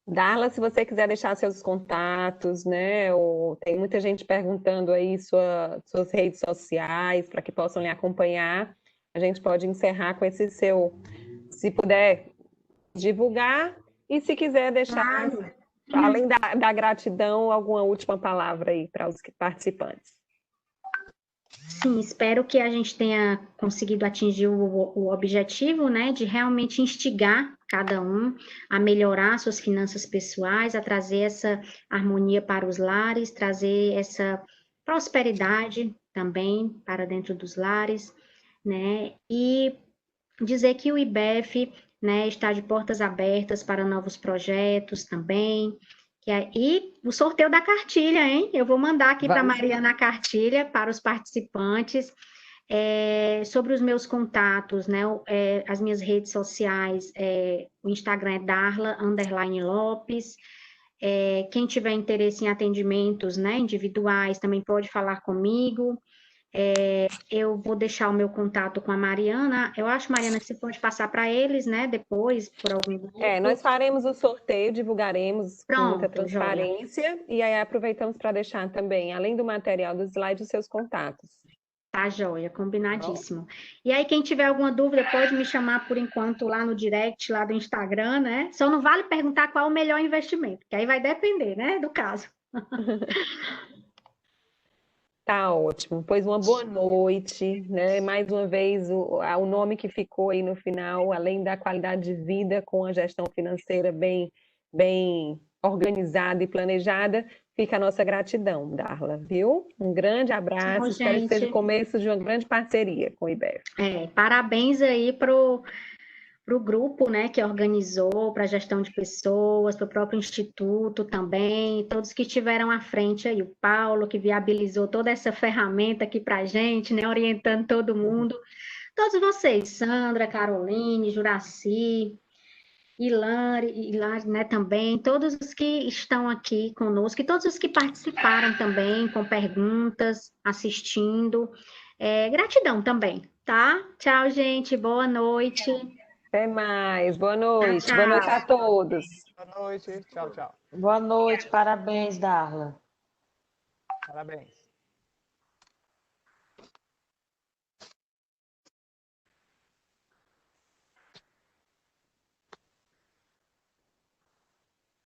Darla, se você quiser deixar seus contatos, né? Tem muita gente perguntando aí suas redes sociais para que possam lhe acompanhar. A gente pode encerrar com esse seu, se puder divulgar, e se quiser deixar, além da gratidão, alguma última palavra aí para os participantes. Sim, espero que a gente tenha conseguido atingir o objetivo, né, de realmente instigar cada um a melhorar suas finanças pessoais, a trazer essa harmonia para os lares, trazer essa prosperidade também para dentro dos lares, né, e dizer que o IBEF, né, está de portas abertas para novos projetos também. E o sorteio da cartilha, hein? Eu vou mandar aqui para a Mariana a cartilha para os participantes. Sobre os meus contatos, né? As minhas redes sociais, o Instagram é Darla_Lopes. Quem tiver interesse em atendimentos, né, individuais, também pode falar comigo. Eu vou deixar o meu contato com a Mariana. Eu acho, Mariana, que você pode passar para eles, né, depois, por algum grupo. Nós faremos o sorteio, divulgaremos com muita Pronto, joia. transparência, e aí aproveitamos para deixar também, além do material do slide, os seus contatos. Tá, joia, combinadíssimo. E aí, quem tiver alguma dúvida, pode me chamar por enquanto lá no direct, lá do Instagram, né? Só não vale perguntar qual o melhor investimento, que aí vai depender, né, do caso. Tá ótimo, pois uma boa noite, né? Mais uma vez, o nome que ficou aí no final, além da qualidade de vida com a gestão financeira bem organizada e planejada, fica a nossa gratidão, Darla, viu? Um grande abraço, espero que seja o começo de uma grande parceria com o IBEF. Parabéns aí pro grupo, né, que organizou, para a gestão de pessoas, para o próprio Instituto também, todos que estiveram à frente aí, o Paulo, que viabilizou toda essa ferramenta aqui para a gente, né, orientando todo mundo, todos vocês, Sandra, Caroline, Juraci, Hilari, né, também, todos os que estão aqui conosco, e todos os que participaram também, com perguntas, assistindo, gratidão também, tá? Tchau, gente, boa noite. Até mais, boa noite. Tchau. Boa noite a todos. Boa noite, tchau, tchau. Boa noite, parabéns, Darla. Parabéns.